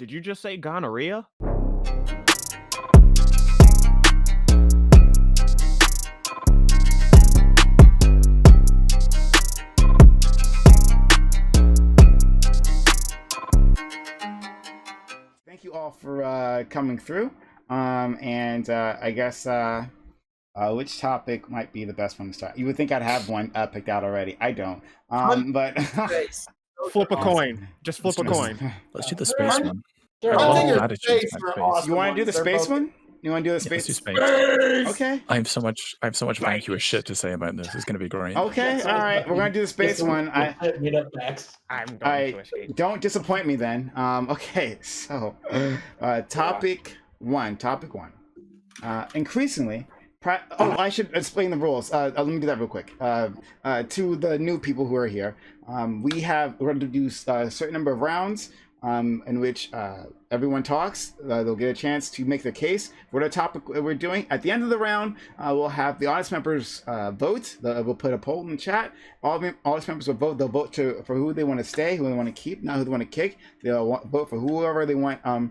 Did you just say gonorrhea? Thank you all for coming through. I guess which topic might be the best one to start? You would think I'd have one picked out already. I don't. But Flip a coin. Just flip a coin. Let's do the space one. They're I all love your attitudes space in are that space. awesome you want to do the ones. They're space both- one? You want to do the Yeah, let's space? do space. Okay. I have so much vacuous shit to say about this. It's gonna be great. Okay. All right. We're gonna do the space one. I'm going to escape. Don't disappoint me then. Okay. So, topic one. Increasingly. I should explain the rules. Let me do that real quick. To the new people who are here, we're going to do a certain number of rounds in which everyone talks. They'll get a chance to make their case for the topic we're doing. At the end of the round, we'll have the audience members vote. We'll put a poll in the chat. All audience members will vote. They'll vote for who they want to stay, who they want to keep, not who they want to kick. They'll vote for whoever they want to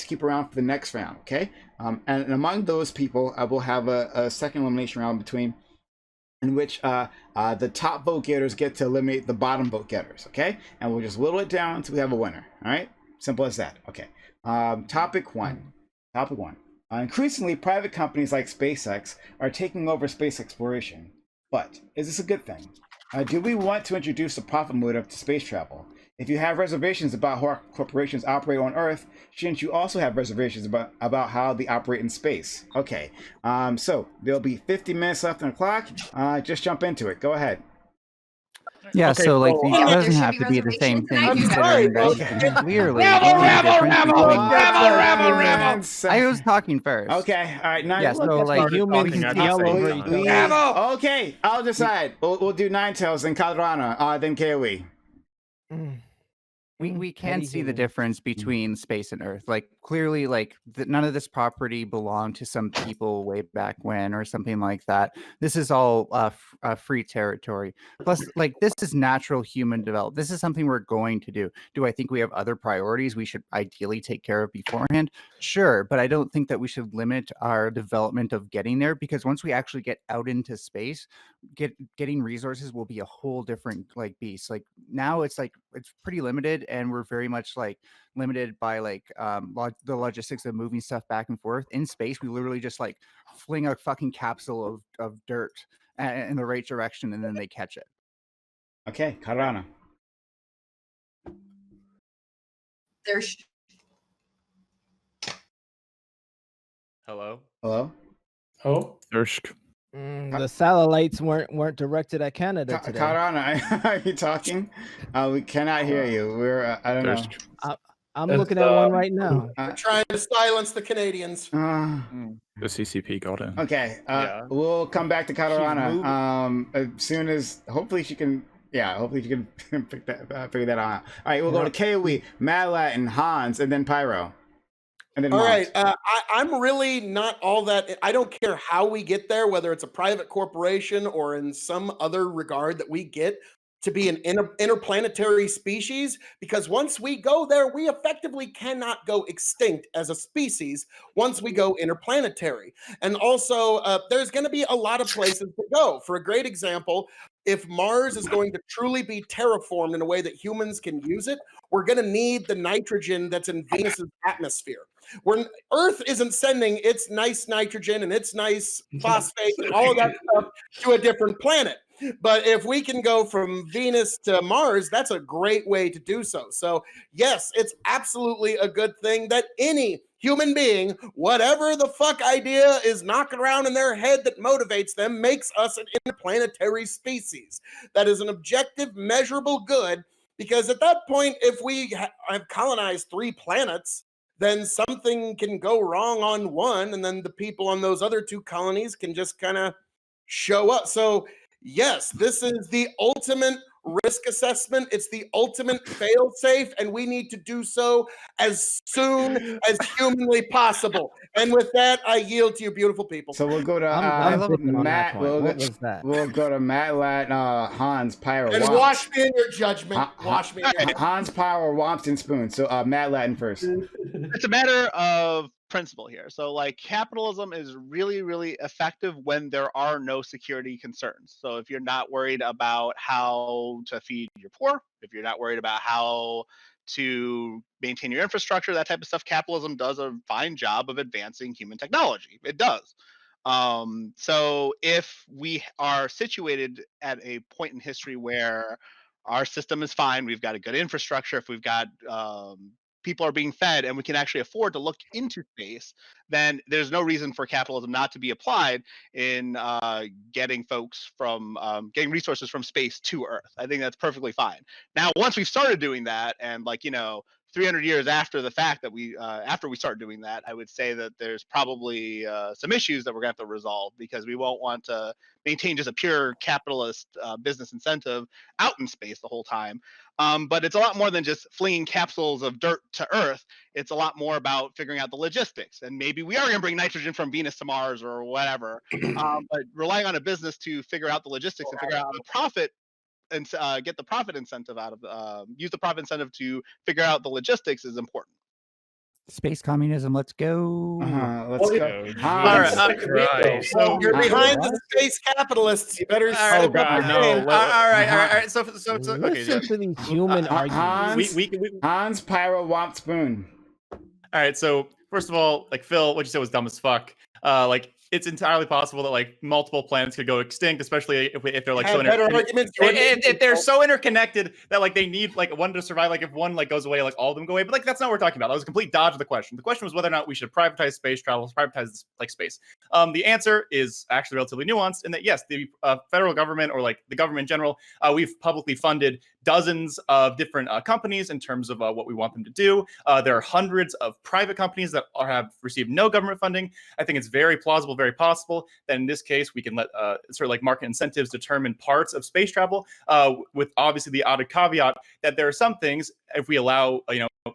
keep around for the next round, okay? And among those people, we'll have a second elimination round in which the top vote getters get to eliminate the bottom vote getters, okay? And we'll just whittle it down until we have a winner, all right? Simple as that, okay. Topic one. Increasingly, private companies like SpaceX are taking over space exploration. But is this a good thing? Do we want to introduce a profit motive to space travel? If you have reservations about how corporations operate on Earth, shouldn't you also have reservations about how they operate in space? Okay, so there'll be 50 minutes left on the clock. Just jump into it. Go ahead. Yeah, Okay, so like so, it doesn't should have be to be the same thing. reservations. Considering I'm that clearly, I was talking first. Okay, all right. Yeah, so like humans humans, talking, Okay, I'll decide. We'll do Nine Tails and Calderana, then KOE. we can see the difference between space and Earth. Like clearly, like none of this property belonged to some people way back when, or something like that. This is all free territory. Plus, like this is natural human development. This is something we're going to do. Do I think we have other priorities we should ideally take care of beforehand? Sure, but I don't think that we should limit our development of getting there, because once we actually get out into space, getting resources will be a whole different like beast. Like now it's pretty limited, and we're very much like limited by like the logistics of moving stuff back and forth. In space, we literally just like fling a fucking capsule of dirt in the right direction, and then they catch it. Okay, Calderana. There's Hello? Hello? Oh, Urshk. The satellites weren't directed at Canada today. Karana, are you talking? We cannot hear you. We're I don't know. I'm It's, looking at one right now. we're trying to silence the Canadians. The CCP got it. Okay, Yeah. we'll come back to Katarana moving. as soon as hopefully she can. Yeah, hopefully she can figure that out. All right, we'll go to KOE, Mad Latin, Hans, and then Pyro, and then All Mons. right, I'm really not all that. I don't care how we get there, whether it's a private corporation or in some other regard that we get to be an interplanetary species, because once we go there, we effectively cannot go extinct as a species once we go interplanetary. And also, there's going to be a lot of places to go. For a great example, if Mars is going to truly be terraformed in a way that humans can use it, we're going to need the nitrogen that's in Venus's atmosphere. When Earth isn't sending its nice nitrogen and its nice phosphate and all of that stuff to a different planet. But if we can go from Venus to Mars, that's a great way to do so. So yes, it's absolutely a good thing that any human being, whatever the fuck idea is knocking around in their head that motivates them, makes us an interplanetary species. That is an objective, measurable good, because at that point, if we have colonized 3 planets, then something can go wrong on one, and then the people on those other 2 colonies can just kind of show up. So yes, this is the ultimate risk assessment. It's the ultimate fail-safe, and we need to do so as soon as humanly possible. And with that, I yield to you, beautiful people. So we'll go to I'm different on that Matt. point. What was that? We'll go to Matt, Hans, Pyro, And Womps. wash me in your judgment. Wash me in your Hans, Pyro, Womps, and Spoon. So Matt Latin first. It's a matter of principle here. So like capitalism is really, really effective when there are no security concerns. So if you're not worried about how to feed your poor, if you're not worried about how to maintain your infrastructure, that type of stuff, capitalism does a fine job of advancing human technology. It does. So if we are situated at a point in history where our system is fine, we've got a good infrastructure, if we've got people are being fed and we can actually afford to look into space, then there's no reason for capitalism not to be applied in getting folks from getting resources from space to Earth. I think that's perfectly fine. Now, once we've started doing that, and 300 years after the fact that after we start doing that, I would say that there's probably some issues that we're going to have to resolve, because we won't want to maintain just a pure capitalist business incentive out in space the whole time. But it's a lot more than just flinging capsules of dirt to Earth. It's a lot more about figuring out the logistics. And maybe we are going to bring nitrogen from Venus to Mars or whatever. But relying on a business to figure out the logistics and figure out the profit and get the profit incentive out of use the profit incentive to figure out the logistics is important. Space communism, let's go. Let's go. All right. So you're behind the space capitalists. You better. Oh God, no! All right. So okay. Listen to these human arguments. Hans, Pyro, Womp, Spoon. All right. So first of all, like Phil, what you said was dumb as fuck. It's entirely possible that like multiple planets could go extinct, especially if they're like so if they're so interconnected that like they need like one to survive. Like if one like goes away, like all of them go away. But like that's not what we're talking about. That was a complete dodge of the question. The question was whether or not we should privatize space travel, privatize like space. The answer is actually relatively nuanced in that yes, the federal government or like the government in general, we've publicly funded dozens of different companies in terms of what we want them to do. There are hundreds of private companies that have received no government funding. I think it's very plausible, very possible that in this case we can let sort of like market incentives determine parts of space travel, with obviously the added caveat that there are some things, if we allow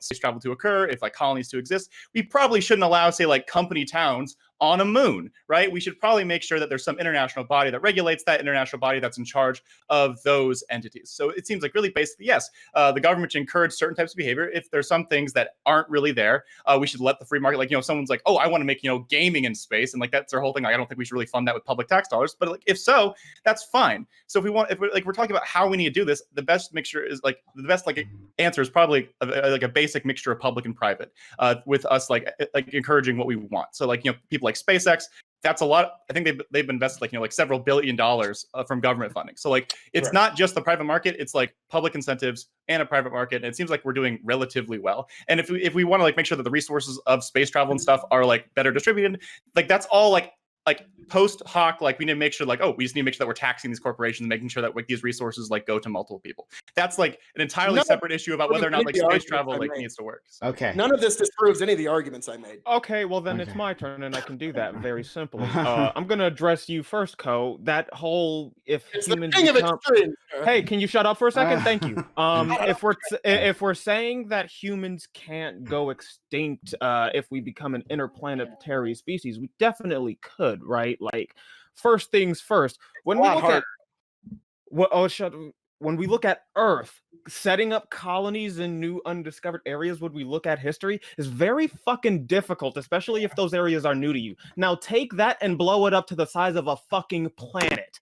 space travel to occur, if like colonies to exist, we probably shouldn't allow, say, like company towns on a moon, right? We should probably make sure that there's some international body that regulates that, international body that's in charge of those entities. So it seems like really basically, yes, the government should encourage certain types of behavior. If there's some things that aren't really there, we should let the free market, like, someone's like, oh, I want to make, gaming in space. And like, that's their whole thing. Like, I don't think we should really fund that with public tax dollars, but like, if so, that's fine. So if we're talking about how we need to do this, the best mixture is like, the best like answer is probably like a basic mixture of public and private, with us like encouraging what we want. So like, people like SpaceX, that's a lot. I think they've invested like several $1 billion from government funding. So like it's not just the private market, it's like public incentives and a private market. And it seems like we're doing relatively well. And if we want to like make sure that the resources of space travel and stuff are like better distributed, like that's all like post hoc, like we need to make sure like, oh, we just need to make sure that we're taxing these corporations and making sure that like these resources like go to multiple people. That's like an entirely separate issue about whether or not like space travel like needs to work. So. Okay. None of this disproves any of the arguments I made. Okay, well then it's my turn and I can do that very simply. I'm gonna address you first, Ko. That whole It's humans become... Hey, can you shut up for a second? Thank you. If we're saying that humans can't go extinct if we become an interplanetary species, we definitely could, right? Like, first things first. When we look at Earth, setting up colonies in new undiscovered areas, would we look at history, is very fucking difficult, especially if those areas are new to you. Now take that and blow it up to the size of a fucking planet.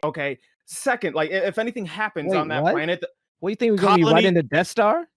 Okay. Second, like if anything happens on that planet, what do you think we're gonna be running the Death Star?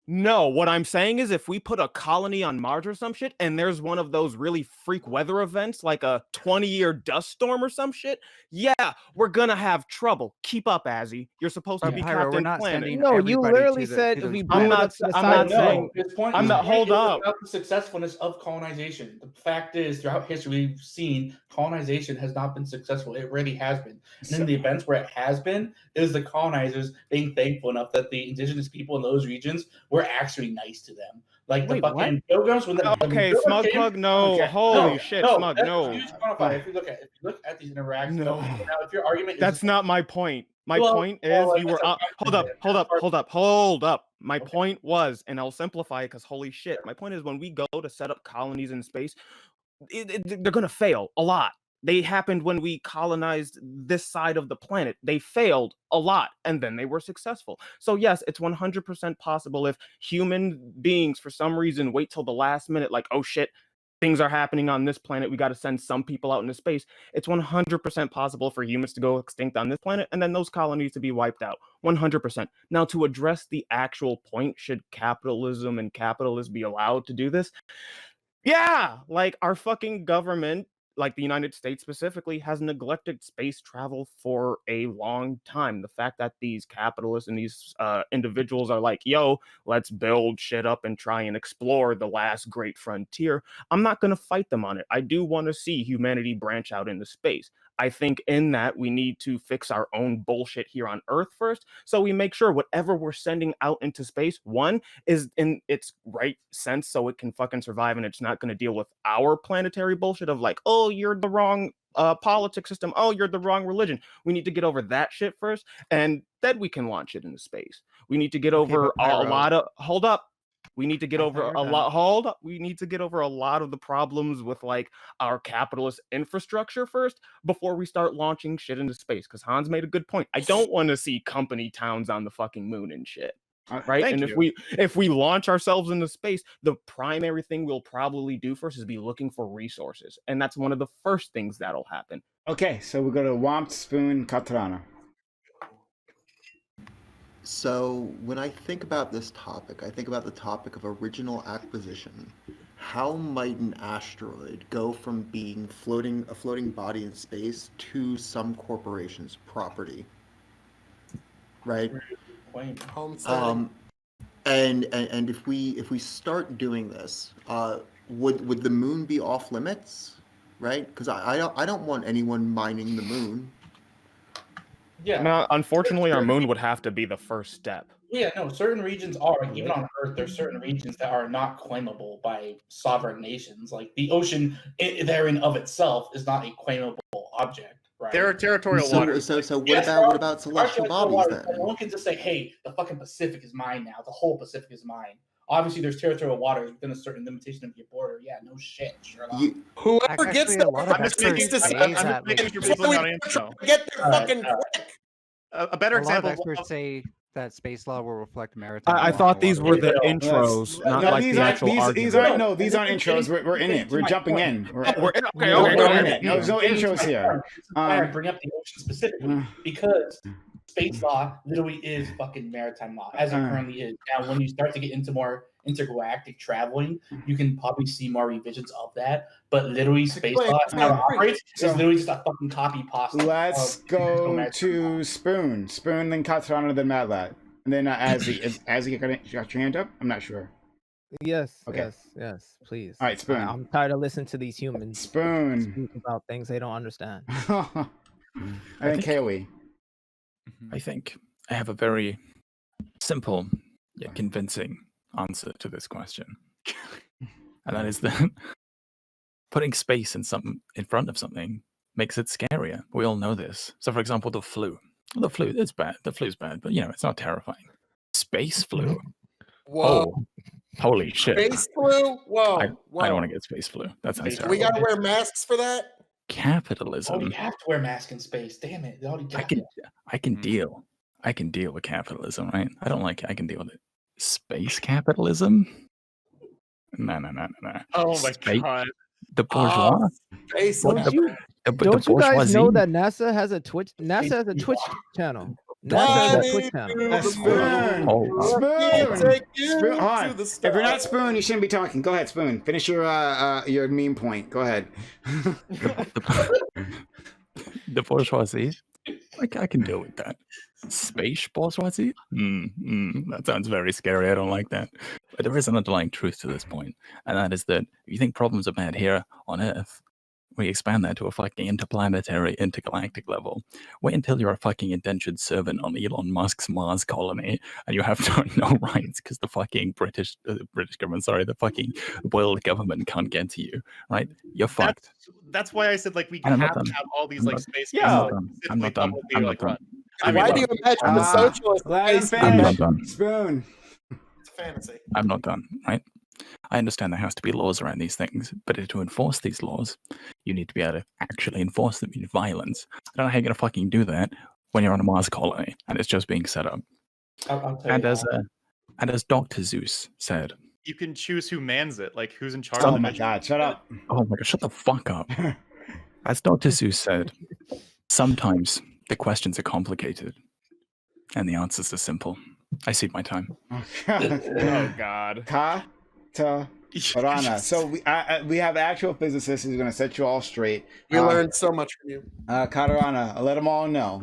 No, what I'm saying is if we put a colony on Mars or some shit and there's one of those really freak weather events like a 20-year dust storm or some shit, yeah, we're gonna have trouble. Keep up, Azzy. You're supposed to be Captain Planet. No, you literally said if we I'm not saying. I'm not. Hold up. About the successfulness of colonization. The fact is, throughout history, we've seen colonization has not been successful. It really has been. And in the events where it has been, is the colonizers being thankful enough that the indigenous people in those regions were actually nice to them. Like the fucking pilgrims when Smug Pug, no. Okay. Holy shit, Smug, no. If you look at these interactions, now if your argument that's not my point. My point is, you were hold up. My point was, and I'll simplify it because holy shit. My point is, when we go to set up colonies in space, they're gonna fail a lot. They happened when we colonized this side of the planet. They failed a lot, and then they were successful. So yes, it's 100% possible if human beings, for some reason, wait till the last minute, like, oh shit, things are happening on this planet. We got to send some people out into space. It's 100% possible for humans to go extinct on this planet, and then those colonies to be wiped out. 100%. Now, to address the actual point, should capitalism and capitalists be allowed to do this? Yeah, like our fucking government, like the United States specifically, has neglected space travel for a long time. The fact that these capitalists and these individuals are like, yo, let's build shit up and try and explore the last great frontier, I'm not going to fight them on it. I do want to see humanity branch out into space. I think in that we need to fix our own bullshit here on Earth first, so we make sure whatever we're sending out into space, one, is in its right sense so it can fucking survive and it's not going to deal with our planetary bullshit of like, oh, you're the wrong politics system, oh, you're the wrong religion. We need to get over that shit first, and then we can launch it into space. We need to get over a lot of we need to get over a lot. We need to get over a lot of the problems with like our capitalist infrastructure first before we start launching shit into space. Because Hans made a good point. I don't want to see company towns on the fucking moon and shit. Right. And if we launch ourselves into space, the primary thing we'll probably do first is be looking for resources. And that's one of the first things that'll happen. Okay, so we go to Womp, Spoon, Katrana. So when I think about this topic, I think about the topic of original acquisition. How might an asteroid go from being a floating body in space to some corporation's property? Right? And if we start doing this, would the moon be off limits? Right? Because I don't want anyone mining the moon. Yeah. No, unfortunately, our moon would have to be the first step. Yeah, no, certain regions are, even on Earth, there's certain regions that are not claimable by sovereign nations. Like the ocean therein of itself is not a claimable object, right? There are territorial waters. So what about celestial bodies then? No one can just say, hey, the fucking Pacific is mine now. The whole Pacific is mine. Obviously, there's territorial waters within a certain limitation of your border. Yeah, no shit. Sure. Whoever gets the get their fucking quick. A better example. A lot of experts say that space law will reflect maritime. I thought these were the intros, not like the actual argument. These aren't intros. We're in it. We're jumping in. We're in it. No, there's no intros here. Bring up the ocean specifically because space law literally is fucking maritime law as it currently is. Now, when you start to get into more intergalactic traveling, you can probably see more revisions of that. But literally, space law how it operates is literally just a fucking copy pasta. Let's go to Spoon, then Katrana, then Madlat, and then Azzy got your hand up. I'm not sure. Yes. Okay. Yes. Please. All right, Spoon. I'm tired of listening to these humans speak about things they don't understand. I think KOE. I think I have a very simple yet convincing answer to this question. And that is that putting space in front of something makes it scarier. We all know this. So for example, the flu. The flu is bad. The flu's bad, but it's not terrifying. Space flu. Whoa. Oh, holy shit. Space flu? Whoa. I don't want to get space flu. That sounds terrible. We gotta wear masks for that? Capitalism. Oh, you have to wear masks in space. Damn it. I can deal with capitalism, right? I can deal with it. Space capitalism? No. Oh my god. The bourgeois. Don't you guys know that NASA has a Twitch channel? If you're not Spoon, you shouldn't be talking. Go ahead, Spoon. Finish your meme point. Go ahead. The bourgeoisie. I can deal with that. Space bourgeoisie? That sounds very scary. I don't like that. But there is an underlying truth to this point, and that is that if you think problems are bad here on Earth, we expand that to a fucking interplanetary, intergalactic level. Wait until you're a fucking indentured servant on Elon Musk's Mars colony, and you have no rights because the fucking British government, the fucking world government can't get to you, right? You're fucked. That's why I said we have to have all these space. I'm not done. Why do you imagine the socialist space? I'm not done. Spoon. It's a fantasy. I'm not done, right? I understand there has to be laws around these things, but to enforce these laws, you need to be able to actually enforce them in violence. I don't know how you're going to fucking do that when you're on a Mars colony and it's just being set up. I'll tell And you as as Dr. Zeus said, you can choose who mans it, like who's in charge. Oh of my it. god, shut up. oh my god, shut the fuck up. As Dr. Zeus said, sometimes the questions are complicated and the answers are simple. I cede my time. Oh god. Katarana. So we have actual physicists who's going to set you all straight. We learned so much from you. Katarana, let them all know.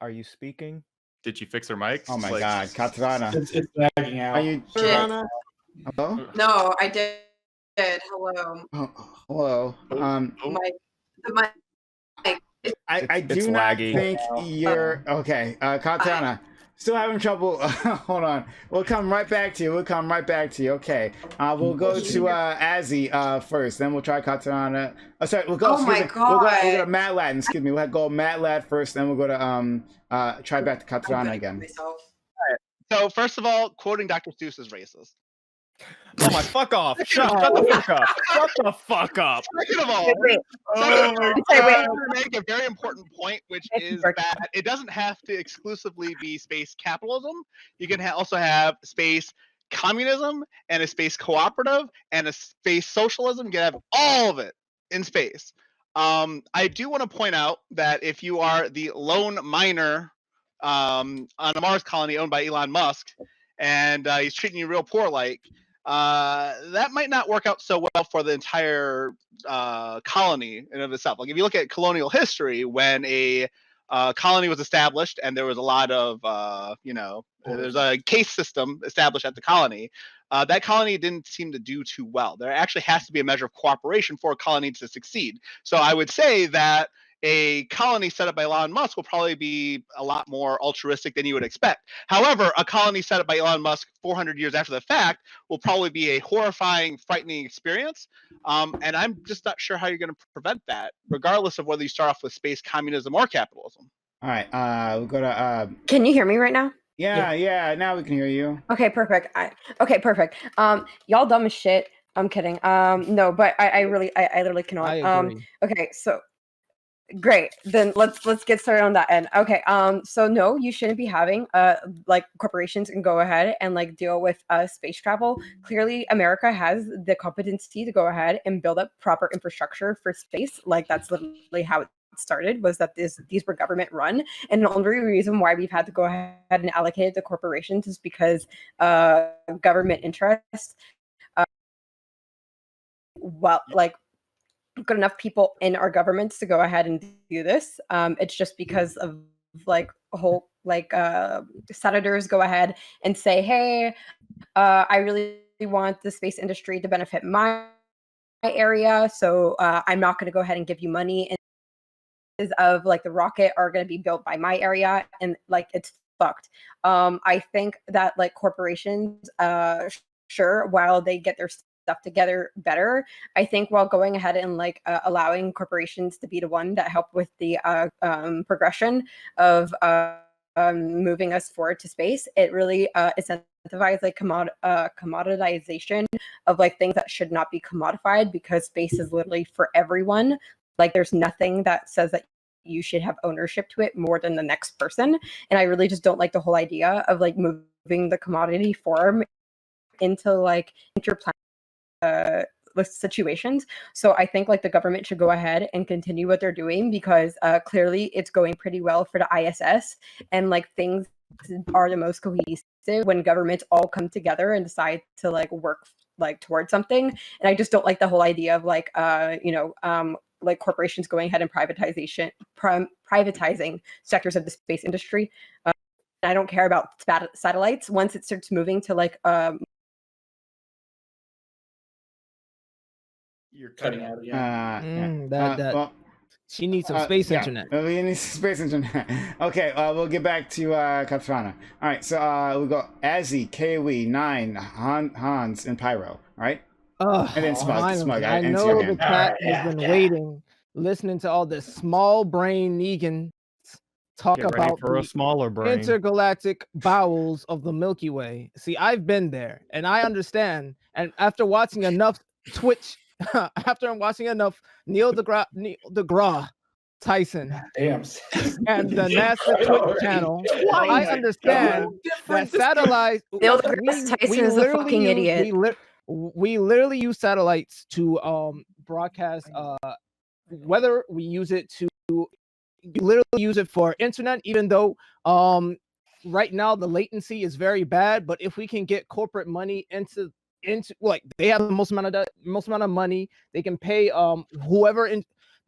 Are you speaking? Did she fix her mic? Oh my god, Katarana. It's lagging out. Are you Katarana? Hello? No, I did. Hello. Oh, hello. The mic. I do not think you're okay. Katarana, still having trouble. Hold on. We'll come right back to you. Okay. We'll go to Azzy first. Then we'll try Katarana. Oh, sorry. We'll go. Oh my god. We'll go to Matt Latin. Excuse me. We'll go Matt Lad first. Then we'll go to try back to Katarana again. So first of all, quoting Dr. Seuss is racist. Oh my, fuck off. Shut the fuck up. Shut the fuck up. Second of all, I want to make a very important point, which is that it doesn't have to exclusively be space capitalism. You can also have space communism and a space cooperative and a space socialism. You can have all of it in space. I do want to point out that if you are the lone miner on a Mars colony owned by Elon Musk, and he's treating you real poor like, that might not work out so well for the entire colony in of itself. Like if you look at colonial history, when a colony was established and there was a lot of there's a case system established at the colony, that colony didn't seem to do too well. There actually has to be a measure of cooperation for a colony to succeed. So I would say that a colony set up by Elon Musk will probably be a lot more altruistic than you would expect. However, a colony set up by Elon Musk 400 years after the fact will probably be a horrifying, frightening experience. And I'm just not sure how you're going to prevent that, regardless of whether you start off with space communism or capitalism. All right, we'll go to. Can you hear me right now? Yeah. Now we can hear you. Okay, perfect. Okay, perfect. Y'all dumb as shit. I'm kidding. No, but I literally cannot. I agree. Okay, so. Great. Then let's get started on that end. Okay. So no, you shouldn't be having like corporations and go ahead and like deal with space travel. Clearly, America has the competency to go ahead and build up proper infrastructure for space. Like that's literally how it started, was that these were government run, and the only reason why we've had to go ahead and allocate it to corporations is because government interest. Good enough people in our governments to go ahead and do this. It's just because of like whole senators go ahead and say, hey, I really want the space industry to benefit my area, so I'm not going to go ahead and give you money. And of like the rocket are going to be built by my area, and like it's fucked. I think that like corporations, sure, while they get their stuff together better, I think while going ahead and like allowing corporations to be the one that help with the progression of moving us forward to space, it really incentivizes like commoditization of like things that should not be commodified, because space is literally for everyone. Like there's nothing that says that you should have ownership to it more than the next person. And I really just don't like the whole idea of like moving the commodity form into like interplanetary situations. So I think like the government should go ahead and continue what they're doing, because clearly it's going pretty well for the ISS, and like things are the most cohesive when governments all come together and decide to like work like towards something. And I just don't like the whole idea of like like corporations going ahead and privatizing sectors of the space industry. I don't care about satellites once it starts moving to like You're cutting out. Well, she needs some space internet. We need some space internet. Okay, we'll get back to Katarana. All right, so we'll go Azzy, Kiwi, 9, Hans, and Pyro. All right. And then Smug. I know the chat has been waiting listening to all this small brain Negans talk Get ready about for a the smaller brain. intergalactic bowels of the Milky Way. See, I've been there and I understand. And after watching enough Twitch, after I'm watching enough Neil deGrasse Tyson Damn. and the NASA Twitch channel, I understand that satellites. Neil deGrasse Tyson is a fucking idiot. We literally use satellites to broadcast. Whether we use it to literally use it for internet, even though right now the latency is very bad. But if we can get corporate money into like they have the most amount of money, they can pay whoever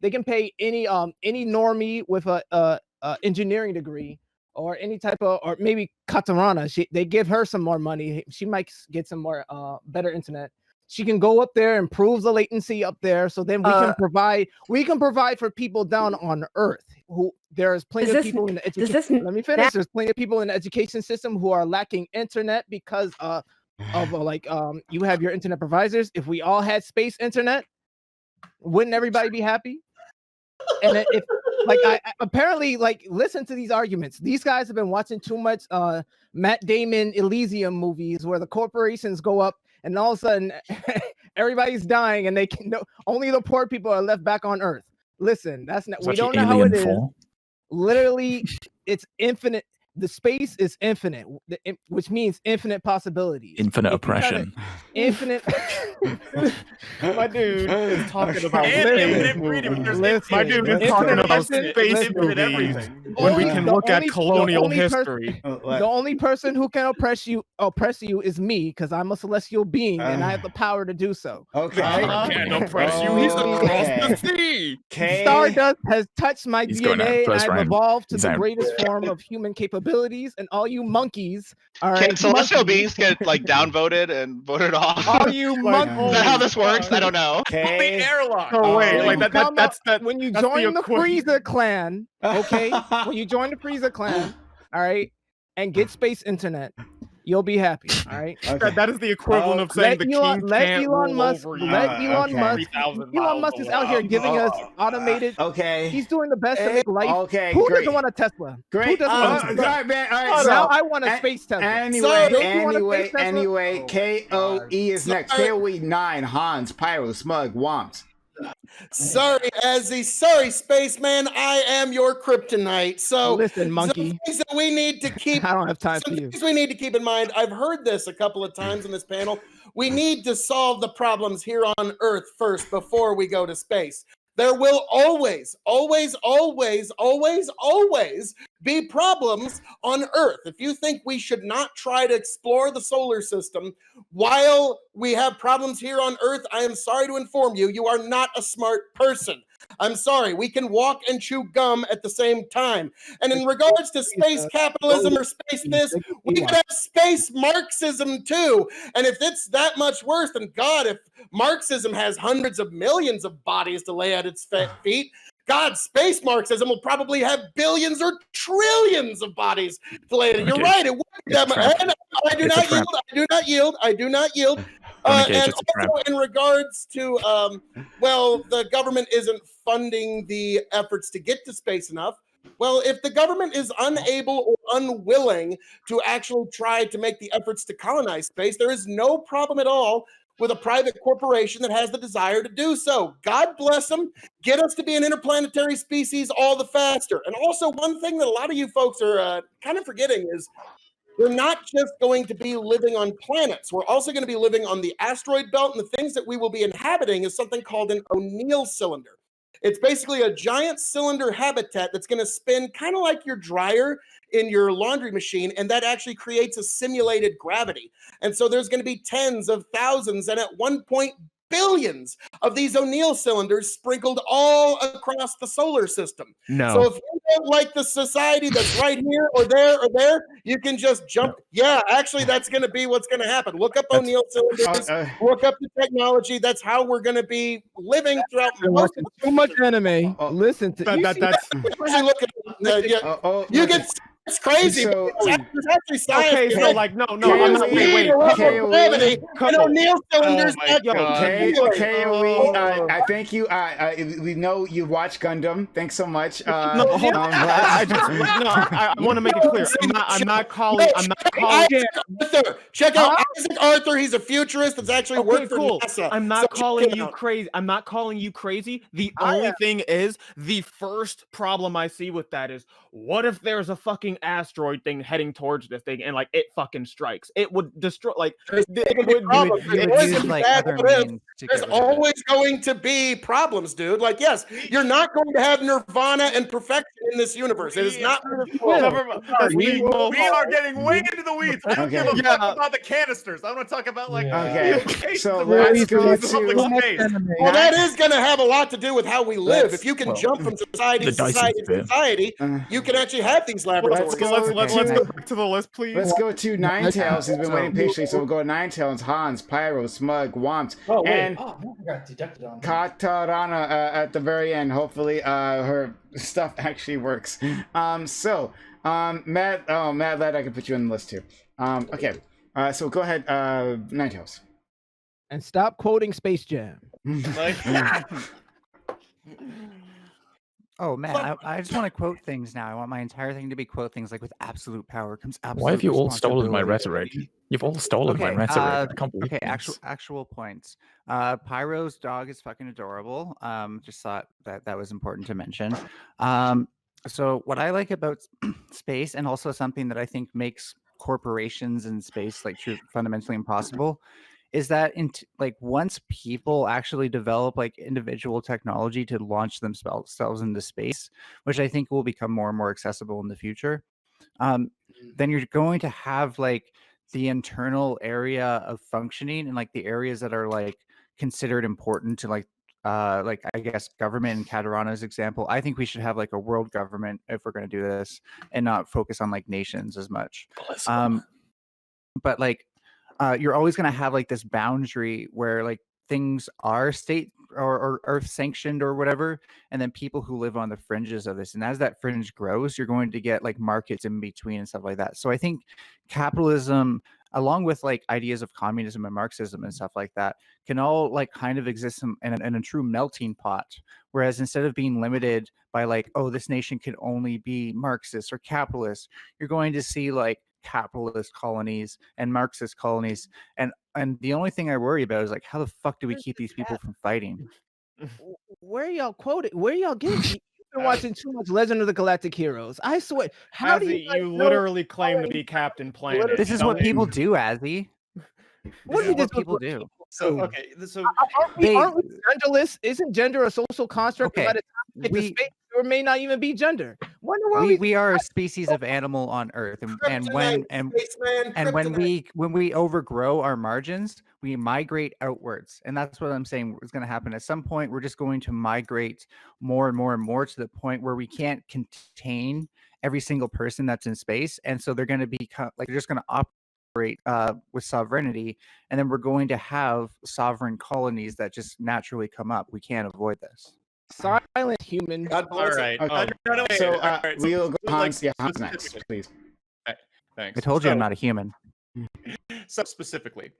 they can pay any normie with a engineering degree or any type of, or maybe Katarana. They give her some more money. She might get some more better internet. She can go up there, improve the latency up there, so then we can provide. We can provide for people down on Earth. Who there's plenty of people in the education. Let me finish. There's plenty of people in the education system who are lacking internet because of you have your internet providers. If we all had space internet, wouldn't everybody be happy? And if I apparently listen to these arguments. These guys have been watching too much Matt Damon Elysium movies where the corporations go up and all of a sudden everybody's dying and they can only the poor people are left back on Earth. Listen, that's not. We don't know how it is. Literally, it's infinite. The space is infinite, which means infinite possibilities. Infinite oppression. Infinite. My dude is talking about infinite freedom. My dude is talking about space movies when we can look at colonial history. The only person who can oppress you is me, because I'm a celestial being and I have the power to do so. Okay. I can't oppress you. He's across the sea. Stardust has touched my DNA and I've evolved to the Exactly. greatest form of human capabilities, and all you monkeys are Can celestial beings get downvoted and voted off? all you monkeys. Is that how this works? I don't know. The airlock. Oh wait, that's when you that's join the equivalent. Frieza clan, okay? When you join the Frieza clan, all right, and get space internet, you'll be happy, all right? Okay. That is the equivalent of saying the king can't Elon rule Musk, over you. let Elon Musk. 3,000 Elon Musk is out here giving us automated. Okay. He's doing the best to make life. Okay, Who great. doesn't want a Tesla? Great. Who doesn't want a Tesla? All right, man. All right, Now I want a space Tesla. Anyway, KOE is next. KOE 9, Hans, Pyro, Smug, Womps. Sorry, Azzy. Sorry, Spaceman. I am your kryptonite. So listen, monkey. Some things that we need to keep. I don't have time for you. Things we need to keep in mind. I've heard this a couple of times in this panel. We need to solve the problems here on Earth first before we go to space. There will always be problems on Earth. If you think we should not try to explore the solar system while we have problems here on Earth, I am sorry to inform you, you are not a smart person. I'm sorry, we can walk and chew gum at the same time. And in regards to space capitalism or space this, we could have space Marxism too. And if it's that much worse, then God, if Marxism has hundreds of millions of bodies to lay at its feet, God, space Marxism will probably have billions or trillions of bodies to lay at it. You're right, it would be that much. And I do not yield. And also in regards to, well, the government isn't funding the efforts to get to space enough. Well, if the government is unable or unwilling to actually try to make the efforts to colonize space, there is no problem at all with a private corporation that has the desire to do so. God bless them. Get us to be an interplanetary species all the faster. And also, one thing that a lot of you folks are kind of forgetting is we're not just going to be living on planets. We're also going to be living on the asteroid belt, and the things that we will be inhabiting is something called an O'Neill cylinder. It's basically a giant cylinder habitat that's going to spin kind of like your dryer in your laundry machine, and that actually creates a simulated gravity. And so there's going to be tens of thousands, and at one point, billions of these O'Neill cylinders sprinkled all across the solar system. No. So if you don't like the society that's right here or there, you can just jump. Yeah, actually, that's going to be what's going to happen. Look up O'Neill cylinders. Look up the technology. That's how we're going to be living throughout. Watching too much anime. Listen to that's. You can It's crazy. So- There's actually science. Okay, so behind like, no, KOE, I'm not. Wait, gravity and O'Neill cylinders. Oh my God. KOE, I thank you. We know you watch Gundam. Thanks so much. No, hold on. I want to make it clear. I'm not calling. Arthur. Check out Isaac Arthur. He's a futurist that's actually worked for NASA. I'm not calling you crazy. I'm not calling you crazy. The only thing is, the first problem I see with that is, what if there's a fucking asteroid thing heading towards this thing and like it fucking strikes? It would destroy. Like there's always going to be problems, dude. Like, yes, you're not going to have nirvana and perfection in this universe. It is not. We are getting way into the weeds. I don't give a fuck about the canisters. I want to talk about like. Okay, so let's go to space. Well, that is going to have a lot to do with how we live. If you can jump from society to society to society, you can actually have these laboratories. Let's go back to the list, please. Let's go to Ninetales. He's been waiting patiently, so we'll go to Ninetales, Hans, Pyro, Smug, Womps, and I got deducted on. Katarana at the very end. Hopefully, her stuff actually works. Mad Lad, I can put you on the list too. Okay. So go ahead, Ninetales. And stop quoting Space Jam. Oh man, I just want to quote things now. I want my entire thing to be quote things like with absolute power comes absolute. Why have you all stolen my rhetoric? You've all stolen my rhetoric. I can't believe this. Actual points. Pyro's dog is fucking adorable. Just thought that was important to mention. So what I like about space, and also something that I think makes corporations in space like fundamentally impossible, is that once people actually develop like individual technology to launch themselves into space, which I think will become more and more accessible in the future, then you're going to have like the internal area of functioning and like the areas that are like considered important to like I guess government. In Katarana's example, I think we should have like a world government if we're going to do this and not focus on like nations as much. But like you're always going to have like this boundary where like things are state or earth sanctioned or whatever, and then people who live on the fringes of this, and as that fringe grows, you're going to get like markets in between and stuff like that. So I think capitalism, along with like ideas of communism and Marxism and stuff like that, can all like kind of exist in a true melting pot. Whereas instead of being limited by like, oh, this nation can only be Marxist or capitalist, you're going to see like capitalist colonies and Marxist colonies, and the only thing I worry about is like, how the fuck do we keep these people from fighting? Where y'all quoted? Where y'all getting? You've been watching too much Legend of the Galactic Heroes. I swear. How do you literally claim to be Captain Planet? This is what people do, Azzy. What is what people do. So okay, so aren't we genderless? Isn't gender a social construct? By the time we get to space, there may not even be gender. We are a species of animal on Earth, and when we overgrow our margins, we migrate outwards, and that's what I'm saying is going to happen. At some point, we're just going to migrate more and more and more to the point where we can't contain every single person that's in space, and so they're going to become like they're just going to operate with sovereignty, and then we're going to have sovereign colonies that just naturally come up. We can't avoid this. Silent human. All right. We'll go Hans. Yeah, Hans next, please. Thanks. I told you I'm not a human. So specifically,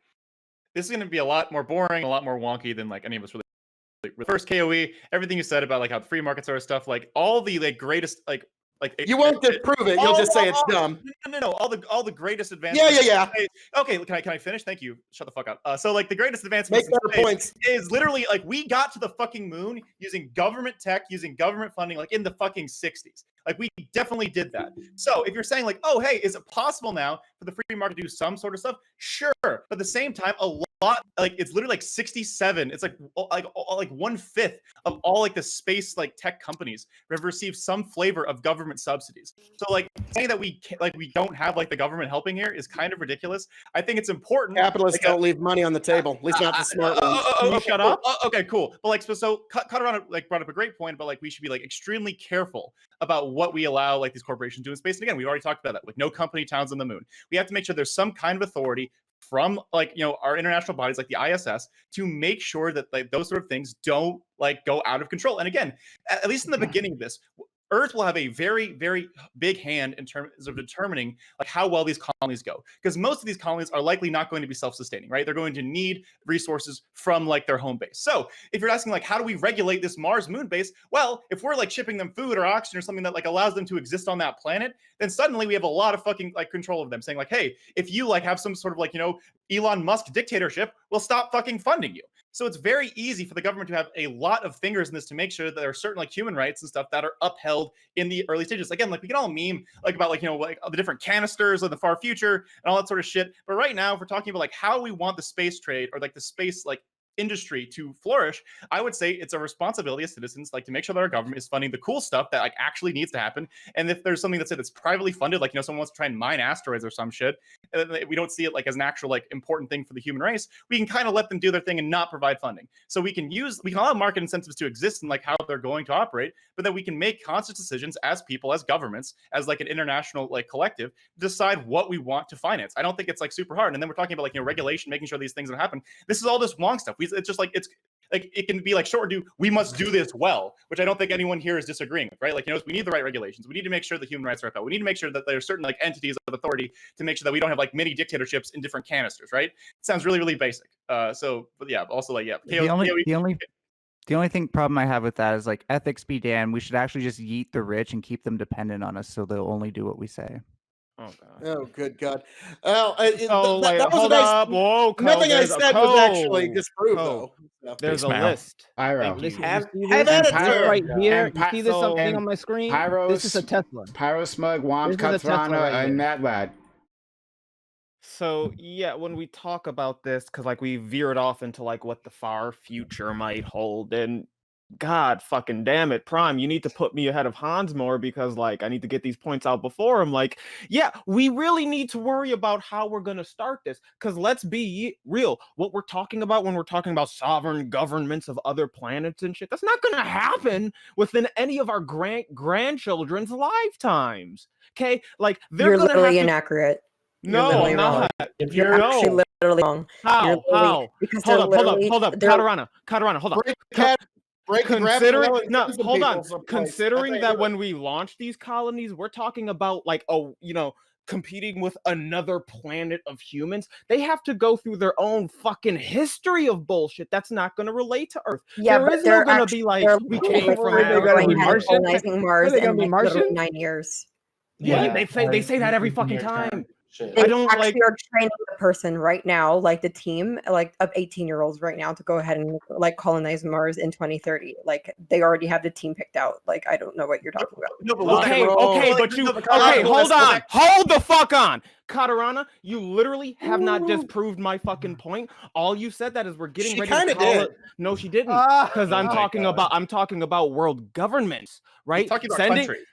this is going to be a lot more boring, a lot more wonky than like any of us really. First KOE, everything you said about like how the free markets are stuff, like all the like greatest like you won't disprove it. You'll just say it's dumb. No. All the greatest advancements. Yeah. Okay, can I finish? Thank you. Shut the fuck up. So like the greatest advancements points is literally like we got to the fucking moon using government tech, using government funding, like in the fucking 60s. Like we definitely did that. So if you're saying like, oh hey, is it possible now for the free market to do some sort of stuff? Sure, but at the same time, a lot like it's literally like 67. It's like 1/5 of all like the space like tech companies have received some flavor of government subsidies. So like saying that we don't have like the government helping here is kind of ridiculous. I think it's important. Capitalists don't leave money on the table. At least not the smart ones. Shut up. Okay, cool. But like so Katarana like brought up a great point about like we should be like extremely careful about what we allow like these corporations to do in space. And again, we've already talked about that. Like no company towns on the moon. We have to make sure there's some kind of authority from like our international bodies like the ISS to make sure that like those sort of things don't like go out of control. And again, at least in the beginning of this, Earth will have a very, very big hand in terms of determining like how well these colonies go, because most of these colonies are likely not going to be self-sustaining, right? They're going to need resources from like their home base. So if you're asking like how do we regulate this Mars moon base, well, if we're like shipping them food or oxygen or something that like allows them to exist on that planet, then suddenly we have a lot of fucking like control of them, saying like, hey, if you like have some sort of like, you know, Elon Musk dictatorship, we'll stop fucking funding you. So it's very easy for the government to have a lot of fingers in this to make sure that there are certain like human rights and stuff that are upheld in the early stages. Again, like we can all meme like about like, you know, like the different canisters of the far future and all that sort of shit. But right now, if we're talking about like how we want the space trade or like the space like industry to flourish, I would say it's a responsibility as citizens like to make sure that our government is funding the cool stuff that like actually needs to happen. And if there's something that's privately funded, like, you know, someone wants to try and mine asteroids or some shit, we don't see it like as an actual like important thing for the human race, we can kind of let them do their thing and not provide funding. So we can allow market incentives to exist in like how they're going to operate, but then we can make conscious decisions as people, as governments, as like an international like collective, decide what we want to finance. I don't think it's like super hard. And then we're talking about like, you know, regulation, making sure these things don't happen. This is all this Wong stuff. It's just like, it's like it can be like short do we must do this well, which I don't think anyone here is disagreeing with, right? Like, you know, we need the right regulations. We need to make sure that human rights are upheld. We need to make sure that there are certain like entities of authority to make sure that we don't have like mini dictatorships in different canisters, right? It sounds really, really basic. So, but yeah, also like, yeah. The only problem I have with that is like ethics be damned. We should actually just yeet the rich and keep them dependent on us so they'll only do what we say. Oh God. Oh, good God. Well, that was a nice. Whoa, nothing I said was actually disproved, though. So. There's a list. Pyro. Listen, Have you see at this it, sir. right here? And You see this something on my screen? Pyros, This is a Tesla. Pyro Smug, Wom This is a Tesla Katrana, right and here. Mad Lad. So yeah, when we talk about this, because like we veered off into like what the far future might hold, and God fucking damn it, Prime, you need to put me ahead of Hans more because like I need to get these points out before him. Like, yeah, we really need to worry about how we're gonna start this. Because let's be real, what we're talking about when we're talking about sovereign governments of other planets and shit, that's not gonna happen within any of our grandchildren's lifetimes. Okay, like they're You're gonna literally have to... inaccurate. No, literally I'm wrong. not. If You're actually literally wrong. How? How? Because Hold up, literally, Katarana, hold up. Considering, no, hold on. Considering that when we launch these colonies, we're talking about like, oh, you know, competing with another planet of humans. They have to go through their own fucking history of bullshit that's not going to relate to Earth. Yeah, there but is no going to be like, we came from colonizing Mars in like literally 9 years. Yeah, they say that every fucking time. They actually are training the person right now, like the team, like of 18-year-olds right now, to go ahead and like colonize Mars in 2030. Like they already have the team picked out. Like I don't know what you're talking about. Okay, hold on. Hold the fuck on. Katarana, you literally have not disproved my fucking point. All you said that is we're getting ready to call it. No, she didn't. Because I'm talking about world governments, right? Talking about countries.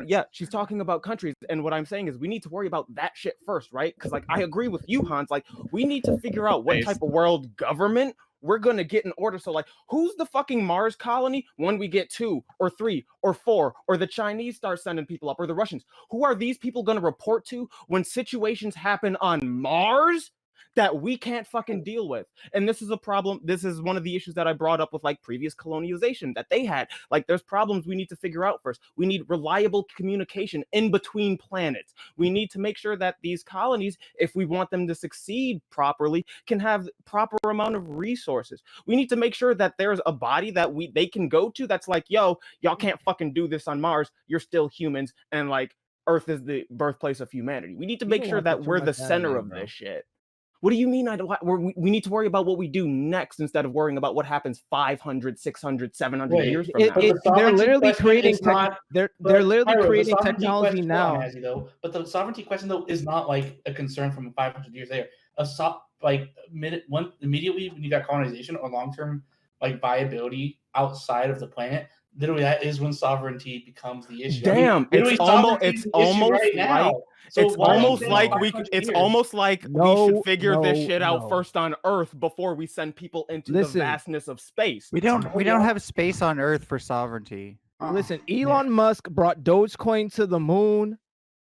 Yeah, she's talking about countries, and what I'm saying is we need to worry about that shit first, right? Because like I agree with you, Hans. Like we need to figure out what type of world government we're gonna get in order. So like, who's the fucking Mars colony when we get 2 or 3 or 4, or the Chinese start sending people up, or the Russians? Who are these people gonna report to when situations happen on Mars that we can't fucking deal with? And this is a problem. This is one of the issues that I brought up with like previous colonization that they had. Like there's problems we need to figure out first. We need reliable communication in between planets. We need to make sure that these colonies, if we want them to succeed properly, can have proper amount of resources. We need to make sure that there's a body that they can go to that's like, yo, y'all can't fucking do this on Mars. You're still humans, and like Earth is the birthplace of humanity. We need to make sure that we're the center of this shit. What do you mean? We need to worry about what we do next instead of worrying about what happens 500, 600, 700 years from now. They're literally creating they're literally creating technology now. But the sovereignty question though is not like a concern from 500 years later. Immediately when you got colonization or long-term like viability outside of the planet, literally that is when sovereignty becomes the issue. Damn, it's almost like we should figure this shit out first on Earth before we send people into the vastness of space. We don't have space on Earth for sovereignty. Listen, Elon Musk brought Dogecoin to the moon.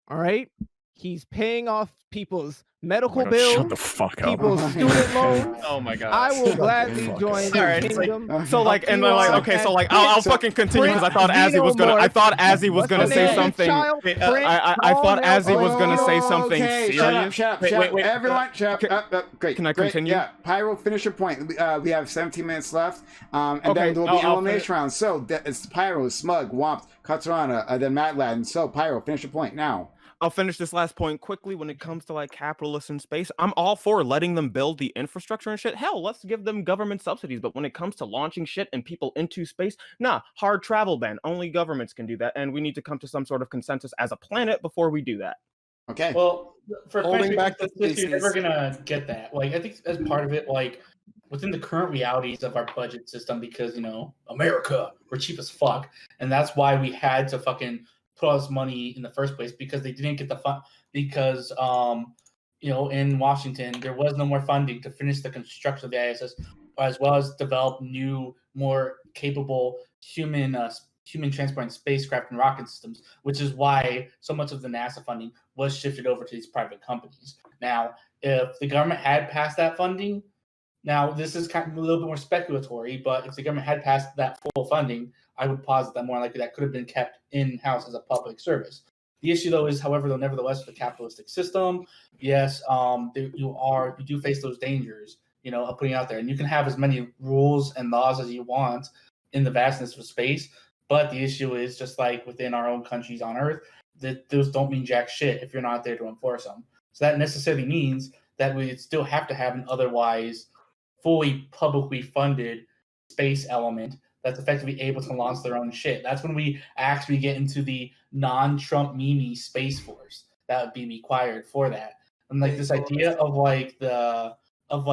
All right, he's paying off people's medical God, bills, shut the fuck up. people's student loans. Oh my god. I will gladly fuck join up. the Alright, it's like- kingdom. So like, and then like, okay, so like, I'll fucking continue because I thought Prince Azzy was gonna. I Xenomorph. thought Azzy was What's gonna the say name of this something. child? Wait, Prince I thought Tall Azzy was gonna say Male- something Okay, serious. shut up. Wait, Everyone, shut up. Great. Can I great. continue? Yeah, Pyro, finish your point. We have 17 minutes left, and Okay, then there will be I'll elimination rounds. So it's Pyro, Smug, Womp, Katsurana, then Mad Latin. So Pyro, finish your point now. I'll finish this last point quickly. When it comes to like capitalists in space, I'm all for letting them build the infrastructure and shit. Hell, let's give them government subsidies. But when it comes to launching shit and people into space, nah, hard travel ban. Only governments can do that, and we need to come to some sort of consensus as a planet before we do that. Okay. Well, for Holding back the you're species. never gonna get that. Like, I think as part of it, like within the current realities of our budget system, because America, we're cheap as fuck, and that's why we had to fucking put all this money in the first place, because they didn't get the fund because in Washington there was no more funding to finish the construction of the ISS, as well as develop new, more capable human transport spacecraft and rocket systems, which is why so much of the NASA funding was shifted over to these private companies. Now, if the government had passed that funding, now this is kind of a little bit more speculatory, but if the government had passed that full funding, I would posit that more likely that could have been kept in-house as a public service. The issue, though, is, however, though, nevertheless, the capitalistic system, yes, you do face those dangers, of putting out there, and you can have as many rules and laws as you want in the vastness of space. But the issue is, just like within our own countries on Earth, that those don't mean jack shit if you're not there to enforce them. So that necessarily means that we still have to have an otherwise fully publicly funded space element that's effectively able to launch their own shit. That's when we actually get into the non-Trump meme space force that would be required for that. And like this idea of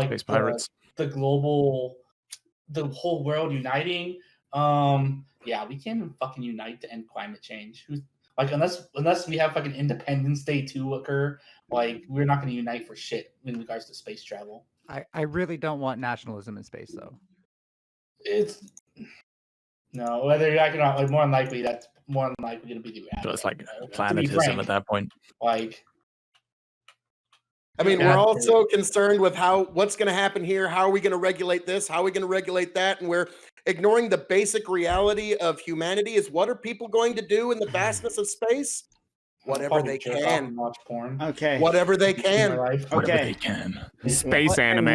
Space pirates. the global, the whole world uniting. Yeah, we can't even fucking unite to end climate change. Unless we have fucking Independence Day 2 occur, like we're not going to unite for shit in regards to space travel. I really don't want nationalism in space, though. It's no, whether you're acting out, like more than likely that's more than likely going to be the reality. So it's like To be planetism frank, at that point. like. I mean, Yeah, we're also concerned with what's going to happen here. How are we going to regulate this? How are we going to regulate that? And we're ignoring the basic reality of humanity is what are people going to do in the vastness of space? Whatever probably they jerk off can. and watch porn. Okay. Whatever they can. Whatever Okay. they can. Space anime.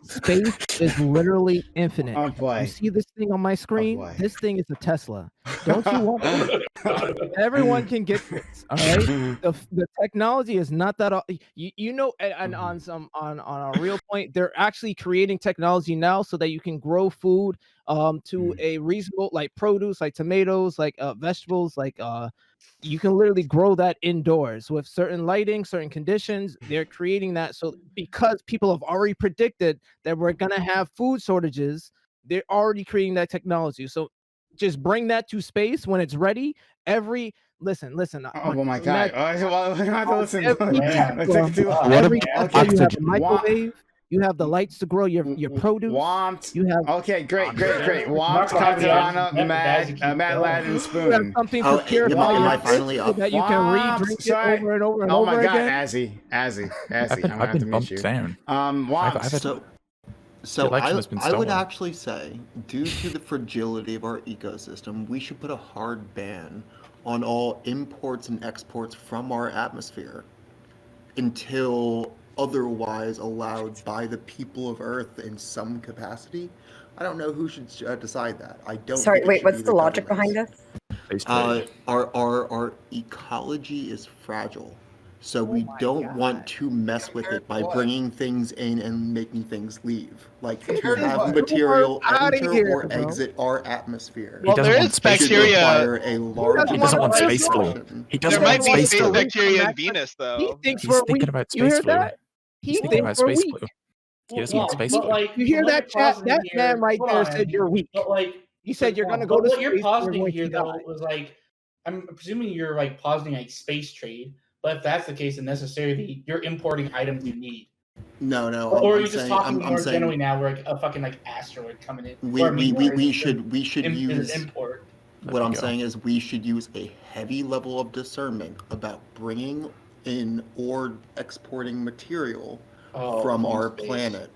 Space is literally infinite. Oh boy. You see this thing on my screen? boy. This thing is a Tesla. Don't you want it? Everyone can get this. All right. The technology is not that. And on a real point, they're actually creating technology now so that you can grow food to a reasonable, like produce, like tomatoes, like vegetables, like you can literally grow that indoors with certain lighting, certain conditions. They're creating that. So because people have already predicted that we're going to have food shortages, they're already creating that technology. So just bring that to space when it's ready. Listen. Oh my god. Well, I have to listen. Every you have a microwave. You have the lights to grow your produce. Womp. You have Okay, great. Womp, Katana, Mad Latin, Spoon. You have something to purify am I your finally so up? that you can re-drink it over and over and Oh over my god, again. Azzy. I'm gonna have I've to been miss bumped you. down. Womp. So election has been I would stolen. actually say, due to the fragility of our ecosystem, we should put a hard ban on all imports and exports from our atmosphere until otherwise allowed by the people of Earth in some capacity. I don't know who should decide that. I don't. Sorry, think it wait, should what's be the logic behind governments. this? Our ecology is fragile, so we don't want to mess with it by bringing things in and making things leave. Like to have material enter or exit our atmosphere. Well, there is bacteria. A large He doesn't want space flu. He doesn't There want might be space space flu. bacteria in Venus, though. He thinks He's we're thinking weak. about You space hear flu. that? He's He thinking about thinks we're space weak. flu. He doesn't want space but flu. like, You hear what that you're chat? positing That man here- right hold there on. said you're weak. But like, He said you're gonna but go to what you're space. positing going here, to though, die. was like, I'm presuming you're like positing like space trade. But if that's the case, then necessarily you're importing items you need. No. Or are I'm you just saying, talking I'm more saying generally now, where like a fucking like asteroid coming in? we should use. import. What I'm saying is we should use a heavy level of discernment about bringing in ore exporting material Oh, from from our space. planet.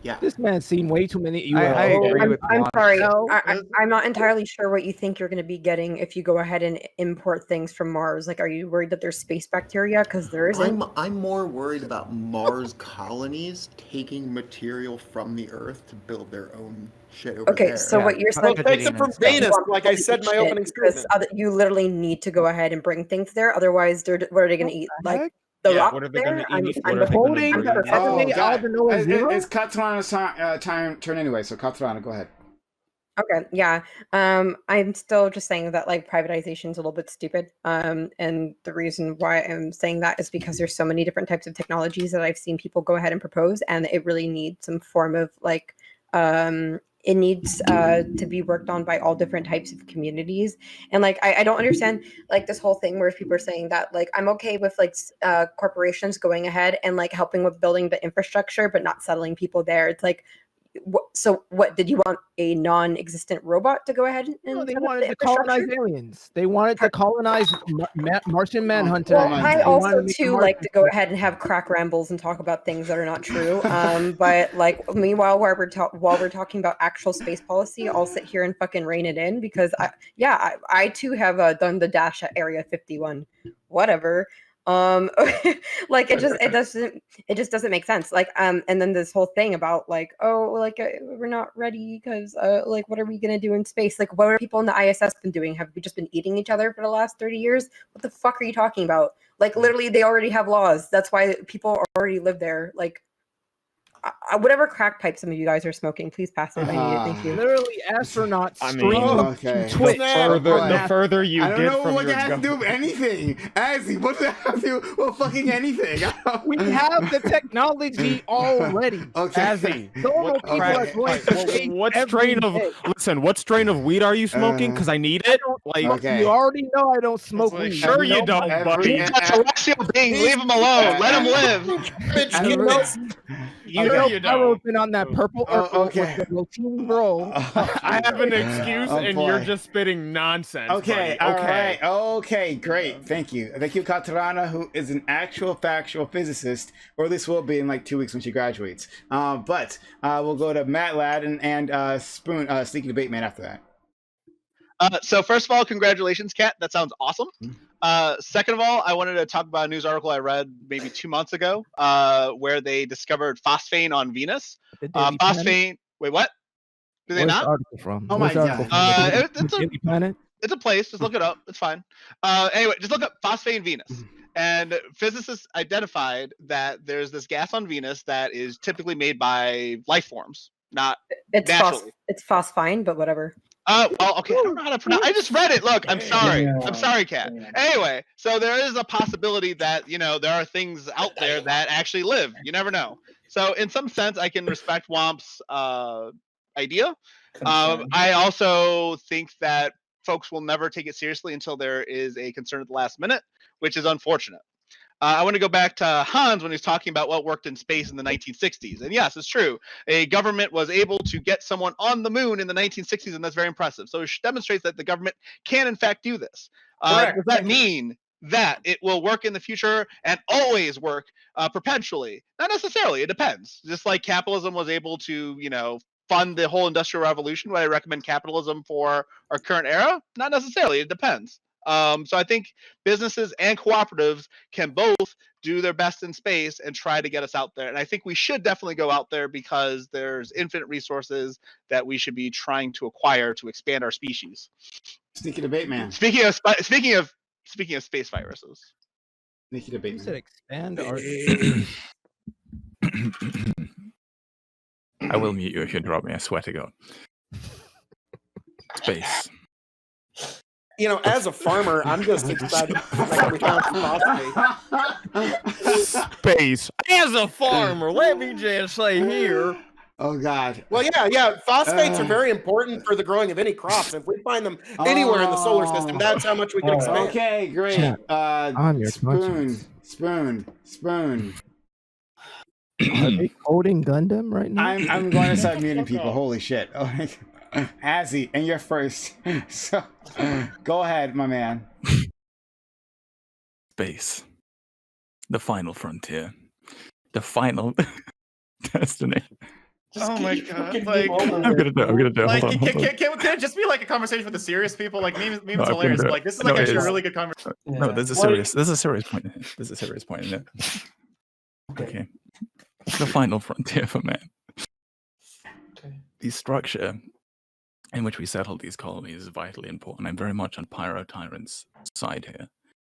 Yeah. This man's seen way too many I UFOs. agree with I'm Juan. sorry. No. I'm not entirely sure what you think you're going to be getting if you go ahead and import things from Mars. Like, are you worried that there's space bacteria? Because there isn't. I'm more worried about Mars colonies taking material from the Earth to build their own shit over Okay, there. so what you're saying? Well, take them from Venus, like I said in my opening statement. You literally need to go ahead and bring things there. Otherwise, what are they going to eat? Like the Yeah, rock what are they there? gonna eat? I'm What are they gonna I'm breed? perfectly- God. Albino Zero? It's Katrana's turn anyway, so Katrana, go ahead. Okay, yeah. I'm still just saying that like privatization is a little bit stupid. And the reason why I'm saying that is because there's so many different types of technologies that I've seen people go ahead and propose, and it really needs some form of like it needs to be worked on by all different types of communities. And like I don't understand like this whole thing where people are saying that like I'm okay with like corporations going ahead and like helping with building the infrastructure but not settling people there. It's like so what did you want a non-existent robot to go ahead and No, they set up wanted the to colonize infrastructure? aliens. They wanted to colonize Martian Manhunter. Well, and I they also wanted to make too Mars- like to go ahead and have crack rambles and talk about things that are not true. But like meanwhile, while we're talking about actual space policy, I'll sit here and fucking rein it in because I too have done the dash at Area 51. Whatever. Like it just doesn't make sense. Like and then this whole thing about like we're not ready because like what are we gonna do in space? Like what are people in the ISS been doing? Have we just been eating each other for the last 30 years? What the fuck are you talking about? Like literally they already have laws. That's why people already live there. Like whatever crack pipe some of you guys are smoking, please pass it. I need it. Thank you. Literally astronauts I mean, stream okay. to Twitch. The further you I don't get know from what your that has to do with anything. Azzy, what does that have to do with fucking anything? We have the technology already. Okay. Azzy, Normal people are going to space what every strain of day. listen? What strain of weed are you smoking? Because I need it. Like, Okay. You already know I don't smoke like, weed. sure you know don't, my- buddy. He's a terrestrial being. Leave him alone. Let him live. You know, You know you Pyro's don't. been on that purple okay. with the Rotini roll. I have an excuse, Oh, and you're boy. just spitting nonsense. Okay, buddy. all right. Okay, great. Thank you. Thank you, Katarana, who is an actual factual physicist, or at least will be in like 2 weeks when she graduates. But we'll go to Matt Ladden and Spoon, Sneaky Debate Man after that. So first of all, congratulations, Kat. That sounds awesome. Second of all, I wanted to talk about a news article I read maybe 2 months ago, where they discovered phosphane on Venus. Phosphane. Wait, what? Did they Where's not? the article from? Oh Where's my the article God. from? It's a Daily Planet? it's a place. Just look it up. It's fine. Anyway, just look up phosphane Venus. And physicists identified that there's this gas on Venus that is typically made by life forms, not naturally. It's phosphine, but whatever. Well, okay, I don't know how to pronounce. I just read it. Look, I'm sorry. I'm sorry, Kat. Anyway, so there is a possibility that there are things out there that actually live. You never know. So in some sense, I can respect Womp's idea. I also think that folks will never take it seriously until there is a concern at the last minute, which is unfortunate. I want to go back to Hans when he was talking about what worked in space in the 1960s. And yes, it's true. A government was able to get someone on the moon in the 1960s, and that's very impressive. So it demonstrates that the government can, in fact, do this. Does that mean that it will work in the future and always work perpetually? Not necessarily. It depends. Just like capitalism was able to, fund the whole industrial revolution, would I recommend capitalism for our current era? Not necessarily. It depends. So I think businesses and cooperatives can both do their best in space and try to get us out there. And I think we should definitely go out there because there's infinite resources that we should be trying to acquire to expand our species. Sneaky Debate Man. Speaking of space viruses. Sneaky Debate You Man. said expand our. I will mute you if you drop me, I swear to God. Space. As a farmer, I'm just excited that we found phosphate. Space. As a farmer, let me just say here. Oh God. Well, yeah. Phosphates are very important for the growing of any crops. If we find them anywhere in the solar system, that's how much we can expand. Okay, great. I'm your Spoon. Are they coding Gundam right now? I'm going to start muting people. Holy shit. Azzy, and you're first. So, go ahead, my man. Space. the final frontier, the final destiny. Oh my god! Like, I'm gonna do it. Like, Hold on. can it just be like a conversation with the serious people? Like, memes No, is I'm gonna hilarious. do But it. like, this is No, like it actually a is. really good conversation. No, there's a serious. There's a serious point in it. There's a serious point in it. Okay. The final frontier for man. The structure in which we settle these colonies is vitally important. I'm very much on Pyro Tyrant's side here.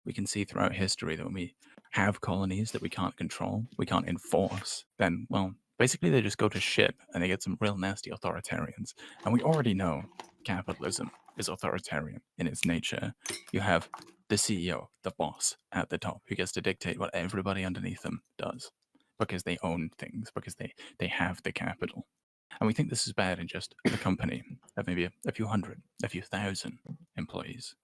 We can see throughout history that when we have colonies that we can't control, we can't enforce, then, well, basically they just go to shit and they get some real nasty authoritarians. And we already know capitalism is authoritarian in its nature. You have the CEO, the boss at the top, who gets to dictate what everybody underneath them does because they own things, because they have the capital. And we think this is bad in just a company of maybe a few hundred, a few thousand employees.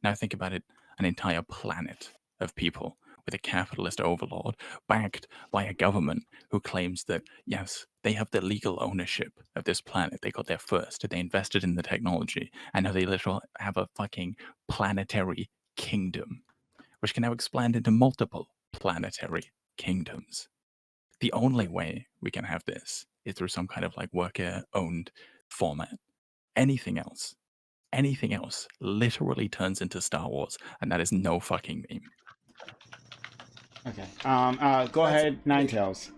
Now think about it, an entire planet of people with a capitalist overlord backed by a government who claims that, yes, they have the legal ownership of this planet. They got there first. They invested in the technology. And now they literally have a fucking planetary kingdom, which can now expand into multiple planetary kingdoms. The only way we can have this is through some kind of like worker-owned format. Anything else literally turns into Star Wars, and that is no fucking meme. Okay. Go ahead, Ninetales.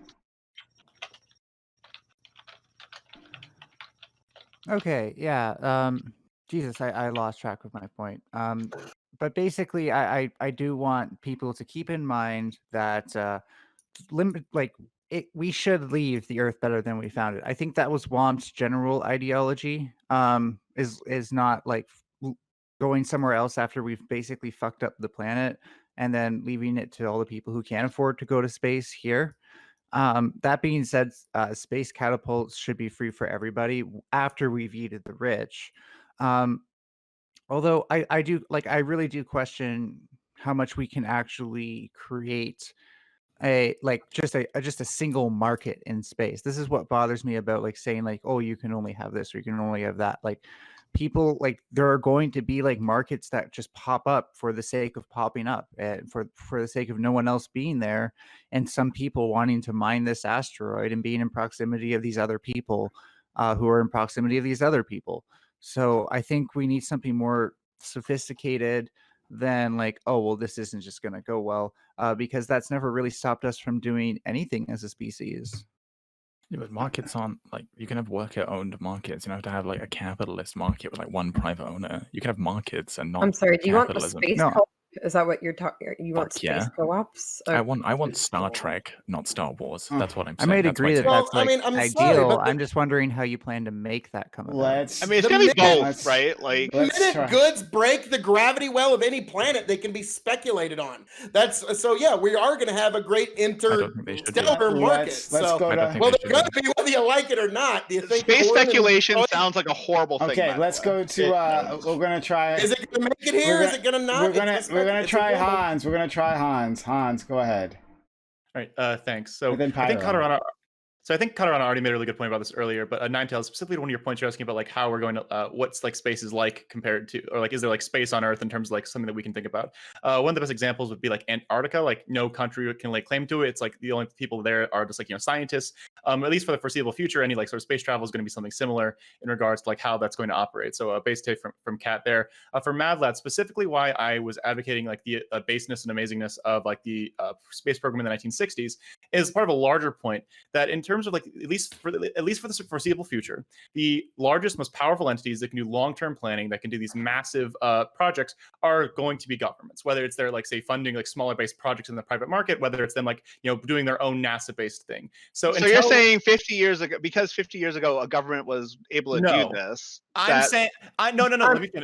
Okay, yeah. Jesus, I lost track of my point. But basically, I do want people to keep in mind that we should leave the Earth better than we found it. I think that was Womp's general ideology. Is not like going somewhere else after we've basically fucked up the planet and then leaving it to all the people who can't afford to go to space here. That being said, space catapults should be free for everybody after we've eaten the rich. Although I really do question how much we can actually create just a single market in space. This is what bothers me about like saying like, oh, you can only have this or you can only have that. Like people, like there are going to be like markets that just pop up for the sake of popping up and for the sake of no one else being there, and some people wanting to mine this asteroid and being in proximity of these other people who are in proximity of these other people. So I think we need something more sophisticated than like, oh, well, this isn't just going to go well, because that's never really stopped us from doing anything as a species. Yeah, but markets aren't like, you can have worker-owned markets. You don't have to have like a capitalist market with like one private owner. You can have markets and not. I'm sorry. Do you want the capitalism. space? No. Is that what you're talking? You want Fuck space yeah. co-ops? I want Star Trek, not Star Wars. That's what I'm I saying. might That's agree that why that's like I'm ideal. sorry, but I'm just wondering how you plan to make that come about. I mean, it's gonna be both, right? Like, the minute goods break the gravity well of any planet, they can be speculated on. That's so. Yeah, we are going to have a great interstellar market. Let's go to. Well, they're going to be whether you like it or not. Do you think space speculation sounds like a horrible thing? Okay, let's go to. We're gonna try. Is it going to make it here? Is it going to not? We're gonna try Hans. We're gonna try Hans. Hans, go ahead. All right, thanks. So I think Katarana already made a really good point about this earlier, but Ninetales, specifically to one of your points you're asking about like how we're going to what's like space is like compared to, or like is there like space on Earth in terms of like something that we can think about. One of the best examples would be like Antarctica. Like no country can lay claim to it. It's like the only people there are just like, you know, scientists. At least for the foreseeable future, any like sort of space travel is going to be something similar in regards to like how that's going to operate. So a base take from Kat there. For Mad Lad, specifically why I was advocating like the baseness and amazingness of like the space program in the 1960s is part of a larger point that in terms of like at least for the foreseeable future, the largest, most powerful entities that can do long-term planning, that can do these massive projects, are going to be governments. Whether it's their like say funding like smaller-based projects in the private market, whether it's them like, you know, doing their own NASA-based thing. So you're saying 50 years ago, because 50 years ago a government was able to do this. I'm saying no.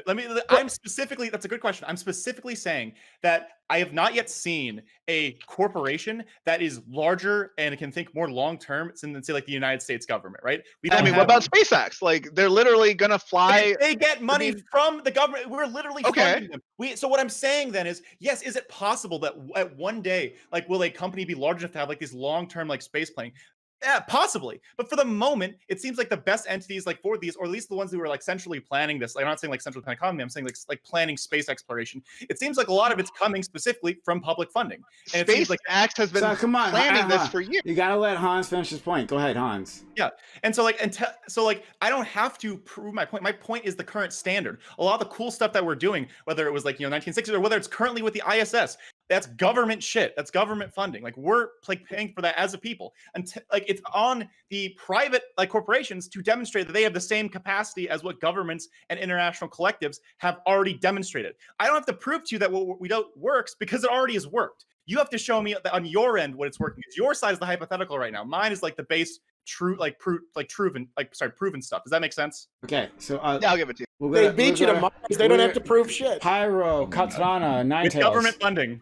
Let me. I'm specifically. That's a good question. I'm specifically saying that I have not yet seen a corporation that is larger and can think more long term than say like the United States government, right? What about SpaceX? Like they're literally gonna fly. They get money from the government. We're literally funding them. So what I'm saying then is, yes, is it possible that at one day, like, will a company be large enough to have like these long term like space planning? Yeah, possibly. But for the moment, it seems like the best entities like for these, or at least the ones who are like centrally planning this, like, I'm not saying like centrally planning economy, I'm saying like planning space exploration. It seems like a lot of it's coming specifically from public funding. And SpaceX like, has been planning this for years. You gotta let Hans finish his point. Go ahead, Hans. Yeah, and so like, I don't have to prove my point. My point is the current standard. A lot of the cool stuff that we're doing, whether it was like 1960s or whether it's currently with the ISS, that's government shit. That's government funding. Like we're like paying for that as a people. And like it's on the private like corporations to demonstrate that they have the same capacity as what governments and international collectives have already demonstrated. I don't have to prove to you that what we don't works because it already has worked. You have to show me that on your end what it's working. Because your side is the hypothetical right now. Mine is like the base proven stuff. Does that make sense? Okay, so yeah, I'll give it to you. They beat you to Mars. They don't have to prove shit. Pyro, Katana, Ninetales. With government funding.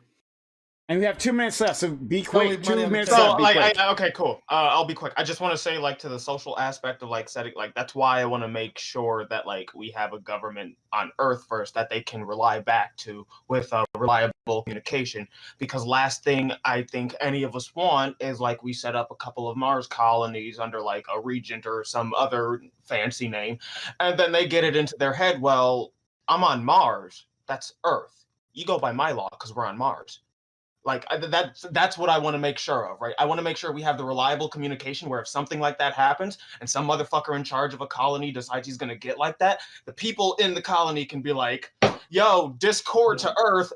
And we have 2 minutes left, so be quick. 2 minutes so, left. Okay, cool. I'll be quick. I just want to say, like, to the social aspect of like setting, like, that's why I want to make sure that like we have a government on Earth first that they can rely back to with reliable communication. Because last thing I think any of us want is like we set up a couple of Mars colonies under like a regent or some other fancy name, and then they get it into their head, well, I'm on Mars. That's Earth. You go by my law because we're on Mars. Like that's what I want to make sure of, right? I want to make sure we have the reliable communication where if something like that happens and some motherfucker in charge of a colony decides he's going to get like that, the people in the colony can be like, yo, Discord to Earth,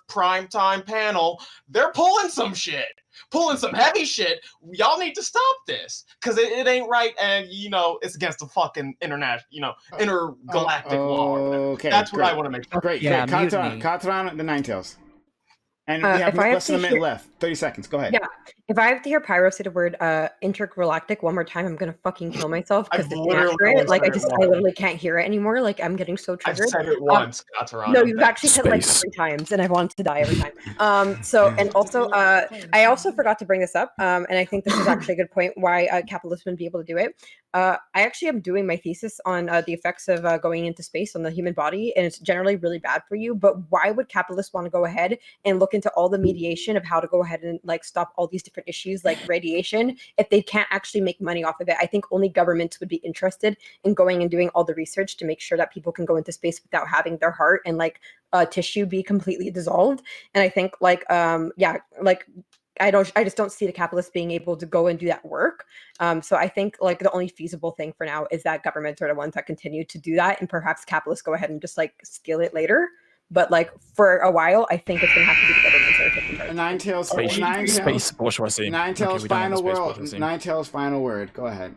Primetime panel, they're pulling some shit. Pulling some heavy shit. Y'all need to stop this because it ain't right, and it's against the fucking international, intergalactic law. Okay, that's what I want to make sure. Great. Katana, the Ninetales. And we have less than a minute left. 30 seconds. Go ahead. Yeah. If I have to hear Pyro say the word intergalactic one more time, I'm gonna fucking kill myself because it's inaccurate. Like I literally can't hear it anymore. Like I'm getting so triggered. I've said it once, Katarana. No, you've actually said it like 3 times, and I've wanted to die every time. So and also, I also forgot to bring this up, and I think this is actually a good point why capitalists wouldn't be able to do it. I actually am doing my thesis on the effects of going into space on the human body, and it's generally really bad for you. But why would capitalists want to go ahead and look into all the mediation of how to go ahead and like stop all these different issues like radiation if they can't actually make money off of it? I think only governments would be interested in going and doing all the research to make sure that people can go into space without having their heart and like tissue be completely dissolved. And I think I just don't see the capitalists being able to go and do that work. So I think like the only feasible thing for now is that governments are the ones that continue to do that, and perhaps capitalists go ahead and just like scale it later. But like for a while, I think it's gonna have to be the governments that are taking charge. Space bourgeoisie. Ninetales final word. Ninetales final word. Go ahead.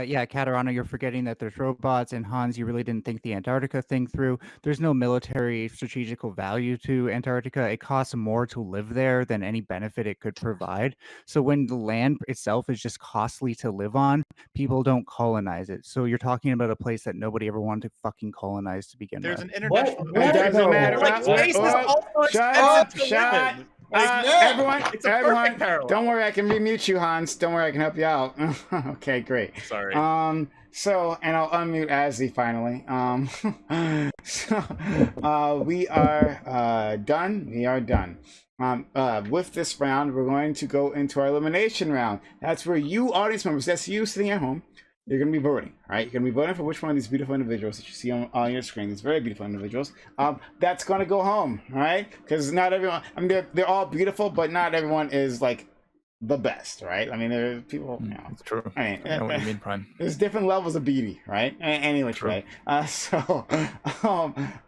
Yeah, Katarana, you're forgetting that there's robots, and Hans, you really didn't think the Antarctica thing through. There's no military strategical value to Antarctica. It costs more to live there than any benefit it could provide. So when the land itself is just costly to live on, people don't colonize it. So you're talking about a place that nobody ever wanted to fucking colonize to begin with. There's an international. It doesn't matter. Like space is also expensive to live in. Everyone, parallel. Don't worry, I can remute you, Hans. Don't worry, I can help you out. Okay, great. Sorry. So, and I'll unmute Azzy finally. We are done. We are done. With this round, we're going to go into our elimination round. That's where you, audience members, that's you sitting at home, you're going to be voting, right? You're going to be voting for which one of these beautiful individuals that you see on your screen, these very beautiful individuals, that's going to go home, all right? Because not everyone, I mean, they're all beautiful, but not everyone is like the best, right? I mean, there are people, it's true. I mean, I know what you mean, Prime. There's different levels of beauty, right? Any which way. Yes, you're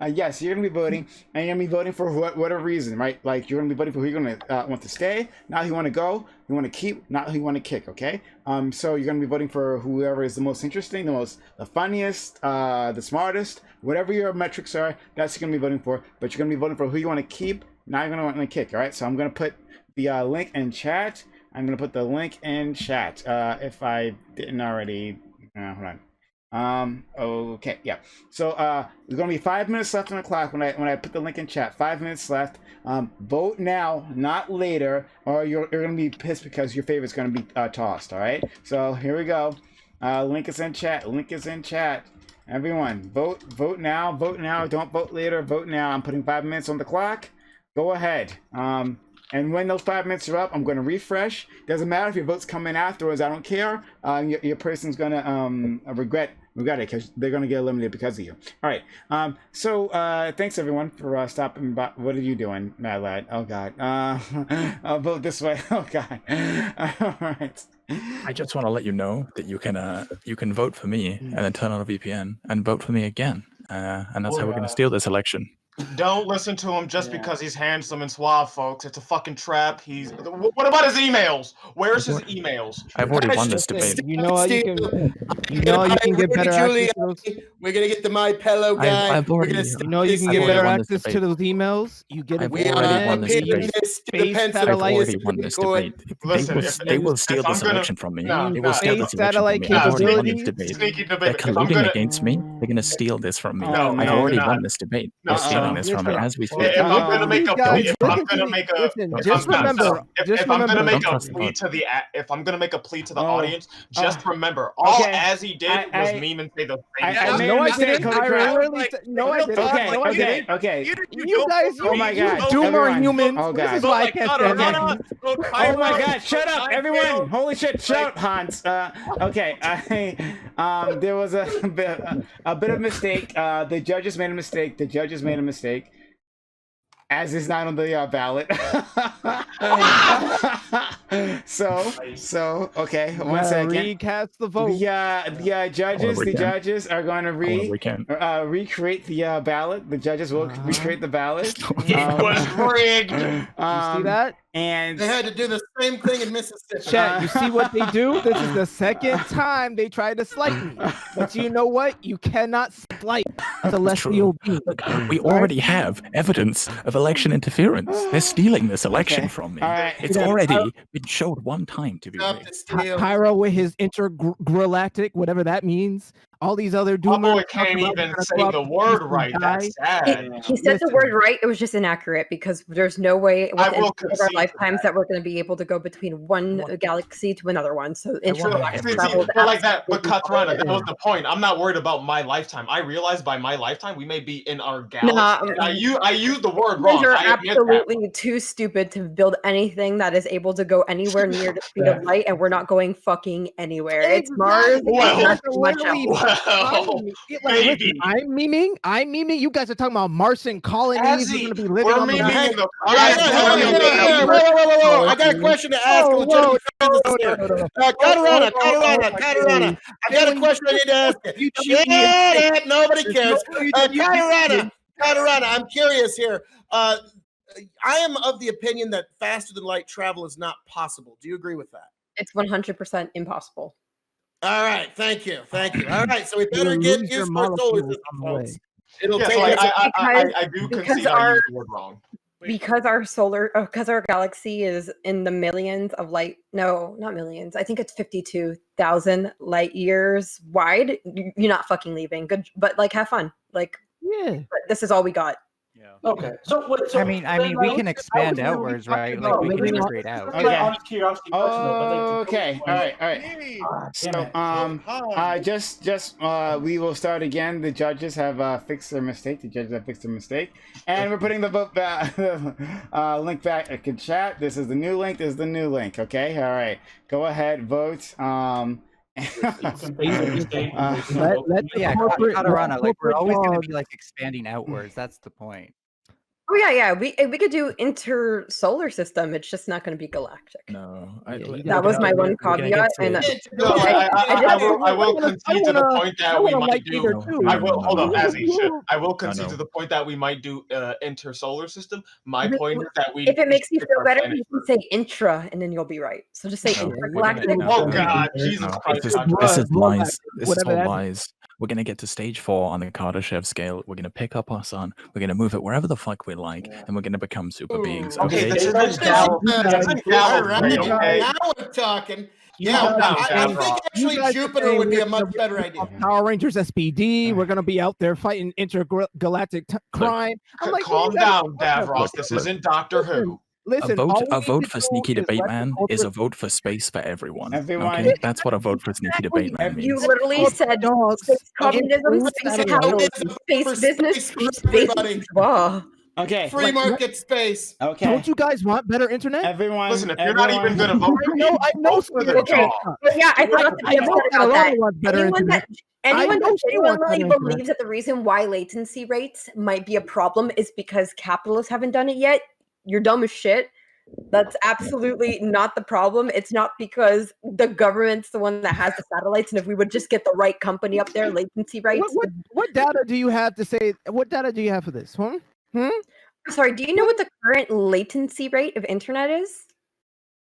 going to be voting, and you're going to be voting for whatever reason, right? Like, you're going to be voting for who you're going to want to stay, not who you want to go, who you want to keep, not who you want to kick, okay? So you're going to be voting for whoever is the most interesting, the funniest, the smartest, whatever your metrics are, that's what you're going to be voting for, but you're going to be voting for who you want to keep, not you're going to want to kick, all right? So I'm going to put the link in chat. I'm going to put the link in chat if I didn't already. Hold on. Okay, yeah. So there's going to be 5 minutes left on the clock when I put the link in chat. 5 minutes left. Vote now, not later, or you're going to be pissed because your favorite's going to be tossed, all right? So here we go. Link is in chat. Link is in chat. Everyone, vote now. Vote now. Don't vote later. Vote now. I'm putting 5 minutes on the clock. Go ahead. And when those 5 minutes are up, I'm going to refresh. Doesn't matter if your vote's coming afterwards. I don't care. Your person's going to regret it because they're going to get eliminated because of you. All right. Thanks everyone for stopping by. What are you doing, Mad Lad? Oh God. I'll vote this way. Oh God. All right. I just want to let you know that you can vote for me and then turn on a VPN and vote for me again, and that's how we're going to steal this election. Don't listen to him just because he's handsome and suave, folks. It's a fucking trap. What about his emails? Where's his emails? I've already won this debate. You know you can get better access to those. We're gonna get the My Pillow guy. I've already, You know you can get better access to those emails. You get it. I've already won this debate. I've already won this debate. They will steal this election from me. They will steal this election from me. I've already won this debate. They're colluding against me. They're going to steal this from me. I've already won this debate. They're stealing this from me as we speak. If I'm going to make a plea, if I'm going to make a plea to the audience, just remember, all Azzy did was meme and say the same thing. No, I didn't. No, I didn't. Okay. You guys, oh my God, Doomer are human. Oh God. This is why I can't stand it. Oh my God! Shut up, everyone! Holy shit! Shout, Hans. Okay. There was a bit of mistake. The judges made a mistake. As is not on the ballot. so okay. 1 second. Recast the vote. The judges are going to recreate the ballot. The judges will recreate the ballot. It was rigged. You see that? And they had to do the same thing in Mississippi. Chat, you see what they do? This is the second time they tried to slight me. But you know what? You cannot slight a celestial being. Look, we already have evidence of election interference. They're stealing this election from me. It's already been showed one time to be rigged. Pyro with his intergalactic, whatever that means. All these other doomers. My boy can't even say the word right. That's sad. He said the word right. It was just inaccurate because there's no way within our lifetimes that we're going to be able to go between one galaxy to another one. So intergalactic travel. Like that, but Kathrana, that was the point. I'm not worried about my lifetime. I realize by my lifetime we may be in our galaxy. I used the word wrong. You're absolutely too stupid to build anything that is able to go anywhere near the speed of light, and we're not going fucking anywhere. It's Mars. Listen, I'm memeing. You guys are talking about Martian colonies. We're going to be living on the Whoa. I got a question to ask. Katarana. I got a question I need to ask you. Shut up. Nobody cares. Katarana, I'm curious here. I am of the opinion that faster than light travel is not possible. Do you agree with that? It's 100% impossible. All right, thank you. All right, so we better get used to our solar system, folks. It'll take I do concede I used the word wrong. Because our galaxy is in the millions of light. No, not millions. I think it's 52,000 light years wide. You're not fucking leaving. Good, but have fun. This is all we got. Okay. So I mean, we can expand outwards, right? Like we can integrate out. Okay. Okay. All right. So, we will start again. The judges have fixed their mistake. And we're putting the vote back, link back in chat. This is the new link. Okay. All right. Go ahead. Vote. Katarana, we're always going to be expanding outwards. That's the point. Oh yeah. We could do intersolar system. It's just not going to be galactic. No, that was my one caveat. And I will concede to the point that we might do. I will hold up, as he should. I will concede to the point that we might do intersolar system. My point is that if it makes you feel better, you can say intra, and then you'll be right. So just say intergalactic. Oh God, Jesus Christ! This is lies. This is all lies. We're going to get to stage 4 on the Kardashev scale. We're going to pick up our sun. We're going to move it wherever the fuck we like, and we're going to become super beings. Okay. Now we're talking. Yeah, I think actually Jupiter would be a much better idea. Power Rangers SPD. We're gonna be out there fighting intergalactic crime. Calm down, Davros. This isn't Doctor Who. Listen, a vote for Sneaky Debate Man is a vote for space for everyone. Okay? That's what a vote for Sneaky Debate Man means. You literally said communism, space power, space business, space. Okay. Free market space. Okay. Don't you guys want better internet? Everyone, Listen, if you're not even gonna vote, I know. for the Okay, dog. but yeah, I forgot to I be know upset about that. Catalana wants better internet. Anyone know that she wants genuinely better internet. believes that the reason why latency rates might be a problem is because capitalists haven't done it yet, you're dumb as shit. That's absolutely not the problem. It's not because the government's the one that has the satellites, and if we would just get the right company up there, latency rates. What data do you have to say? What data do you have for this? Sorry, do you know what the current latency rate of internet is?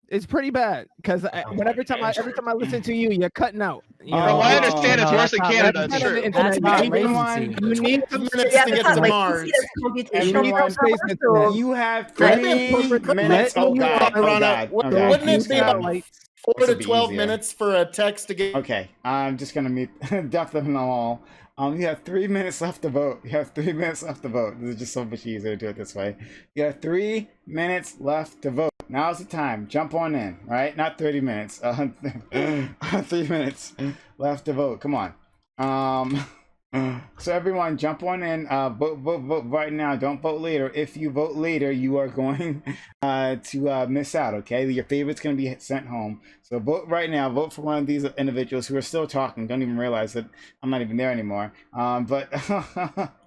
It's pretty bad because every time I listen to you, you're cutting out. You From know? what I understand, it's worse in not Canada. latency. It's true. That's not latency. You need some minutes Yeah, to that's get not to latency, Mars. that's computational Everyone, power, so- you have Let 3 minutes. Oh God. Oh God. Oh God. Wouldn't it be about 4 This to will be 12 easier. minutes for a text to get? Okay, I'm just gonna mute dump them all. You have 3 minutes left to vote. You have 3 minutes left to vote. This is just so much easier to do it this way. You have 3 minutes left to vote. Now's the time. Jump on in, right? Not 30 minutes. 3 minutes left to vote. Come on. So everyone, jump on in. Vote right now. Don't vote later. If you vote later, you are going to miss out. Okay, your favorite's gonna be sent home. So vote right now. Vote for one of these individuals who are still talking. Don't even realize that I'm not even there anymore. But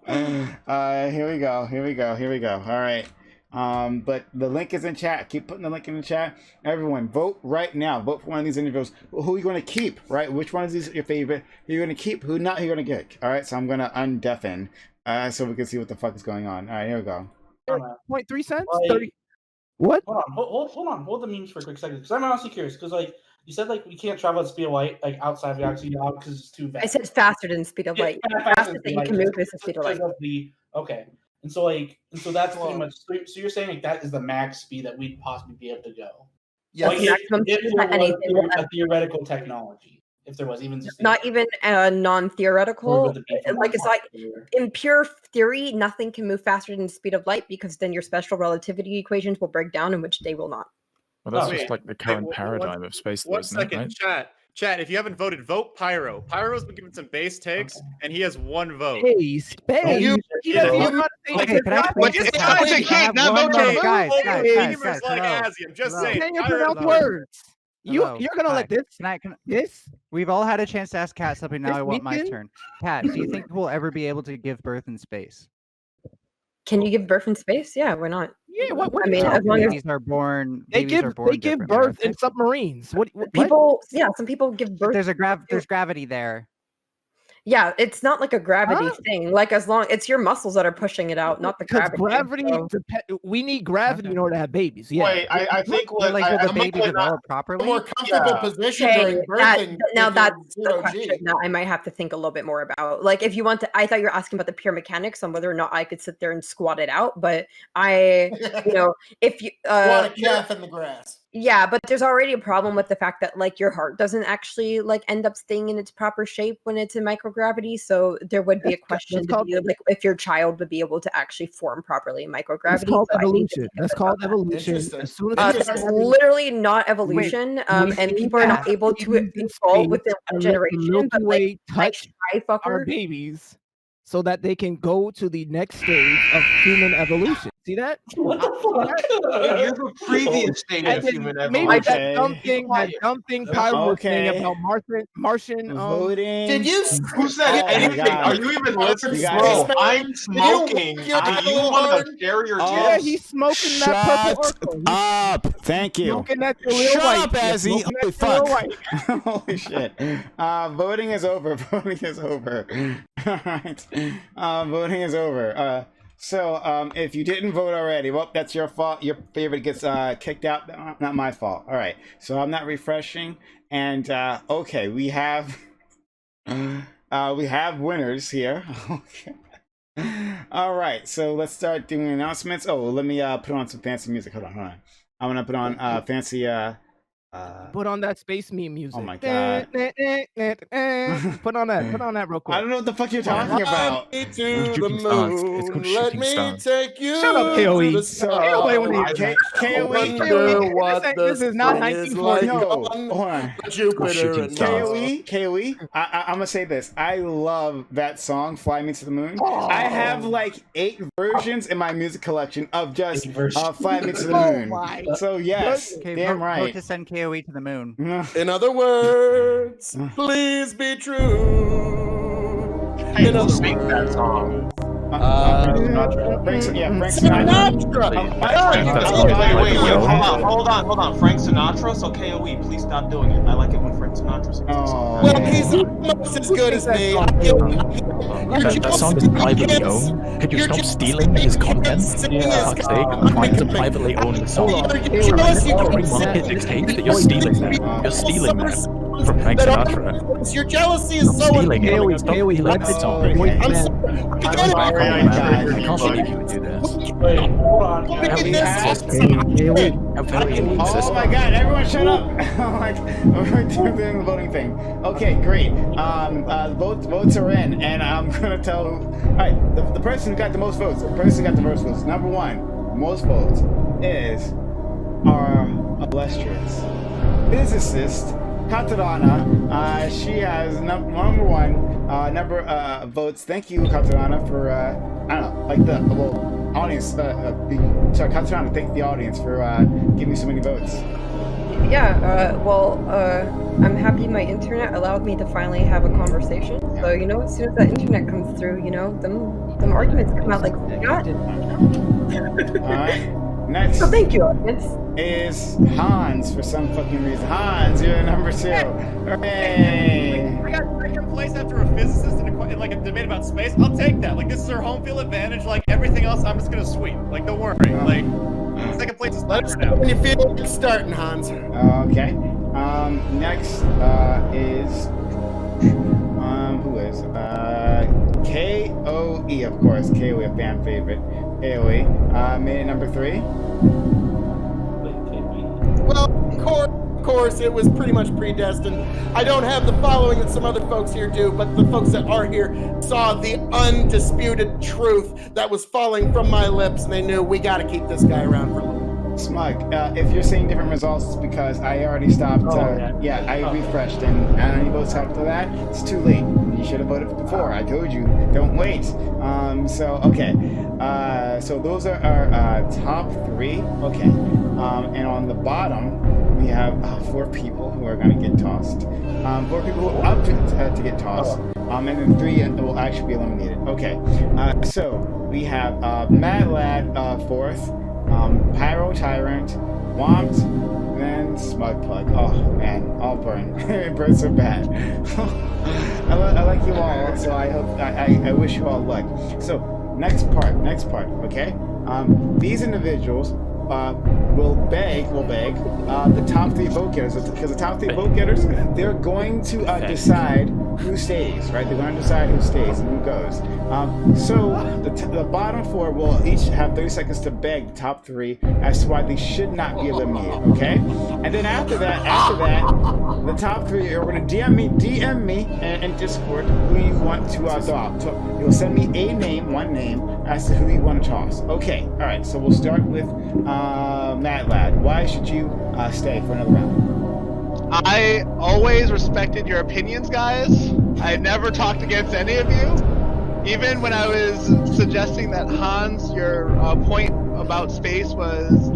here we go. Here we go. Here we go. All right. But the link is in chat. Keep putting the link in the chat. Everyone, vote right now. Vote for one of these individuals. Who are you going to keep, right? Which one of these is your favorite? Who you're going to keep? Who not? Who you're going to get? All right, so I'm going to undeafen so we can see what the fuck is going on. All right, here we go. 0.3 cents? Like- 30. What? Hold on. Hold the memes for a quick second, because I'm honestly curious. Because like you said, like we can't travel at the speed of light, like outside of the galaxy, because it's too fast. I said faster than the speed of light. Yeah, The faster fastest than that you light, can move because- is the speed of light. because of the okay. And so that's pretty much. So you're saying like that is the max speed that we'd possibly be able to go. Yes. Like, Maximum if speed there that anything will was a theoretical technology, if there was even just Not even non-theoretical. Or would it be from Like it's like everywhere? in pure theory, nothing can move faster than the speed of light because then your special relativity equations will break down, in which they will not. Well, that's Oh, just wait. like the current Wait, paradigm of space, though, One isn't it? second, Right? chat. If you haven't voted, vote Pyro. Pyro's been given some base takes, and he has 1 vote. Hey, space. You- He doesn't even want to Okay, can I Wait, speak? it's time to keep, not vote Okay, change. guys, Gamers like hello. Azzy, I'm just Hello. saying. Can you Pyro- pronounce Hello. words? Hello. You're gonna Hi. let this? This? We've all had a chance to ask Kat something. Now This I want my weekend? turn. Kat, do you think we'll ever be able to give birth in space? Can you give birth in space? Yeah, why not? Yeah, what? I mean, as long as Babies are born. They Babies are born give differently, birth aren't in they? submarines. What? people, yeah, some people give birth. There's gravity there. Yeah, it's not like a gravity thing. Like as long it's your muscles that are pushing it out, not the Because gravity. gravity, we need gravity in order to have babies. Yeah. Wait, I think But what like, will I the think baby what develop A properly? more comfortable position Okay, during birthing. now if that's you're the 0 question G. that I might have to think a little bit more about. Like, if you want to, I thought you were asking about the pure mechanics on whether or not I could sit there and squat it out. But if you Want a calf in the grass. yeah, but there's already a problem with the fact that like your heart doesn't actually like end up staying in its proper shape when it's in microgravity. So there would be a question to be like if your child would be able to actually form properly in microgravity. That's called So I need to evolution. think a That's bit called about that. evolution. Interesting. As soon as That's literally not evolution, and we people are not need able to to use this evolve space within and one let the generation. Milky But Way like, touch try our fucker. babies so that they can go to the next stage of human evolution. See that? What the fuck? Here's a previous stage And of then human maybe evolution. that dumb thing Pyro was saying Okay. about Martian. Voting. Did you? Who said Oh my anything? God. Are you even listening? You guys- Bro, I'm Did you smoking. work your Do dick a you little want hard? to share your Yeah, tips? he's smoking that purple Urkel. He's up. Thank you. smoking that Jaleel Shut White. up, He's Azzy. smoking Holy that Jaleel fuck. White. Holy shit. Voting is over. Voting is over. All right. Voting is over. So if you didn't vote already, well, that's your fault. Your favorite gets kicked out. Not my fault. All right. So I'm not refreshing. And okay, we have winners here. Okay. All right. So let's start doing announcements. Oh, let me put on some fancy music. Hold on. I'm gonna put on fancy Put on that space meme music. Oh my god. Put on that real quick. I don't know what the fuck you're talking about. Fly me to the moon. Let me take you Shut up, to KOE. the stars. Wonder what this is not spring is 1940. No, on hold on. Jupiter and Mars. KOE, I'm gonna say this. I love that song, Fly Me to the Moon. I have like 8 versions in my music collection of just Fly Me to the Moon. So yes, damn right. Vote to send KOE to the moon. In other words, please be true. Hey, who sings that song? Frank Sinatra. Wait, hold on. Frank Sinatra. So KOE, please stop doing it. I like it when Frank Sinatra sings. Well, he's almost as good as me. That song is privately owned. Could you stop stealing his content? For fuck's sake, I'm trying to privately own the song. Every market dictates that you're stealing that. You're stealing that from Frank Sinatra. Your jealousy is so stealing it. KOE, Stop stealing that song. I'm sorry. I can't believe you would do this. Wait, hold on. Oh my god, everyone shut up. Like, we're doing the voting thing. Okay, great. Votes are in, and I'm gonna tell alright, the person who got the most votes, number 1, most votes is our illustrious physicist Katarana. She has number 1 number of votes. Thank you, Katarana, for I don't know, like the audience. Katarana, thank the audience for giving me so many votes. Yeah, I'm happy my internet allowed me to finally have a conversation. So, as soon as that internet comes through, them arguments come out like God. Alright. Next. So thank you, audience. Is Hans for some fucking reason. Hans, you're number 2. Hooray! I got second place after a physicist in a debate about space. I'll take that. Like, this is our home field advantage. Like, everything else, I'm just gonna sweep. Like, don't worry. Like, second place is let us know when you feel like starting, Hans. Okay. Next is who is KOE, of course. KOE, a fan favorite. KOE. Made it number 3. Well, of course, it was pretty much predestined. I don't have the following that some other folks here do, but the folks that are here saw the undisputed truth that was falling from my lips, and they knew we got to keep this guy around for a little. Smug, if you're seeing different results, it's because I already stopped. I refreshed, and any votes after that, it's too late. You should have voted before. I told you, don't wait. So those are our top 3. Okay. And on the bottom, we have 4 people who are going to get tossed. 4 people who are up to get tossed. And then 3 will actually be eliminated. Okay. So we have Mad Lad 4th. Pyro Tyrant, Wompt, then Smug Plug. Oh man, all burn. It burns so bad. I like you all, so I wish you all luck. So next part, okay? These individuals will beg the top 3 vote getters, because the top 3 vote getters, they're going to decide who stays, right? They're going to decide who stays and who goes. So the bottom 4 will each have 30 seconds to beg the top 3 as to why they should not be eliminated, okay? And then after that, the top 3 are going to DM me in Discord who you want to toss. So you'll send me one name as to who you want to toss. Okay, all right. So we'll start with Mad Lad. Why should you stay for another round? I always respected your opinions, guys. I never talked against any of you. Even when I was suggesting that Hans, your point about space was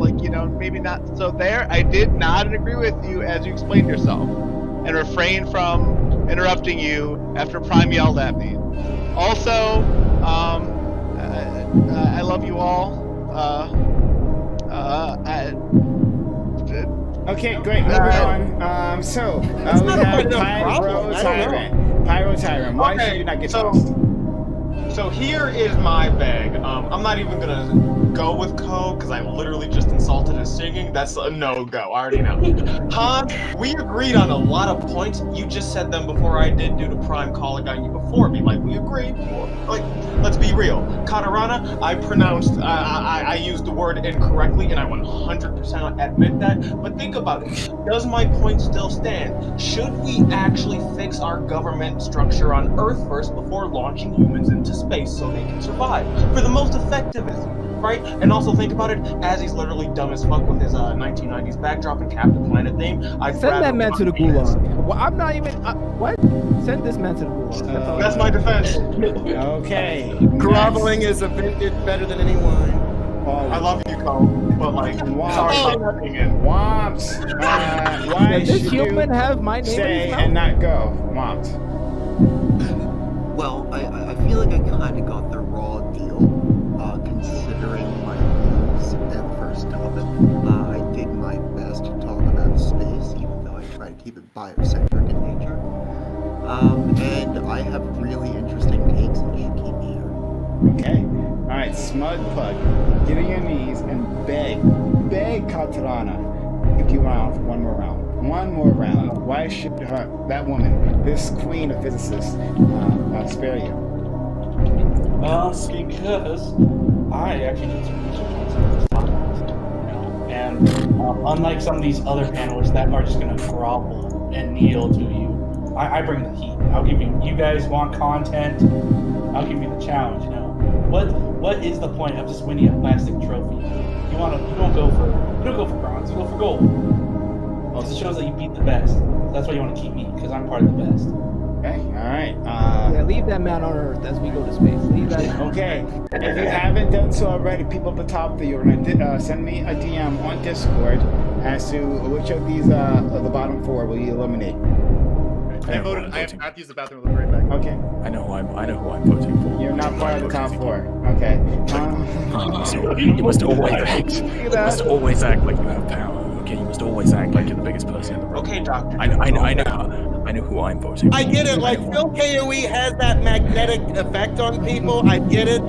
maybe not so there, I did nod and agree with you as you explained yourself and refrain from interrupting you after Prime yelled at me. Also, I love you all. Okay, great. Moving on. So we have Pyro Tyrant. Why should you not get tossed? So here is my bag. I'm not even gonna go with code because I literally just insulted his singing. That's a no-go. I already know. Han, we agreed on a lot of points. You just said them before I did due to Prime calling on you before me. Like, we agreed. Like, let's be real. Katarana, I pronounced, I used the word incorrectly, and I 100% admit that. But think about it. Does my point still stand? Should we actually fix our government structure on Earth first before launching humans into space so they can survive? For the most effectiveness, right? And also think about it, as he's literally dumb as fuck with his 1990s backdrop and Captain Planet theme. Send that man to the gulag. Well, I'm not even. What? Send this man to the gulag. That's my defense. Okay. Groveling is offended better than any wine. I love you, Cole, but like, sorry about being in. Womps. Why Does this should human you have my name stay in his and mouth? not go? Womps. Well, I feel like I kind of got the raw deal, considering my views at first topic. I did my best to talk about space, even though I try to keep it biocentric in nature. And I have really interesting takes that should keep me here. Okay. Alright, Smug Pug, get on your knees and beg Katarana if you want for one more round. One more round. Why should that woman, this queen of physicists, spare you? Because I actually did some research on some of these topics, you know, and unlike some of these other panelists that are just gonna grovel and kneel to you, I bring the heat. I'll give you. You guys want content? I'll give you the challenge. You know, what is the point of just winning a plastic trophy? You don't go for bronze. You go for gold. Because it shows that you beat the best. That's why you want to keep me, because I'm part of the best. Okay, alright. Yeah, leave that man on Earth as we go to space. Leave that. Okay, if you haven't done so already, people at the top of you are going to send me a DM on Discord as to which of these of the bottom four will you eliminate. I voted. I have to use the bathroom. I'll be right back. Okay. I know who I'm voting for. You're not part of the top four. Okay. So you must always act like you have power. Okay, you must always act like you're the biggest person in the room. Okay, Doctor. I know who I'm voting for. I get it. Like Phil KOE has that magnetic effect on people. I get it.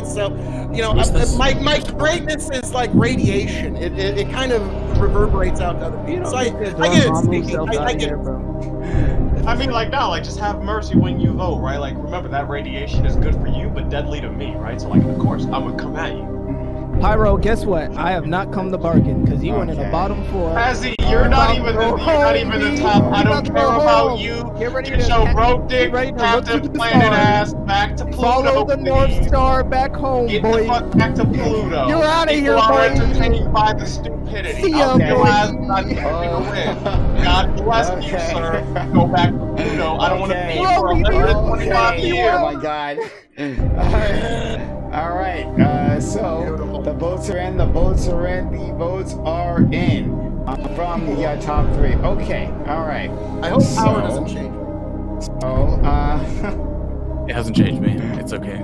So, you know, my greatness is like radiation. It kind of reverberates out to other people. So I get it. Speaking, I get it. I mean, like, no, like, just have mercy when you vote, right? Like, remember that radiation is good for you, but deadly to me, right? So, like, of course, I'm gonna come at you. Pyro, guess what? I have not come to bargain because you went in the bottom four. Azzy, you're not even the top. I don't care about you. Get your rope dick, Captain Planet ass back to Pluto. Follow the North Star back home, Get boy. the fuck back to Pluto. You're out of here, People are boy. entertained by the stupidity. See ya, Okay. boy. God bless you, sir. Go back to Pluto. I don't want to be here for 125 years. Oh my god. All right. So the votes are in. The votes are in. From the top three. Okay. All right. I hope power doesn't change. So, It hasn't changed me. It's okay.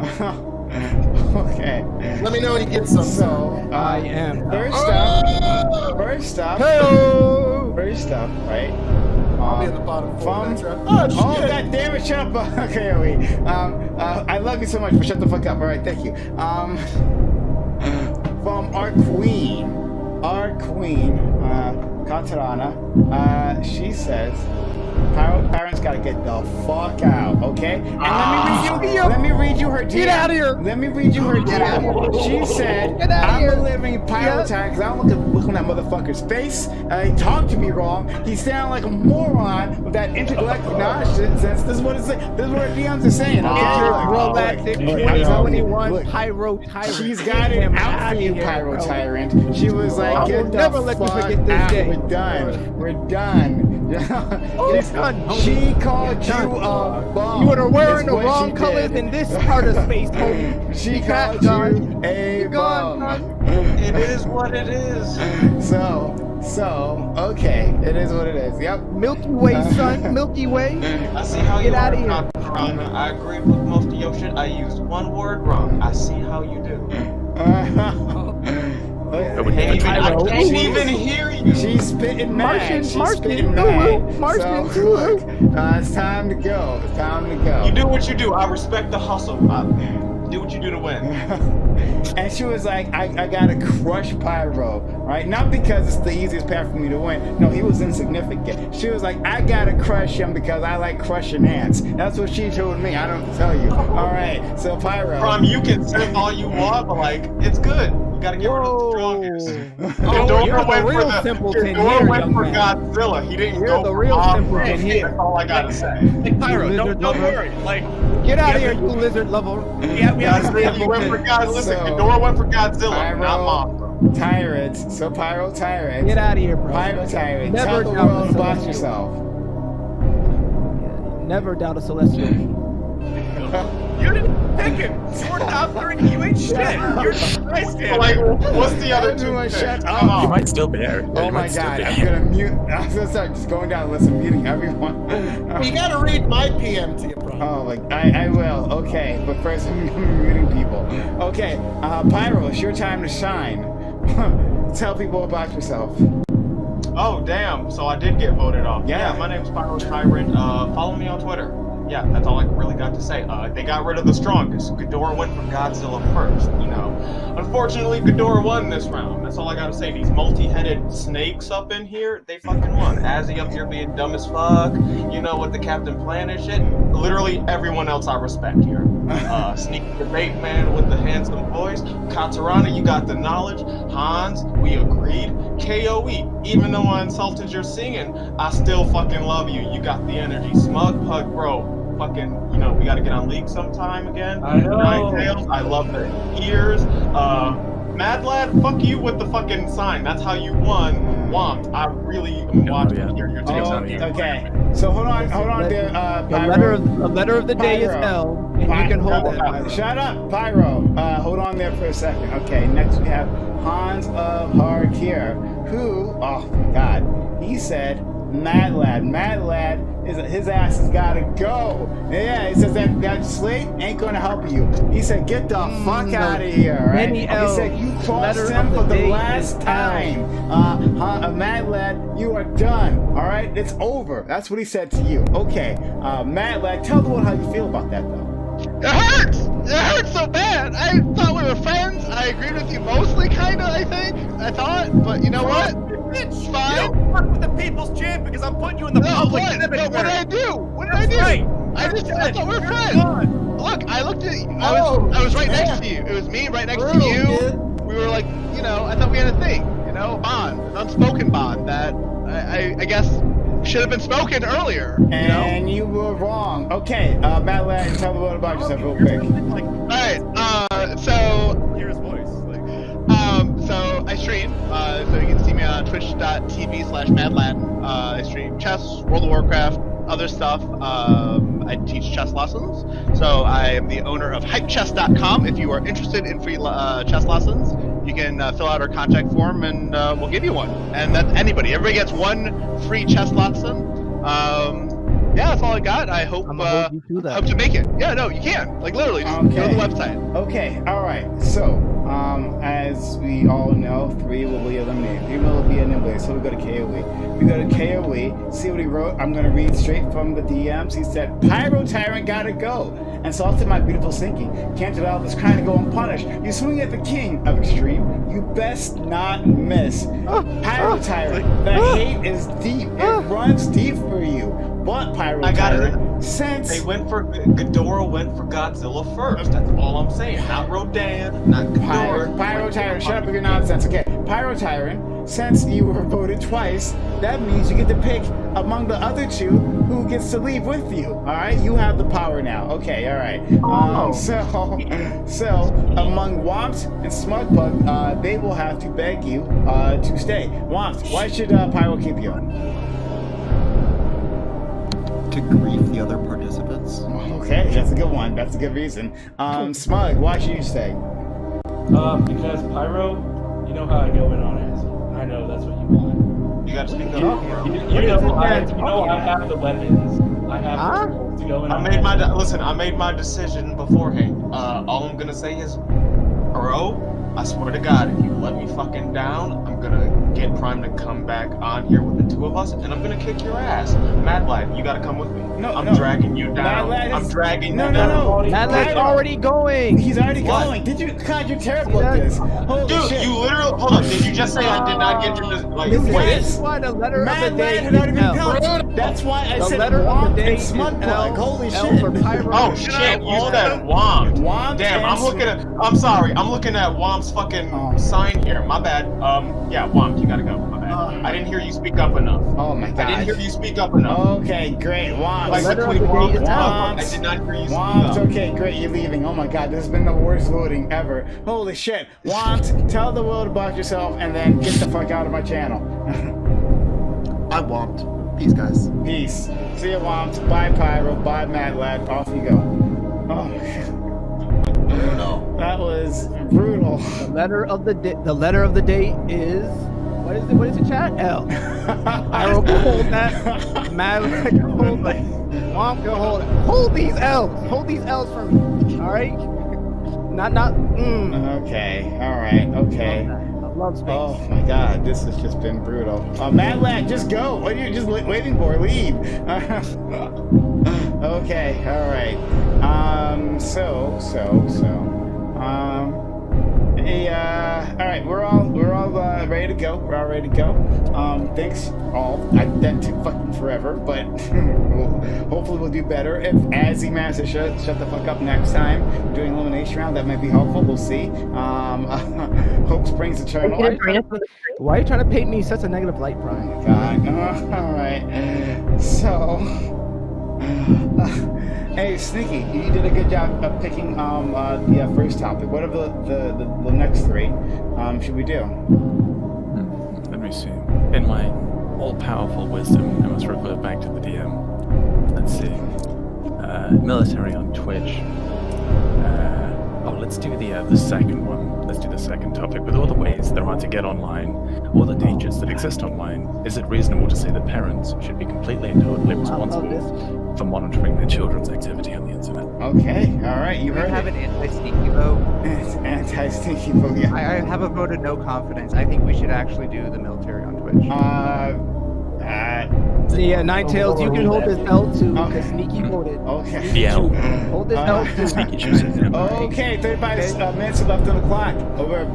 okay. Let me know when you get some. So I am. First up, right? I'll be at the bottom. Oh, god damn it, shut up. Okay, wait. I love you so much, but shut the fuck up. All right, thank you. From our queen, Katarana, she says, parents gotta get the fuck out, okay? And let me read you her DM. Get out of here. Let me read you her DM. She said, I'm a living pirate because I don't look on that motherfucker's face. He talked to me wrong. He sounded like a moron with that intergalactic nonsense. This is what it's saying. This is what her DMs are saying, okay? Galactic 2021 Pyro Tyrant. She's got it out for you, Pyro Tyrant. She was like, get the fuck out. We're done. We're done. She called you a bum. You are wearing the wrong colors in this part of space, homie. She called you a bum. It is what it is. So, okay. It is what it is. Yep. Milky Way, son. Milky Way. I see how you Get out of here. I agree with most of your shit. I used one word wrong. I see how you do. I can't even hear you. She's spitting mad. She's spitting mad. So, look, it's time to go. It's time to go. You do what you do. I respect the hustle. Do what you do to win. And she was like, I gotta crush Pyro, right? Not because it's the easiest path for me to win. No, he was insignificant. She was like, I gotta crush him because I like crushing ants. That's what she told me. I don't tell you. All right, so Pyro. Prom, you can say all you want, but like, it's good. You gotta get rid of the strongest. You're the real simpleton here, Ghidorah went for young man. Godzilla. He didn't You're go the for real Bob simpleton Ross. here. That's all I gotta say. Like, Pyro, don't worry. Like, Get out of here, you lizard lover. Yeah, we have You went for Godzilla. Listen, Ghidorah went for Godzilla, not Mothra. Tyrants. So Pyro Tyrants. Get out of here, bro. Pyro Tyrant. Never Tell the doubt world the about celestial. yourself. Never doubt a celestial. You didn't pick him. You're top 30. You ain't shit. You're nice, man. Like, what's the other two? Everyone shut You up. might still be there. Oh my god, I'm gonna mute. I'm gonna start just going down the list and muting everyone. You gotta read my PM to you, bro. Oh, like I will. Okay, but first I'm muting people. Okay, Pyro, it's your time to shine. Tell people about yourself. Oh, damn. So I did get voted off. Yeah. My name's Pyro Tyrant. Follow me on Twitter. Yeah, that's all I really got to say. They got rid of the strongest. Ghidorah went for Godzilla first, you know. Unfortunately, Ghidorah won this round. That's all I gotta say. These multi-headed snakes up in here, they fucking won. Azzy up here being dumb as fuck. You know, with the Captain Planet shit. Literally everyone else I respect here. Sneaky Debate Man with the handsome voice. Katarana, you got the knowledge. Hans, we agreed. KOE, even though I insulted your singing, I still fucking love you. You got the energy. Smug Pug, bro. Fucking, you know, we gotta get on League sometime again. I know. Ninetales, I love the ears. Mad Lad, fuck you with the fucking sign. That's how you won. Womp. I really am watching your takes on here. Okay, so hold on there, The Pyro. letter of the day is Pyro. L, and you can hold that. Pyro. Shut up, Pyro. Hold on there for a second. Okay, next we have Hans of Hard here, who, oh my god, he said Mad Lad. Mad Lad, his ass has gotta go. Yeah, he says that slate ain't gonna help you. He said, get the fuck out of here, right? He said, you crossed him for the last time. Mad Lad, you are done, all right? It's over. That's what he said to you. Okay, Mad Lad, tell the world how you feel about that, though. It hurts! It hurts so bad! I thought we were friends. I agreed with you mostly, kinda, I think. I thought, but you know what? It's fine. You don't fuck with the people's champ because I'm putting you in the public. What did I do? What did I do? Right. I thought we were friends. Look, I looked at you. I was right next to you. It was me right next to you. We were like, you know, I thought we had a thing, you know, a bond, an unspoken bond that I guess should have been spoken earlier. And you were wrong. Okay, Mad Lad, tell the world about yourself real quick. Alright, so hear his voice. So I stream, so you can see me on twitch.tv/madlad. I stream chess, World of Warcraft, other stuff. I teach chess lessons. So I am the owner of hypechess.com. If you are interested in free chess lessons, you can fill out our contact form and we'll give you one. And that's anybody. Everybody gets one free chess lesson. Yeah, that's all I got. I hope hope to make it. Yeah, no, you can. Like literally, just go to the website. Okay, all right. So, as we all know, 3 will be eliminated. 3 will be eliminated. So we go to KOE. We go to KOE. See what he wrote. I'm gonna read straight from the DMs. He said, "Pyro Tyrant gotta go." And so to my beautiful sinking, can't allow this crime to go unpunished. You swing at the king of extreme. You best not miss. Pyro Tyrant, the hate is deep. It runs deep for you. But Pyro Tyrant, since they went for Ghidorah, went for Godzilla first. That's all I'm saying. Not Rodan, not Ghidorah. Pyro Tyrant, shut up with your nonsense. Okay, Pyro Tyrant, since you were voted twice, that means you get to pick among the other 2 who gets to leave with you. All right, you have the power now. Okay, all right. So among Womps and Smugpug, they will have to beg you to stay. Womps, why should Pyro keep you? To grief the other participants. Okay, that's a good one. That's a good reason. Smug, why should you stay? Because Pyro, you know how I go in on Azzy. I know that's what you want. You gotta speak up. You know I have the weapons. I have the tools to go in on I made my decision beforehand. All I'm gonna say is, bro, I swear to God, if you let me fucking down, I'm gonna get Prime to come back on here with the two of us, and I'm gonna kick your ass. Mad Lad, you gotta come with me. No, I'm no. dragging you Mad down. Lad I'm is- dragging No, you no, down. no. Mad Lad's already going. He's already What? going. Did you? God, you're terrible See at that? this. Holy Dude, shit. you literally hold on. Did you just say I did not get you to like? Listen, wait. this is why the letter Mad of the day Lad had is already been L. gone. That's why I The said letter of the Womp day and is Smug L. Plug. Holy L shit. for pyro. Oh shit! You for said Womp. Womp Damn, and I'm looking at. I'm sorry. I'm looking at Womp's fucking sign here. My bad. Yeah, Womp, you gotta go. My bad. I didn't hear you speak up enough. Oh my god. I didn't hear you speak up enough. Okay, great. Womp. Like letter of between the day Womp is and L. Smug, I did not hear you speak Womp. up. Okay, great. You're leaving. Oh my god, this has been the worst voting ever. Holy shit. Womp, tell the world about yourself and then get the fuck out of my channel. I womped. Peace, guys. Peace. See you, Womp. Bye, Pyro. Bye, Mad Lad. Off you go. Oh my god. No. That was brutal. The letter of the day. The letter of the day is what is it? What is it, chat? L. Pyro can hold that. Mad Lad can hold that. Womp can hold it. Hold these L's. Hold these L's for me. All right. Not. Okay. All right. Okay. I love space. Oh my god, this has just been brutal. Mad Lad, just go. What are you just waiting for? Leave. Okay. All right. All right. We're all ready to go. We're all ready to go. Thanks all. That took fucking forever, but hopefully we'll do better. If Azzy managed to shut the fuck up next time doing elimination round, that might be helpful. We'll see. Hope springs eternal. Why are you trying to paint me such a negative light, Brian? God. All right. So. Hey, Sneaky, you did a good job of picking the first topic. What are the next three should we do? Let me see. In my all-powerful wisdom, I must refer back to the DM. Let's see. Military on Twitch. Let's do the second one. Let's do the second topic. With all the ways there are to get online, all the dangers that exist online, is it reasonable to say that parents should be completely and totally responsible for monitoring their children's activity on the internet? Okay, all right, you heard have it. an anti-sneaky vote. Anti-sneaky vote, yeah. I have a vote of no confidence. I think we should actually do the military on Twitch. Yeah, Nine Tails, you can hold this L too, because Sneaky voted. Okay. The L. Hold this L too. Sneaky chooses them. Okay, 35 minutes left on the clock. We're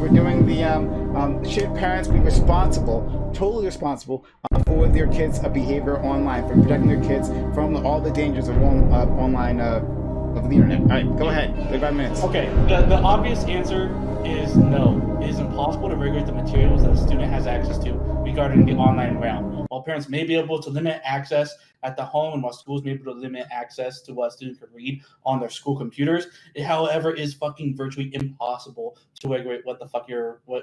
doing the should parents be responsible, totally responsible, for their kids' behavior online, for protecting their kids from all the dangers of online of the internet. All right, go ahead. 35 minutes. Okay, the obvious answer is no. It is impossible to regulate the materials that a student has access to regarding the online realm. While parents may be able to limit access at the home, and while schools may be able to limit access to what students can read on their school computers, it, however, is fucking virtually impossible to regulate what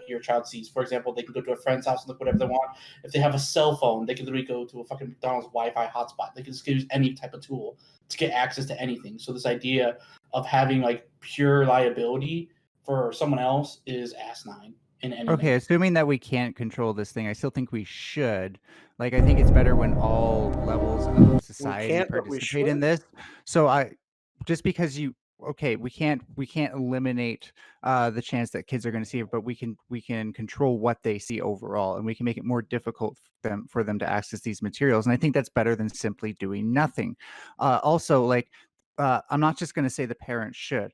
your child sees. For example, they can go to a friend's house and look whatever they want. If they have a cell phone, they can literally go to a fucking McDonald's Wi-Fi hotspot. They can just use any type of tool to get access to anything. So this idea of having like pure liability for someone else is asinine. Okay, assuming that we can't control this thing, I still think we should. Like, I think it's better when all levels of society participate in this. So just because we can't eliminate the chance that kids are going to see it, but we can control what they see overall, and we can make it more difficult for them to access these materials. And I think that's better than simply doing nothing. Also, like, I'm not just going to say the parents should.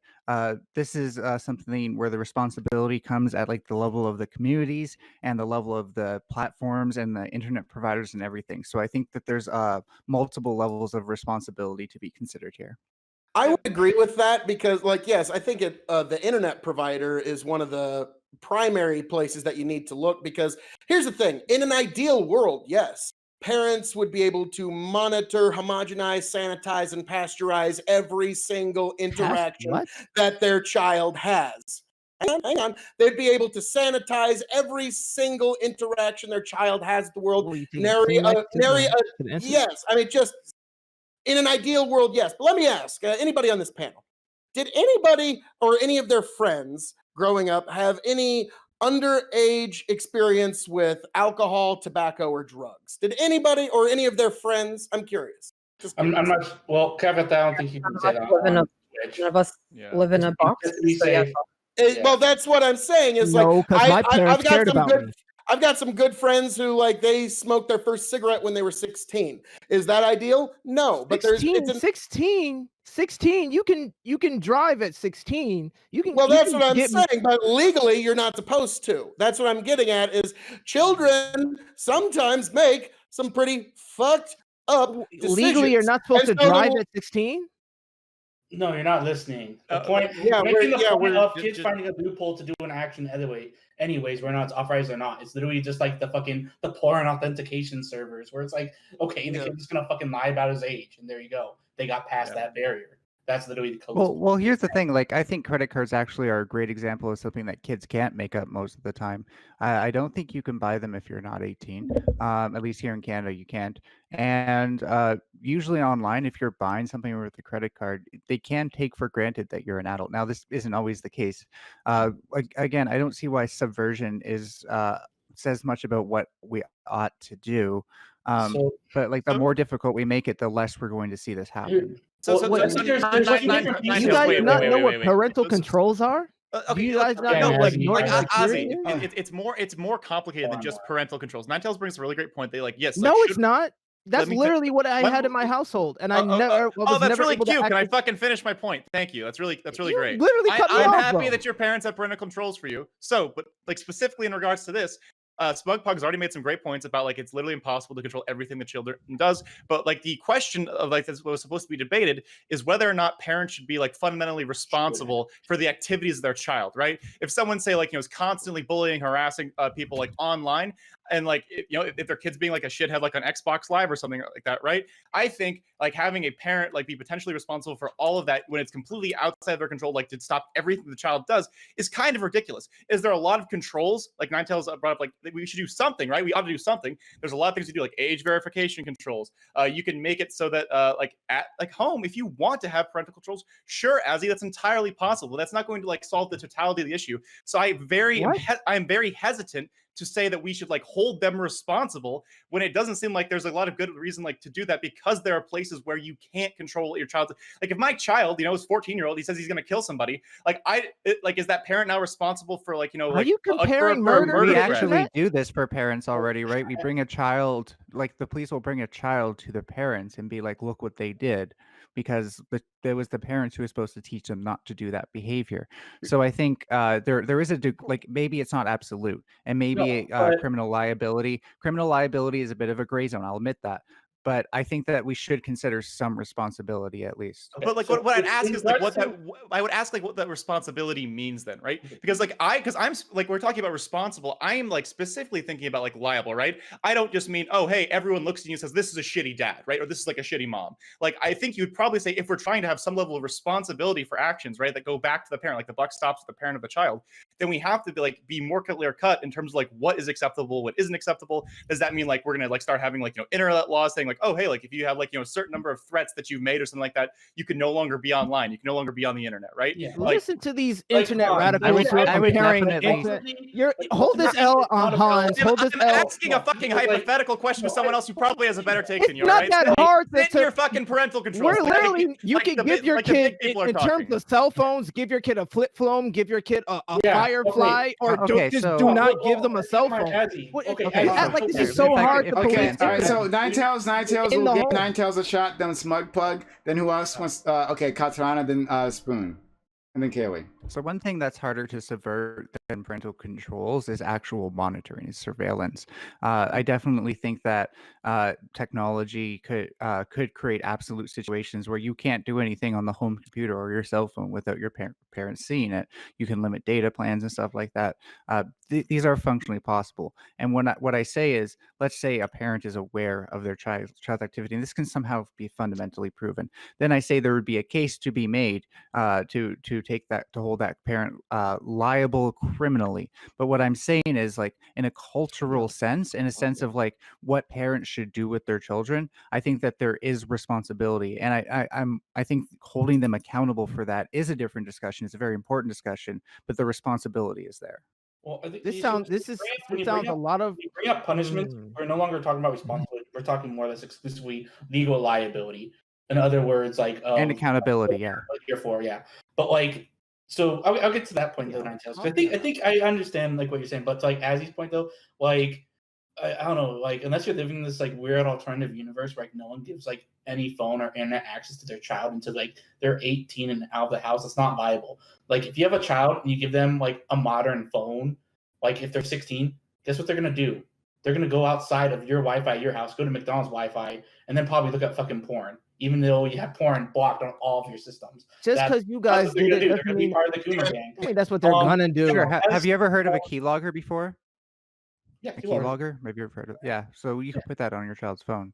This is something where the responsibility comes at like the level of the communities and the level of the platforms and the internet providers and everything. So I think that there's multiple levels of responsibility to be considered here. I would agree with that because, like, yes, I think the internet provider is one of the primary places that you need to look, because here's the thing. In an ideal world, yes, parents would be able to monitor, homogenize, sanitize, and pasteurize every single interaction that their child has. Hang on. They'd be able to sanitize every single interaction their child has with the world. Yes, I mean, just in an ideal world, yes. But let me ask anybody on this panel, did anybody or any of their friends growing up have any underage experience with alcohol, tobacco, or drugs? Did anybody or any of their friends? I'm curious. I'm not. Well, Kevin, I don't think you can say that. None of us live in a box. Just to be So yeah. safe, Well, that's what I'm saying. Is No, like 'cause my parents I've got cared some about good. me. I've got some good friends who like they smoked their first cigarette when they were 16. Is that ideal? No, but there's 16, you can drive at 16. You can Well, that's can what I'm get saying, but legally you're not supposed to. That's what I'm getting at is children sometimes make some pretty fucked up decisions. legally you're not supposed to And so drive at 16. No, you're not listening. The point, yeah, you're making the point we're of kids finding a loophole to do an action anyways, whether or not it's authorized or not. It's literally just like the porn authentication servers, where it's like, okay, the kid's just gonna fucking lie about his age, and there you go. They got past that barrier. That's literally the code. Well, here's the thing. Like, I think credit cards actually are a great example of something that kids can't make up most of the time. I don't think you can buy them if you're not 18. At least here in Canada, you can't. And usually online, if you're buying something with a credit card, they can take for granted that you're an adult. Now, this isn't always the case. Again, I don't see why subversion says much about what we ought to do. But like, the more difficult we make it, the less we're going to see this happen. Do you guys not know what parental controls are? Do you guys not know what Norton security is? it's more complicated than just parental controls. Ninetales brings a really great point. They like, yes, No, like, it's not. That's literally what I had in my household, and I never. That's really cute. Can I fucking finish my point? Thank you. That's really great. Literally cut me I'm off, happy bro. that your parents have parental controls for you. So, but like specifically in regards to this, Smugpug's already made some great points about like it's literally impossible to control everything the children does. But like the question of like this was supposed to be debated is whether or not parents should be like fundamentally responsible for the activities of their child, right? If someone say like is constantly bullying, harassing people like online, and like if their kid's being like a shithead like on Xbox Live or something like that, right? I think like having a parent like be potentially responsible for all of that when it's completely outside of their control, like to stop everything the child does, is kind of ridiculous. Is there a lot of controls like Ninetales brought up, like we should do something, right? We ought to do something. There's a lot of things to do, like age verification controls. You can make it so that like at like home, if you want to have parental controls, sure, Azzy, that's entirely possible. That's not going to like solve the totality of the issue. So I'm very hesitant to say that we should like hold them responsible when it doesn't seem like there's a lot of good reason like to do that, because there are places where you can't control what your child. Like if my child, is 14-year-old, he says he's going to kill somebody. Like is that parent now responsible for like Are you comparing murder? We actually do this for parents already, right? We bring a child, like the police will bring a child to the parents and be like, look what they did, because there was the parents who was supposed to teach them not to do that behavior. So I think there is like maybe it's not absolute, and maybe criminal liability is a bit of a gray zone. I'll admit that. But I think that we should consider some responsibility at least. But like what I'd ask is like what that responsibility means then, right? Because I'm like, we're talking about responsible. I am like specifically thinking about like liable, right? I don't just mean, oh, hey, everyone looks at you and says this is a shitty dad, right? Or this is like a shitty mom. Like I think you'd probably say if we're trying to have some level of responsibility for actions, right, that go back to the parent, like the buck stops with the parent of the child, then we have to be more clear cut in terms of like what is acceptable, what isn't acceptable. Does that mean like we're gonna like start having like internet laws saying like, oh, hey, like if you have like a certain number of threats that you've made or something like that, you can no longer be online, you can no longer be on the internet, right? Yeah. Like, listen to these internet radicals who are I would comparing. Hold this L on Hans. Hold this I'm L. asking a fucking hypothetical question to someone else who probably has a better take than you. Not right? that hard. Sit in your fucking parental controls. We're literally, you can give your kid, in terms of cell phones, give your kid a flip phone, give your kid a Firefly, or do not give them a cell phone. Act like this is so hard to police. All right, so Ninetales will give Ninetales a shot, then Smugpug, then who else wants, okay, Katarana, then Spoon, and then Kaylee. So one thing that's harder to subvert than parental controls is actual monitoring, is surveillance. I definitely think that technology could create absolute situations where you can't do anything on the home computer or your cell phone without your parents seeing it. You can limit data plans and stuff like that. These are functionally possible. And what I say is, let's say a parent is aware of their child's activity, and this can somehow be fundamentally proven. Then I say there would be a case to be made to hold that parent liable criminally. But what I'm saying is, like, in a cultural sense, in a sense of like what parents should do with their children, I think that there is responsibility, and I think holding them accountable for that is a different discussion. It's a very important discussion, but the responsibility is there. Well, I think this sounds a lot of. When you bring up punishment, we're no longer talking about responsibility. We're talking more or less exclusively legal liability. In other words, like and accountability, yeah. Here for, yeah. But like So I'll get to that point though, Ninetales. I think I understand like what you're saying, but to, like Azzy's point though, like I don't know, like unless you're living in this like weird alternative universe where like no one gives like any phone or internet access to their child until like they're 18 and out of the house, it's not viable. Like if you have a child and you give them like a modern phone, like if they're 16, guess what they're gonna do? They're gonna go outside of your Wi-Fi at your house, go to McDonald's Wi-Fi, and then probably look at fucking porn, even though you have porn blocked on all of your systems. Just because you guys did it doesn't mean part of the Kuno gang. I mean, that's what they're gonna do. Sure. Have you ever heard of a keylogger before? Yeah, a keylogger? Maybe you've heard of. Yeah, so you can put that on your child's phone.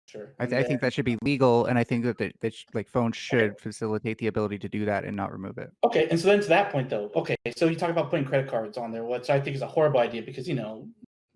Sure. I think that should be legal, and I think that like phones should facilitate the ability to do that and not remove it. Okay, and so then to that point though, okay, so you talk about putting credit cards on there, which I think is a horrible idea because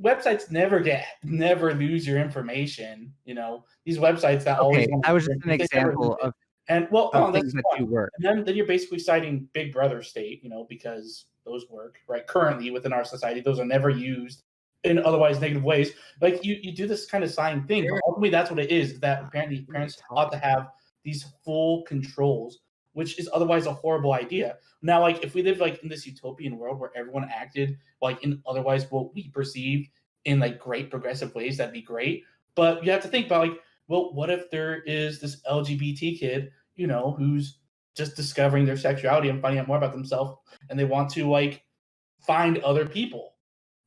websites never lose your information. These websites that always. Okay, that was just an example of things that do work. And then you're basically citing Big Brother state, because those work right currently within our society. Those are never used in otherwise negative ways. Like you do this kind of sign thing, but ultimately that's what it is. That apparently parents ought to have these full controls, which is otherwise a horrible idea. Now, like if we live like in this utopian world where everyone acted like in otherwise what we perceive in like great progressive ways, that'd be great. But you have to think about like, well, what if there is this LGBT kid, who's just discovering their sexuality and finding out more about themselves, and they want to like find other people.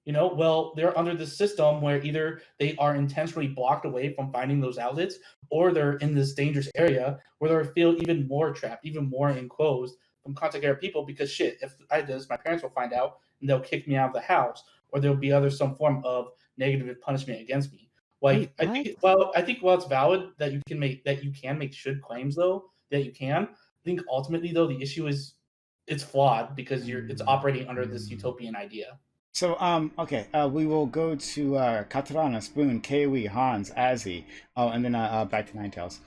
Well, they're under this system where either they are intentionally blocked away from finding those outlets, or they're in this dangerous area where they feel even more trapped, even more enclosed from contact area people. Because shit, if I do this, my parents will find out and they'll kick me out of the house, or there'll be some form of negative punishment against me. Like I think while it's valid that you can make should claims though that you can, I think ultimately though the issue is it's flawed because it's operating under this utopian idea. So, okay, we will go to Katarana, Spoon, Kiwi, Hans, Azzy, and then back to Ninetales.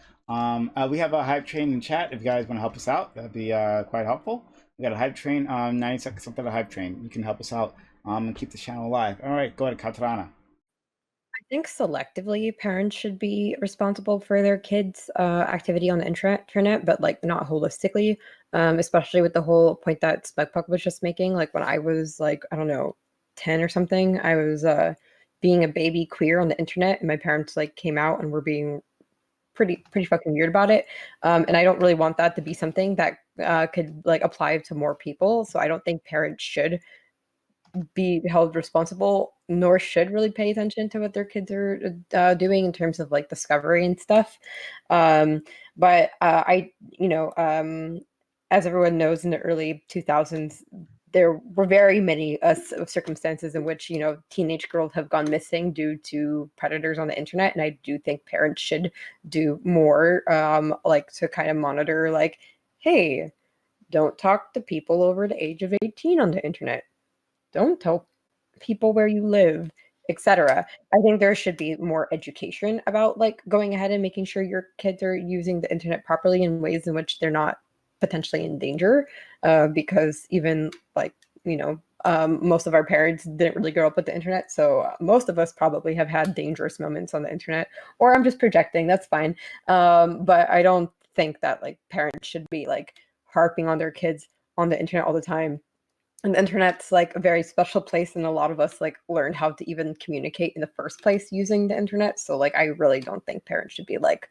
We have a hype train in chat. If you guys want to help us out, that'd be quite helpful. We got a hype train, 90 seconds up to a hype train. You can help us out and keep the channel alive. All right, go ahead, Katarana. I think selectively parents should be responsible for their kids' activity on the internet, but like not holistically, especially with the whole point that Spugpuck was just making. Like when I was like, I don't know, 10 or something, I was being a baby queer on the internet, and my parents like came out and were being pretty fucking weird about it. And I don't really want that to be something that could like apply to more people. So I don't think parents should be held responsible, nor should really pay attention to what their kids are doing in terms of like discovery and stuff. But as everyone knows, in the early 2000s, there were very many circumstances in which teenage girls have gone missing due to predators on the internet, and I do think parents should do more, like to kind of monitor, like, hey, don't talk to people over the age of 18 on the internet. Don't tell people where you live, etc. I think there should be more education about like going ahead and making sure your kids are using the internet properly in ways in which they're not potentially in danger, because even like most of our parents didn't really grow up with the internet, so most of us probably have had dangerous moments on the internet. Or I'm just projecting, that's fine. But I don't think that like parents should be like harping on their kids on the internet all the time. And the internet's like a very special place, and a lot of us like learned how to even communicate in the first place using the internet. So like I really don't think parents should be like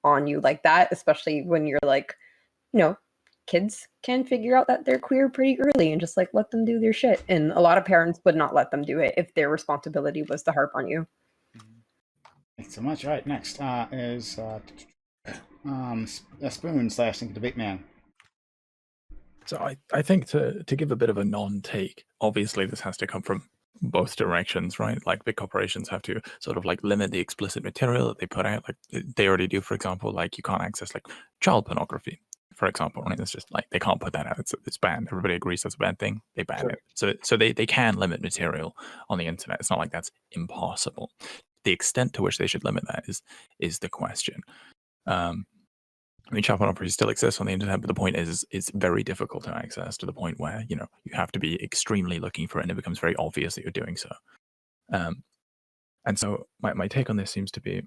on you like that, especially when you're like, kids can figure out that they're queer pretty early and just like let them do their shit. And a lot of parents would not let them do it if their responsibility was to harp on you. Thanks so much. All right, next is Spoon / Think Debate Man. So I think to give a bit of a non-take, obviously this has to come from both directions, right? Like big corporations have to sort of like limit the explicit material that they put out, like they already do, for example. Like you can't access like child pornography, for example, right? It's just like they can't put that out. It's banned. Everybody agrees that's a bad thing. They ban it. So they can limit material on the internet. It's not like that's impossible. The extent to which they should limit that is the question. I mean, child pornography still exists on the internet, but the point is it's very difficult to access to the point where, you have to be extremely looking for it, and it becomes very obvious that you're doing so. And so my take on this seems to be,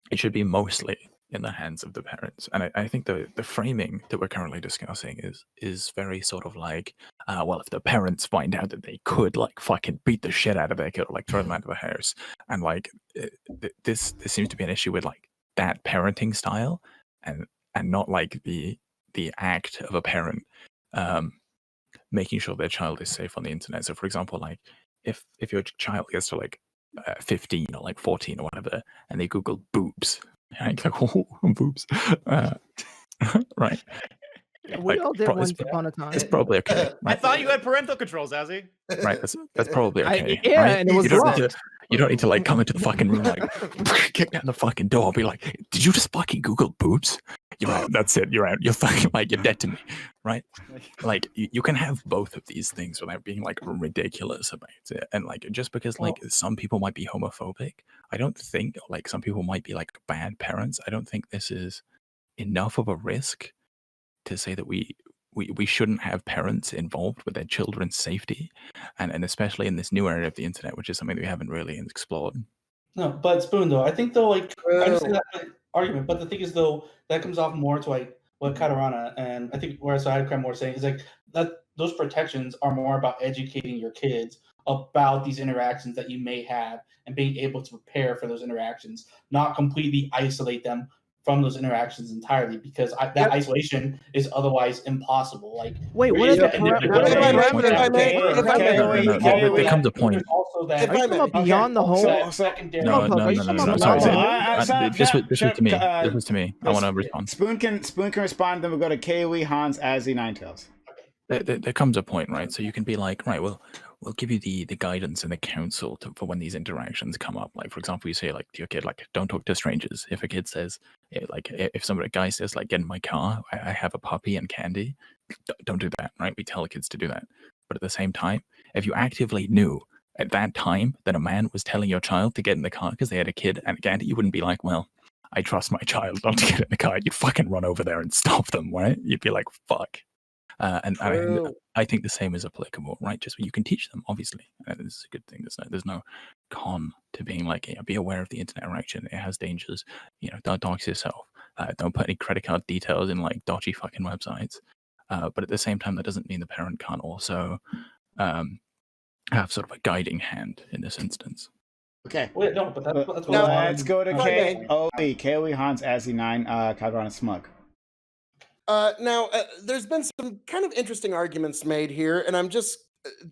it should be mostly in the hands of the parents. And I think the framing that we're currently discussing is very sort of like, well, if the parents find out that they could like fucking beat the shit out of their kid or like throw them out of the house, and like this seems to be an issue with like that parenting style, and not like the act of a parent making sure their child is safe on the internet. So, for example, like if your child gets to like 15 or like 14 or whatever, and they Google boobs, right? Like, oh, boobs, right? Yeah, we all did once upon a time. It's probably okay. I thought you had parental controls, Azzy. Right, that's probably okay. Yeah, right? and it was You don't need to like come into the fucking room like kick down the fucking door, be like, "Did you just fucking Google boobs?" You're out. That's it. You're out. You're fucking like you're dead to me, right? Like you can have both of these things without being like ridiculous about it. And like just because like some people might be homophobic, I don't think like some people might be like bad parents. I don't think this is enough of a risk to say that we shouldn't have parents involved with their children's safety, and especially in this new area of the internet, which is something that we haven't really explored. No, but Spoon though, I think though, like I understand that argument, but the thing is though, that comes off more to like what Katarana and I think whereas I had more saying is like that those protections are more about educating your kids about these interactions that you may have and being able to prepare for those interactions, not completely isolate them from those interactions entirely, because that isolation is otherwise impossible. Like, wait, what is the There comes a point. Are you talking about beyond the home? No. Sorry. This was to me. This was to me. I want to respond. Spoon can respond. Then we'll go to KOE, Hans, Azzy, Ninetales. There comes a point, right? So you can be like, right, well, we'll give you the guidance and the counsel for when these interactions come up. Like, for example, you say like to your kid, like, don't talk to strangers. If a kid says, like, if a guy says, like, get in my car, I have a puppy and candy, don't do that, right? We tell the kids to do that. But at the same time, if you actively knew at that time that a man was telling your child to get in the car because they had a kid and a candy, you wouldn't be like, well, I trust my child not to get in the car. You'd fucking run over there and stop them, right? You'd be like, fuck. And I think the same is applicable, right? Just you can teach them, obviously. This is a good thing. There's no con to being like, be aware of the internet interaction. It has dangers. Don't dox yourself. Don't put any credit card details in like dodgy fucking websites. But at the same time, that doesn't mean the parent can't also have sort of a guiding hand in this instance. Okay. Wait, no, but that's let's go to KOE, Hans, Azzy, 9, Kagran, and Smug. Now, there's been some kind of interesting arguments made here, and I'm just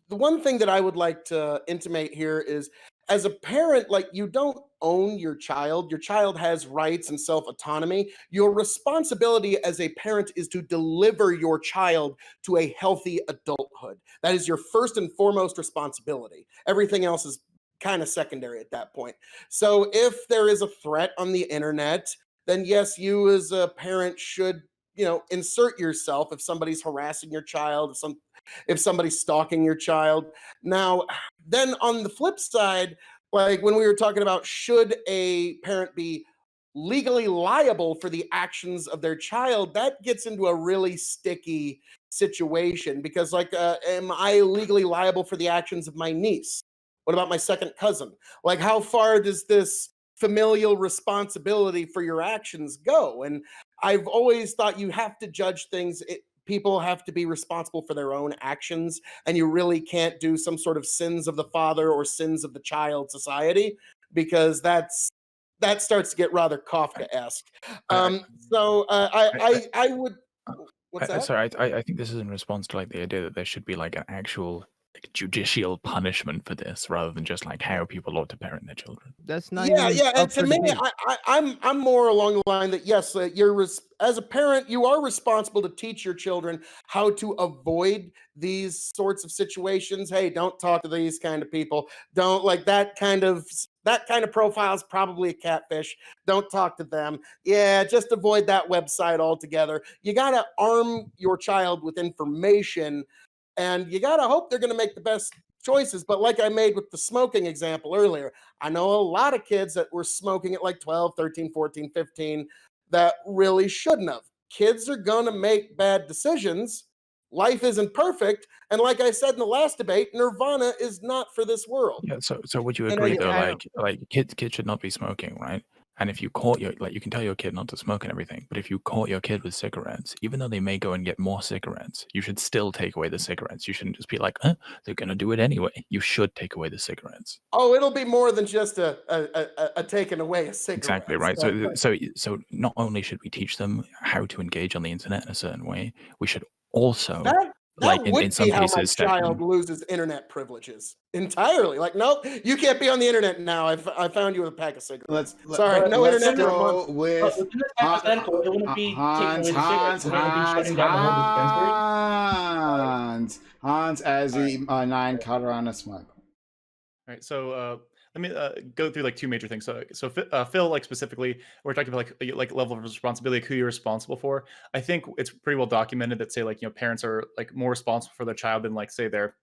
the one thing that I would like to intimate here is, as a parent, like, you don't own your child. Your child has rights and self-autonomy. Your responsibility as a parent is to deliver your child to a healthy adulthood. That is your first and foremost responsibility. Everything else is kind of secondary at that point. So if there is a threat on the internet, then yes, you as a parent should insert yourself if somebody's harassing your child, if somebody's stalking your child. Now, then on the flip side, like when we were talking about should a parent be legally liable for the actions of their child, that gets into a really sticky situation because like, am I legally liable for the actions of my niece? What about my second cousin? Like, how far does this familial responsibility for your actions go? And I've always thought you have to judge things. People have to be responsible for their own actions, and you really can't do some sort of sins of the father or sins of the child society, because that starts to get rather Kafka-esque. So I would. What's that? Sorry, I think this is in response to like the idea that there should be like an actual judicial punishment for this rather than just like how people ought to parent their children. That's not and to me, I'm more along the line that yes, you're as a parent, you are responsible to teach your children how to avoid these sorts of situations. Hey, don't talk to these kind of people. Don't like that kind of profile is probably a catfish. Don't talk to them. Yeah, just avoid that website altogether. You got to arm your child with information, and you got to hope they're going to make the best choices. But like I made with the smoking example earlier, I know a lot of kids that were smoking at like 12, 13, 14, 15 that really shouldn't have. Kids are going to make bad decisions. Life isn't perfect. And like I said in the last debate, Nirvana is not for this world. Yeah, so would you agree though, like kids should not be smoking, right? And if you caught you can tell your kid not to smoke and everything, but if you caught your kid with cigarettes, even though they may go and get more cigarettes, you should still take away the cigarettes. You shouldn't just be like, they're going to do it anyway. You should take away the cigarettes. Oh, it'll be more than just a taking away a cigarette. Exactly, right. So not only should we teach them how to engage on the internet in a certain way, we should also That would in some be how cases my step in. child loses internet privileges entirely. Like, nope, you can't be on the internet now. I found you with a pack of cigarettes. Sorry, no let's internet. go with Within this hypothetical, it wouldn't be taking away the cigarettes. It would be shutting down the whole dispensary. Hans as the 9 Colorado smug. All right, so let me go through like two major things. So Phil, like specifically, we're talking about like level of responsibility, like who you're responsible for. I think it's pretty well documented that say like parents are like more responsible for their child than like say their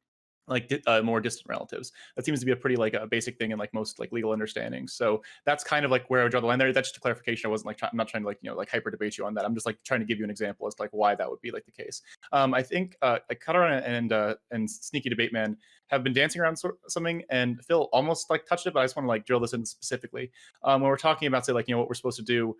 like more distant relatives. That seems to be a pretty like a basic thing in like most like legal understandings. So that's kind of like where I would draw the line there. That's just a clarification. I wasn't like I'm not trying to like like hyper debate you on that. I'm just like trying to give you an example as to like why that would be like the case. I think like Cutter and Sneaky Debate Man have been dancing around something, and Phil almost like touched it, but I just want to like drill this in specifically. When we're talking about say like what we're supposed to do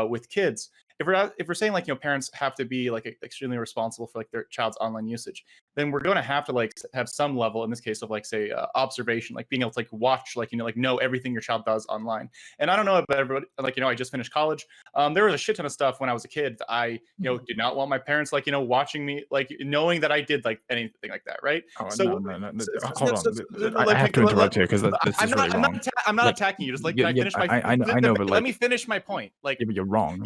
with kids. If we're saying like parents have to be like extremely responsible for like their child's online usage, then we're going to have to like have some level in this case of like say observation, like being able to like watch like like know everything your child does online. And I don't know about everybody, like I just finished college. There was a shit ton of stuff when I was a kid that I did not want my parents like watching me, like knowing that I did like anything like that, right? Oh, so no. Hold on, I have to interrupt you because this is really wrong. I'm not attacking you. Just like can I finish my? I know, but let me finish my point. Like you're wrong.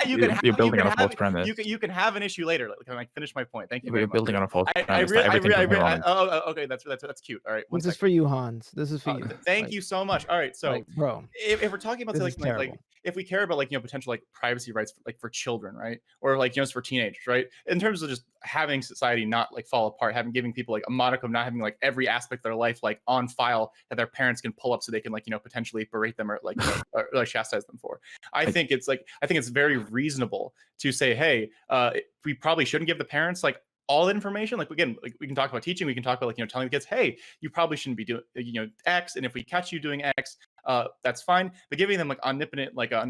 You're building on a false premise. You can have an issue later. Can I finish my point? Thank you. You're building on a false premise. Okay, that's cute. All right. This is for you, Hans. This is for you. Thank you so much. All right, so bro, if we're talking about like if we care about like potential like privacy rights for children, right, or like just for teenagers, right, in terms of just having society not like fall apart, giving people like a modicum, not having like every aspect of their life like on file that their parents can pull up so they can like potentially berate them or like or like chastise them for. I think it's very reasonable to say, hey, we probably shouldn't give the parents like all the information. Like again, like we can talk about teaching, we can talk about like telling the kids, hey, you probably shouldn't be doing X, and if we catch you doing X, that's fine. But giving them like omnipotent, like a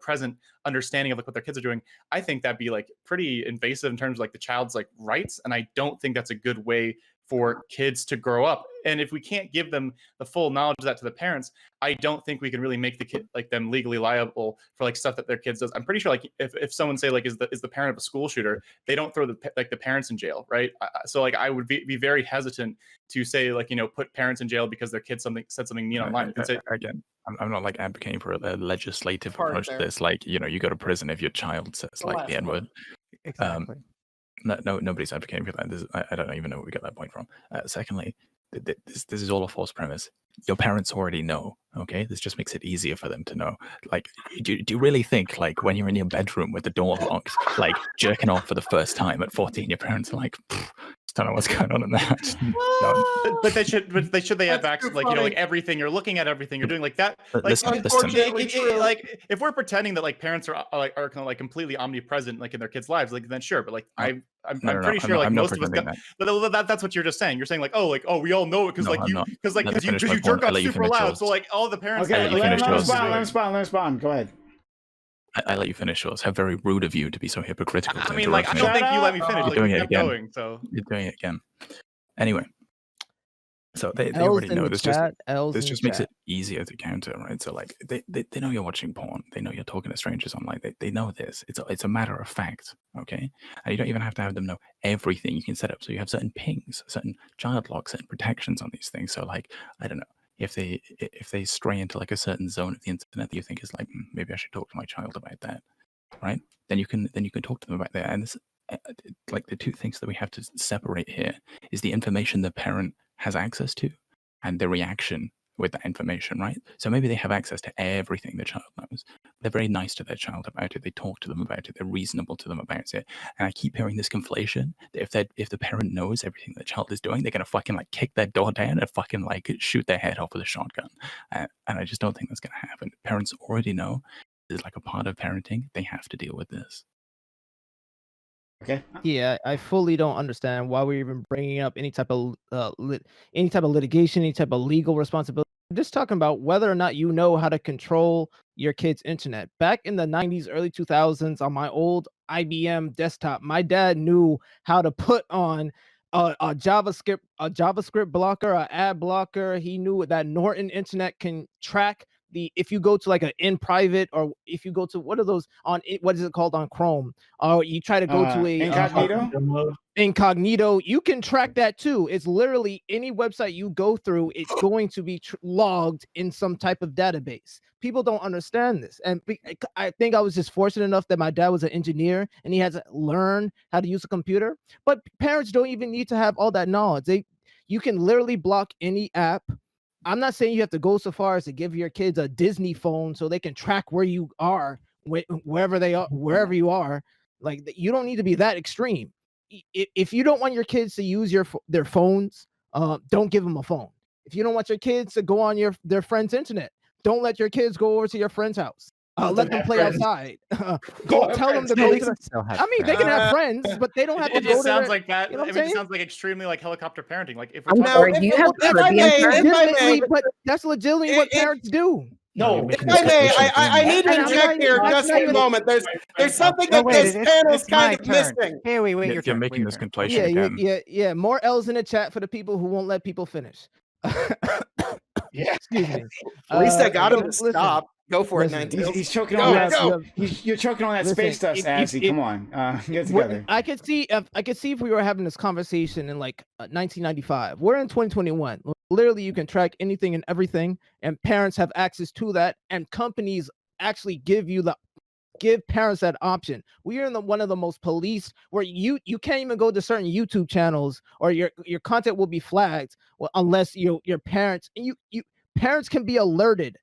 present understanding of like what their kids are doing, I think that'd be like pretty invasive in terms of like the child's like rights, and I don't think that's a good way for kids to grow up. And if we can't give them the full knowledge of that to the parents, I don't think we can really make the kid like them legally liable for like stuff that their kids does. I'm pretty sure like if someone say like is the parent of a school shooter, they don't throw the parents in jail, right? So like I would be very hesitant to say like put parents in jail because their kid said something mean online. Again, I'm not like advocating for a legislative approach to this. Like you go to prison if your child says like the N-word. Exactly. No, nobody's advocating for that. I don't even know where we got that point from. Secondly, this is all a false premise. Your parents already know. Okay, this just makes it easier for them to know. Like, do you really think like when you're in your bedroom with the door locked, like jerking off for the first time at 14, your parents are like, don't know what's going on in that. No. But they should have access like like everything you're looking at, everything you're doing like that. Like, listen. Like if we're pretending that like parents are kind of like completely omnipresent like in their kids' lives, like then sure. But like I'm pretty sure like most of us. But that's what you're just saying. You're saying like we all know it because you jerk off super loud. So like all the parents. Okay, let him respond. Go ahead. I let you finish yours. How very rude of you to be so hypocritical. I mean, like, I don't think you let me finish. You're doing it again. You're doing it again. Anyway, so they already know. This just makes it easier to counter, right? So like they know you're watching porn. They know you're talking to strangers online. They know this. It's a matter of fact, okay? And you don't even have to have them know everything. You can set up so you have certain pings, certain child locks, certain protections on these things. So like I don't know. If they stray into like a certain zone of the internet that you think is like maybe I should talk to my child about that, right? Then you can talk to them about that. And this, like the two things that we have to separate here is the information the parent has access to and the reaction with that information, right? So maybe they have access to everything the child knows. They're very nice to their child about it. They talk to them about it. They're reasonable to them about it. And I keep hearing this conflation that if the parent knows everything the child is doing, they're gonna fucking like kick their door down and fucking like shoot their head off with a shotgun. And I just don't think that's gonna happen. Parents already know this is like a part of parenting. They have to deal with this. Okay. Yeah, I fully don't understand why we're even bringing up any type of litigation, any type of legal responsibility just talking about whether or not you know how to control your kid's internet. Back in the 90s, early 2000s, on my old IBM desktop, my dad knew how to put on a JavaScript blocker, a ad blocker. He knew that Norton Internet can track if you go to like an in private, or if you go to what are those on what is it called on Chrome, or you try to go to a incognito. Incognito, you can track that too. It's literally any website you go through, it's going to be logged in some type of database. People don't understand this. And I think I was just fortunate enough that my dad was an engineer and he had to learn how to use a computer. But parents don't even need to have all that knowledge. You can literally block any app. I'm not saying you have to go so far as to give your kids a Disney phone so they can track where you are, wherever they are, wherever you are. Like, you don't need to be that extreme. If you don't want your kids to use their phones, don't give them a phone. If you don't want your kids to go on their friend's internet, don't let your kids go over to your friend's house. Let them play outside. Go tell them to go to I mean, they can have friends, but they don't have to It go just to sounds their, like that. you know I what mean, I'm it saying? sounds like extremely like helicopter parenting. Like if we're I'm talking sorry, about, do you have if I may, But that's legitimately what parents do. No, if I may, I need to interject here just for a moment. There's something that this panel is kind of missing. Hey, wait, You're making this conflation again. Yeah. More L's in the chat for the people who won't let people finish. Yeah. Excuse me. At least I got him to listen, stop. Go for listen. it, 19. He's choking Go, on that. go. You're choking on that space dust, Azzy. Come on, get together. I could see if we were having this conversation in like 1995. We're in 2021. Literally, you can track anything and everything, and parents have access to that, and companies actually give parents that option. We are in one of the most policed, where you can't even go to certain YouTube channels, or your content will be flagged, unless your parents, and you parents can be alerted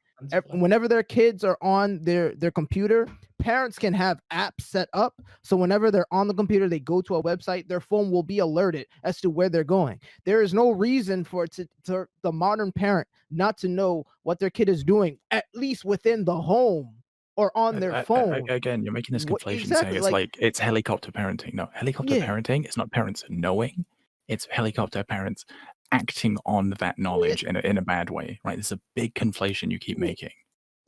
whenever their kids are on their computer. Parents can have apps set up, so whenever they're on the computer, they go to a website, their phone will be alerted as to where they're going. There is no reason for the modern parent not to know what their kid is doing, at least within the home or on their phone. Again, you're making this conflation, saying exactly, it's like it's helicopter parenting. No, helicopter Yeah. parenting is not parents knowing; it's helicopter parents acting on that knowledge in a bad way. Right? This is a big conflation you keep making.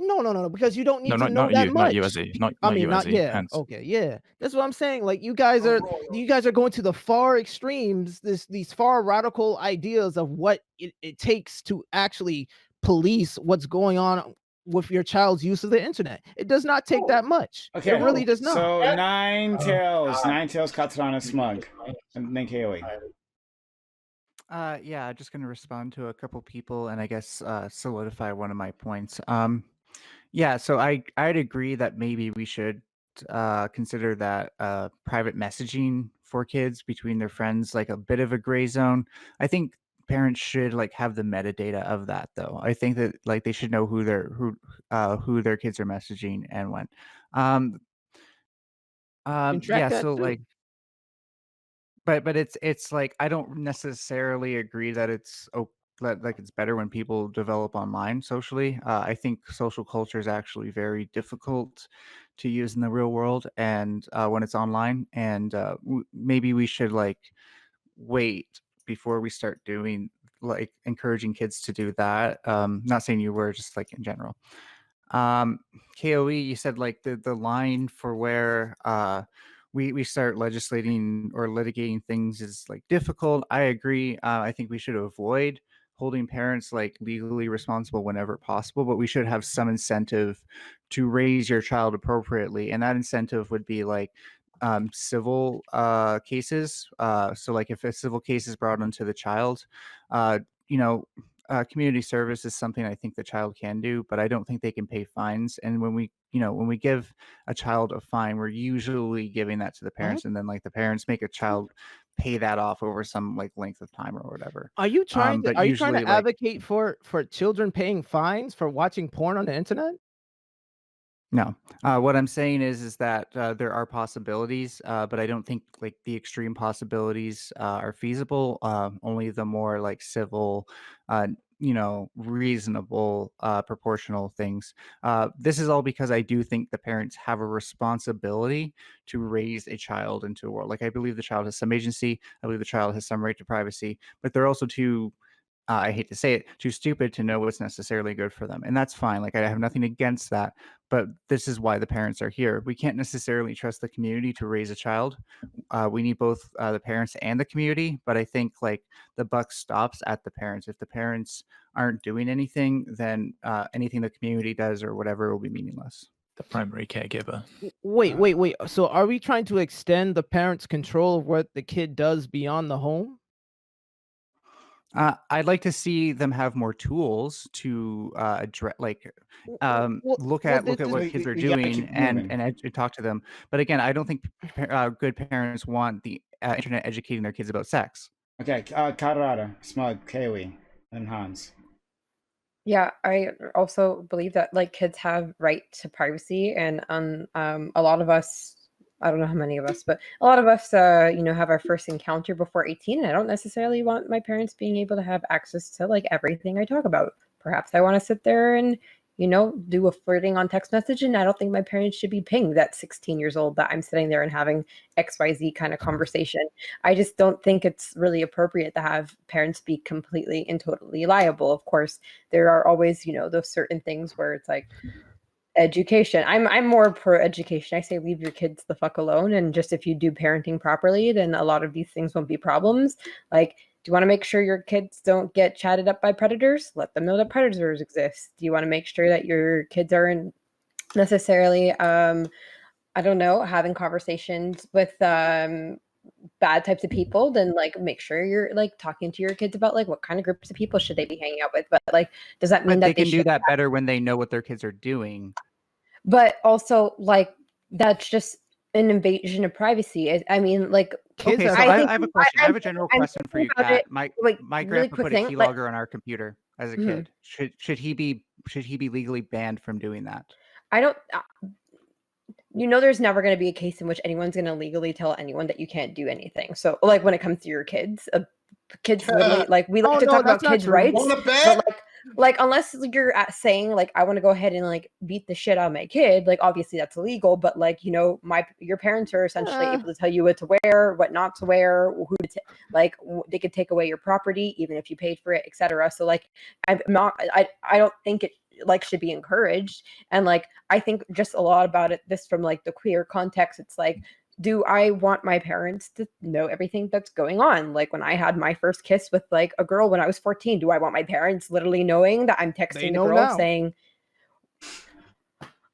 No, because you don't need No, to not know not that you, much. not you, Azzy, not I not mean, you, not Azzy. yeah. Hans. Okay, yeah. That's what I'm saying. Like, you guys are going to the far extremes. These far radical ideas of what it takes to actually police what's going on with your child's use of the internet. It does not take that much. Okay, It really does not. So Nine Tails, Katana, Smug, and then KOE. Yeah, just gonna respond to a couple people and I guess solidify one of my points. Yeah, so I'd agree that maybe we should consider that private messaging for kids between their friends like a bit of a gray zone. I think parents should like have the metadata of that though. I think that like they should know who their kids are messaging and when. You can track Yeah, that so too. like but it's like I don't necessarily agree that like it's better when people develop online socially. I think social culture is actually very difficult to use in the real world and when it's online. And maybe we should like wait before we start doing like encouraging kids to do that. Not saying you were, just like in general. Um, KOE, you said like the line for where we start legislating or litigating things is like difficult. I agree. I think we should avoid holding parents like legally responsible whenever possible, but we should have some incentive to raise your child appropriately, and that incentive would be like civil cases. So like if a civil case is brought onto the child, uh, you know, community service is something I think the child can do, but I don't think they can pay fines. And when we give a child a fine, we're usually giving that to the parents, and then like the parents make a child pay that off over some like length of time or whatever. Are you trying But to usually, like, advocate for children paying fines for watching porn on the internet? no, what I'm saying is that there are possibilities, but I don't think like the extreme possibilities are feasible. Only the more like civil, reasonable, proportional things. This is all because I do think the parents have a responsibility to raise a child into a world. Like I believe the child has some agency. I believe the child has some right to privacy, but they're also two I hate to say it, too stupid to know what's necessarily good for them. And that's fine. Like, I have nothing against that. But this is why the parents are here. We can't necessarily trust the community to raise a child. We need both the parents and the community. But I think like the buck stops at the parents. If the parents aren't doing anything, then anything the community does or whatever will be meaningless. The primary caregiver. Wait. So are we trying to extend the parents' control of what the kid does beyond the home? I'd like to see them have more tools to address, like, look at what kids are doing and talk to them. But again, I don't think good parents want the internet educating their kids about sex. Okay, Carrara, Smug, Kiwi, and Hans. Yeah, I also believe that like kids have right to privacy, and a lot of us, I don't know how many of us, but a lot of us, have our first encounter before 18. And I don't necessarily want my parents being able to have access to like everything I talk about. Perhaps I want to sit there and, do a flirting on text message. And I don't think my parents should be pinged at 16 years old that I'm sitting there and having XYZ kind of conversation. I just don't think it's really appropriate to have parents be completely and totally liable. Of course, there are always, those certain things where it's like, education. I'm more pro education. I say leave your kids the fuck alone, and just if you do parenting properly, then a lot of these things won't be problems. Like, do you want to make sure your kids don't get chatted up by predators? Let them know that predators exist. Do you want to make sure that your kids aren't necessarily I don't know, having conversations with bad types of people? Then like make sure you're like talking to your kids about like what kind of groups of people should they be hanging out with. But like, does that mean But that they can do that better when they know what their kids are doing? But also like that's just an invasion of privacy. I mean, like Okay, so I have a question. I have a general question for you, Kat. My really grandpa quick put a thing, keylogger on our computer as a Mhm. kid. Should he be legally banned from doing that? I don't there's never going to be a case in which anyone's going to legally tell anyone that you can't do anything. So like when it comes to your kids, kids literally like we like to talk about kids' rights, but like unless you're saying like I want to go ahead and like beat the shit out of my kid, like obviously that's illegal. But like your parents are essentially able to tell you what to wear, what not to wear, who to like they could take away your property even if you paid for it, etc. So like I don't think it like should be encouraged. And like I think just a lot about it this from like the queer context. It's like, do I want my parents to know everything that's going on? Like when I had my first kiss with like a girl when I was 14, do I want my parents literally knowing that I'm texting the girl now. saying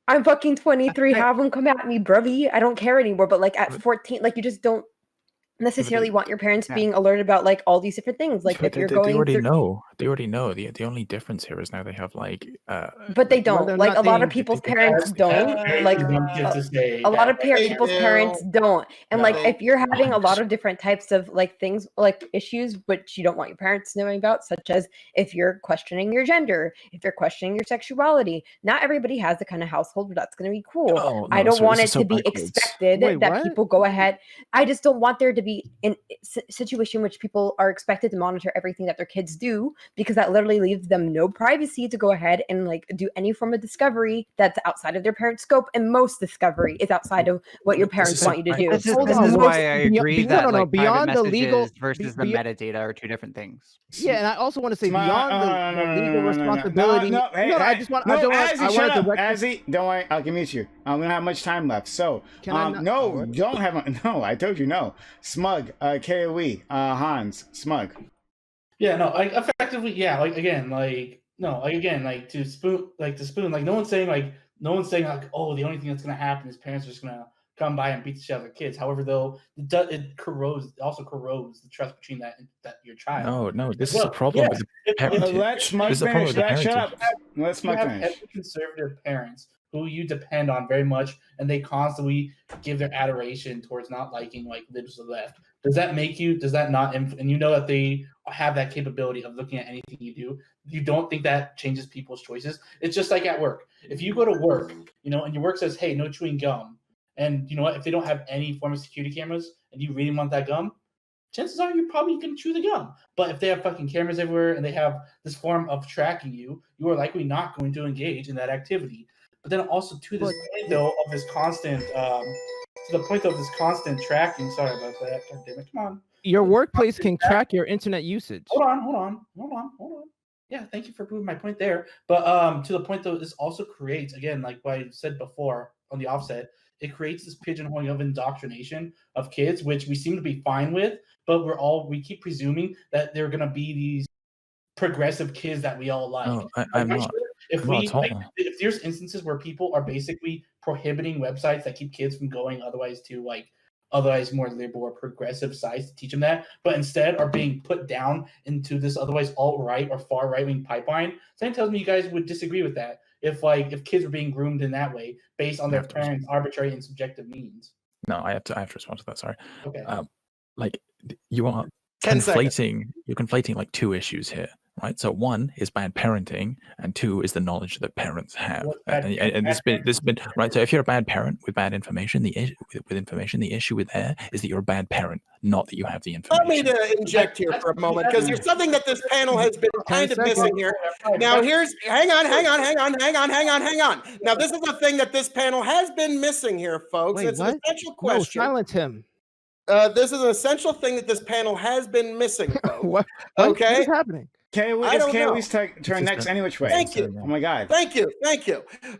I'm fucking 23, have them come at me, bruvy. I don't care anymore. But like at 14, like you just don't necessarily want your parents being alerted about like all these different things. Like if you're going they already through know. They already know. The only difference here is now they have like but they don't. Like a lot of people's parents don't. Like a lot of people's parents don't. And like if you're having a lot of different types of like things, like issues which you don't want your parents knowing about, such as if you're questioning your gender, if you're questioning your sexuality, not everybody has the kind of household where that's going to be cool. I don't want it to be expected that people go ahead. I just don't want there to be in situation which people are expected to monitor everything that their kids do, because that literally leaves them no privacy to go ahead and like do any form of discovery that's outside of their parents' scope. And most discovery is outside of what your parents want you to do. This is why I agree that like private messages versus the metadata are two different things. Yeah, and I also want to say beyond the legal responsibility. I just want. I don't want. Azzy, shut up, Azzy. Don't worry, I'll mute you. We don't have much time left. So, no, don't have. No, I told you no. Smug, KOE, Hans, Smug. Yeah, no, like effectively, yeah, like again, like no, like again, like to spoon, like no one's saying like oh, the only thing that's gonna happen is parents are just gonna come by and beat the shit out of their kids. However, though, it also corrodes the trust between that your child. No, this is a problem with the parenting. Let Smug finish. Shut up. Let Smug finish. Heavily conservative parents who you depend on very much, and they constantly give their adoration towards not liking like libs to the left. Does that make you? Does that not? And you know that they have that capability of looking at anything you do. You don't think that changes people's choices? It's just like at work. If you go to work, and your work says, "Hey, no chewing gum," and you know what? If they don't have any form of security cameras, and you really want that gum, chances are you're probably going to chew the gum. But if they have fucking cameras everywhere and they have this form of tracking you, you are likely not going to engage in that activity. But then also to this point though of this constant tracking. Sorry about that. God damn it! Come on. your workplace can track your internet usage. Hold on. Yeah, thank you for proving my point there. But to the point though, this also creates, again, like what I said before on the offset, it creates this pigeonholing of indoctrination of kids, which we seem to be fine with, but we keep presuming that they're gonna be these progressive kids that we all like. No, I'm not. If I'm not at all. if there's instances where people are basically prohibiting websites that keep kids from going otherwise more liberal or progressive sites to teach them that, but instead are being put down into this otherwise alt-right or far right-wing pipeline, something tells me you guys would disagree with that if kids were being groomed in that way based on their parents' arbitrary and subjective means. No, I have to respond to that. Sorry. Okay. Like you are 10 conflating. You're conflating like two issues here, right? So one is bad parenting, and two is the knowledge that parents have. And this has been right. So if you're a bad parent with bad information, the issue with there is that you're a bad parent, not that you have the information. Allow me to inject here for a moment, because there's something that this panel has been kind of missing here. Now hang on. Now this is the thing that this panel has been missing here, folks. Wait, it's what? an essential question. No, silence him. This is an essential thing that this panel has been missing, folks. What Okay? is happening? Can't turn next any which way? Thank you. Oh my God. Thank you.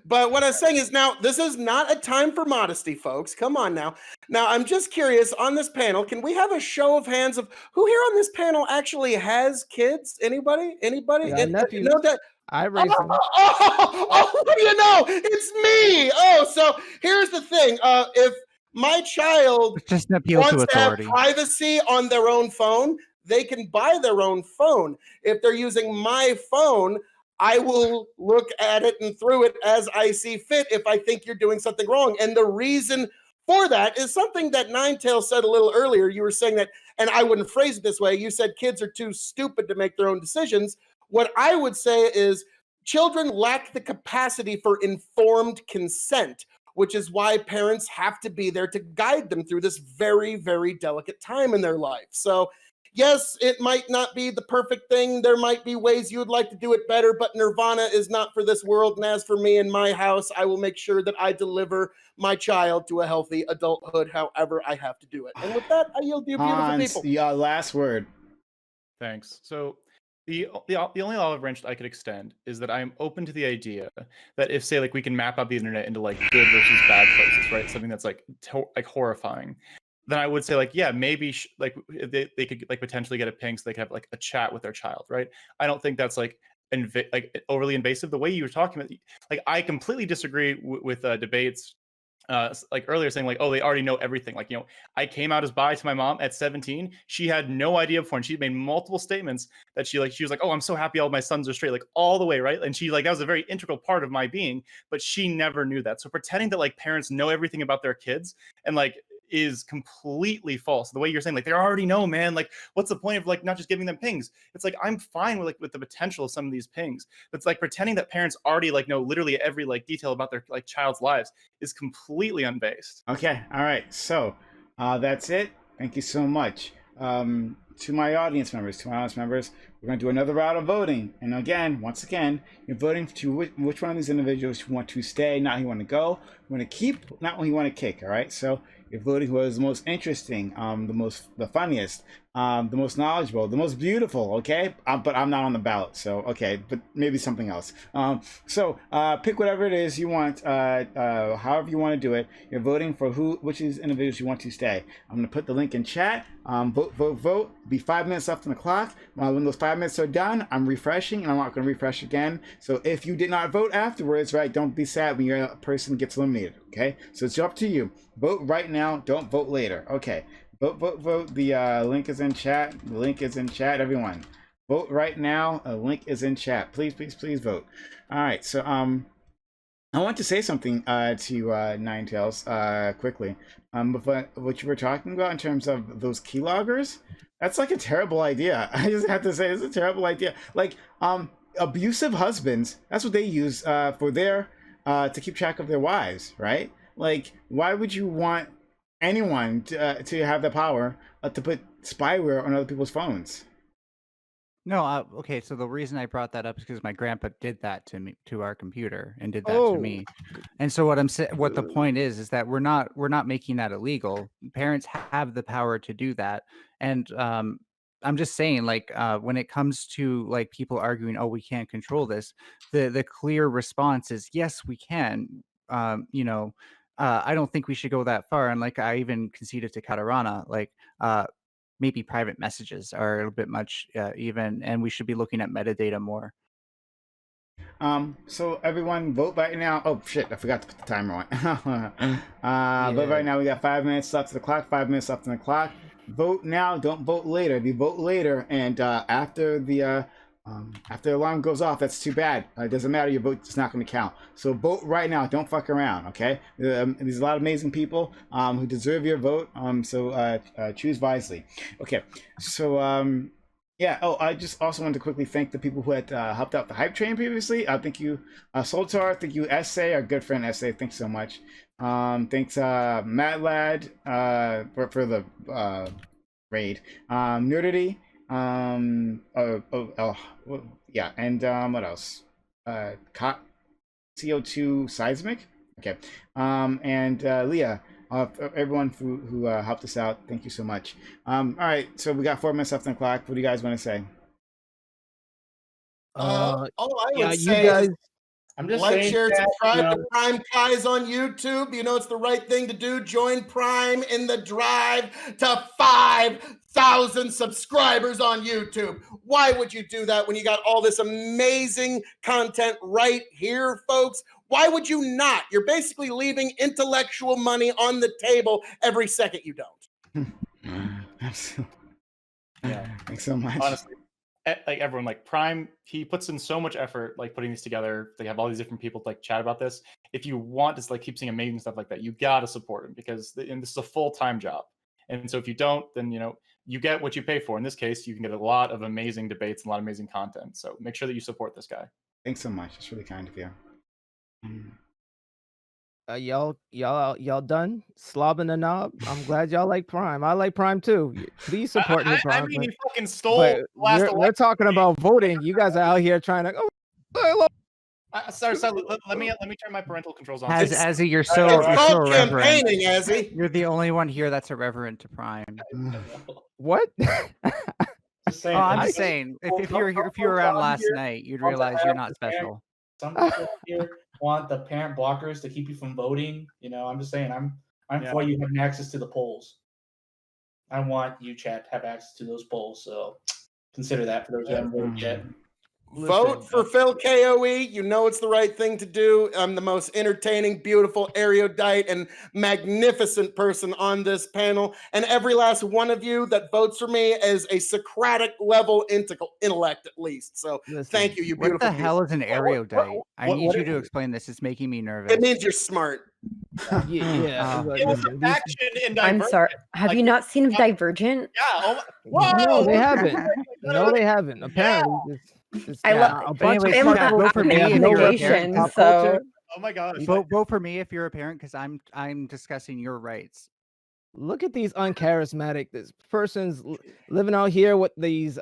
But what I'm saying is, now this is not a time for modesty, folks. Come on now. Now I'm just curious, on this panel, can we have a show of hands of who here on this panel actually has kids? Anybody? Yeah, nephews. No, that I raised them. what do you know? It's me. Oh, so here's the thing. If my child Just an appeal to wants to have authority. privacy on their own phone, they can buy their own phone. If they're using my phone, I will look at it and through it as I see fit if I think you're doing something wrong. And the reason for that is something that Ninetail said a little earlier. You were saying that, and I wouldn't phrase it this way. You said kids are too stupid to make their own decisions. What I would say is children lack the capacity for informed consent, which is why parents have to be there to guide them through this very, very delicate time in their life. So yes, it might not be the perfect thing. There might be ways you would like to do it better, but Nirvana is not for this world. And as for me and my house, I will make sure that I deliver my child to a healthy adulthood, however I have to do it. And with that, I yield to you beautiful people. Yeah, last word. Thanks. So the only olive branch that I could extend is that I'm open to the idea that if, say, like we can map out the internet into like good versus bad places, right? Something that's like horrifying. Then I would say like, yeah, maybe like they could like potentially get a ping so they could have like a chat with their child, right? I don't think that's like overly invasive. The way you were talking about, like I completely disagree with debates. Like earlier saying like, oh, they already know everything. Like, you know, I came out as bi to my mom at 17. She had no idea before, and she made multiple statements that she was like, oh, I'm so happy all my sons are straight, like all the way, right? And she like, that was a very integral part of my being, but she never knew that. So pretending that like parents know everything about their kids and like is completely false. The way you're saying like they already know, man, like what's the point of like not just giving them pings? It's like I'm fine with the potential of some of these pings, but it's like pretending that parents already like know literally every like detail about their like child's lives is completely unbased. Okay, all right, so that's it. Thank you so much. To my audience members, we're going to do another round of voting. And again, once again, you're voting to which one of these individuals you want to stay, not who you want to go, you want to keep, not who you want to kick, all right? So you're voting who is the most interesting, the funniest, the most knowledgeable, the most beautiful, okay? But I'm not on the ballot, so okay, but maybe something else. So pick whatever it is you want, however you want to do it. You're voting for which of these individuals you want to stay. I'm going to put the link in chat. Vote. Be 5 minutes left on the clock. When those 5 minutes are done, I'm refreshing, and I'm not going to refresh again. So if you did not vote afterwards, right, don't be sad when your person gets eliminated, okay? So it's up to you. Vote right now. Don't vote later. Okay. Vote. The link is in chat. The link is in chat, everyone. Vote right now. A link is in chat. Please vote. All right. So I want to say something to Ninetails quickly. But what you were talking about in terms of those keyloggers, that's like a terrible idea. I just have to say it's a terrible idea. Like abusive husbands, that's what they use for their to keep track of their wives, right? Like, why would you want anyone to have the power to put spyware on other people's phones? No, okay. So the reason I brought that up is because my grandpa did that to me, to our computer, and did that to Oh, me. And so what I'm saying, what the point is that we're not making that illegal. Parents have the power to do that, and I'm just saying, like, when it comes to like people arguing, oh, we can't control this, the clear response is yes, we can. You know, I don't think we should go that far, and like I even conceded to Katarana, like. Maybe private messages are a bit much even, and we should be looking at metadata more. So everyone vote right now. Oh shit, I forgot to put the timer on. Vote right now. We got 5 minutes left to the clock. 5 minutes left on the clock. Vote now. Don't vote later. If you vote later and after the alarm goes off, that's too bad. It doesn't matter. Your vote's not going to count. So vote right now. Don't fuck around. Okay. There's a lot of amazing people who deserve your vote. So choose wisely. Okay. So yeah. Oh, I just also wanted to quickly thank the people who had helped out the hype train previously. Thank you, Soulker. Thank you, Essay, our good friend Essay. Thanks so much. Thanks, Matt Lad, for the raid. Nerdity. Yeah, and what else? CO2 Seismic. Okay. And Leah. Everyone who helped us out, thank you so much. All right, so we got 4 minutes left on the clock. What do you guys want to say? All I yeah, would you say guys. is I'm just like, saying share, that, subscribe to PrimeCayes on YouTube. You know it's the right thing to do. Join Prime in the drive to 5,000 subscribers on YouTube. Why would you do that when you got all this amazing content right here, folks? Why would you not? You're basically leaving intellectual money on the table every second you don't. Absolutely. Yeah. Thanks so much. Honestly, like everyone, like Prime, he puts in so much effort, like putting these together. They have all these different people to like chat about this. If you want to like keep seeing amazing stuff like that, you gotta support him because and this is a full-time job. And so if you don't, then you get what you pay for. In this case, you can get a lot of amazing debates and a lot of amazing content. So make sure that you support this guy. Thanks so much. It's really kind of you. Y'all done slobbing the knob? I'm glad y'all like Prime. I like Prime too. Please support me, Prime. I mean, he fucking stole last election. We're talking about voting. You guys are out here trying to. Sorry, let me turn my parental controls on. Azzy, you're so irreverent. Campaigning, Azzy. You're the only one here that's irreverent to Prime. What? Just saying, I'm just saying, if you were around last night, you'd realize you're not special. Some people here want the parent blockers to keep you from voting. I'm just saying, I'm for you having access to the polls. I want you, chat, to have access to those polls. So consider that for those who haven't voted yet. Vote for Phil KOE. You know it's the right thing to do. I'm the most entertaining, beautiful, erudite, and magnificent person on this panel. And every last one of you that votes for me is a Socratic level intellect, at least. So thank you, you beautiful What the hell is an erudite? I need you to it- explain this. It's making me nervous. It means you're smart. Yeah. It was a faction in Divergent. I'm sorry. Have you not seen Divergent? Yeah. Whoa! No, they haven't. No, they haven't. Apparently, I love. a bunch Anyways, of chat, vote for me if you're a parent. Elimination. So Oh my gosh. Vote for me if you're a parent, because I'm discussing your rights. look at these uncharismatic. This person's living out here with these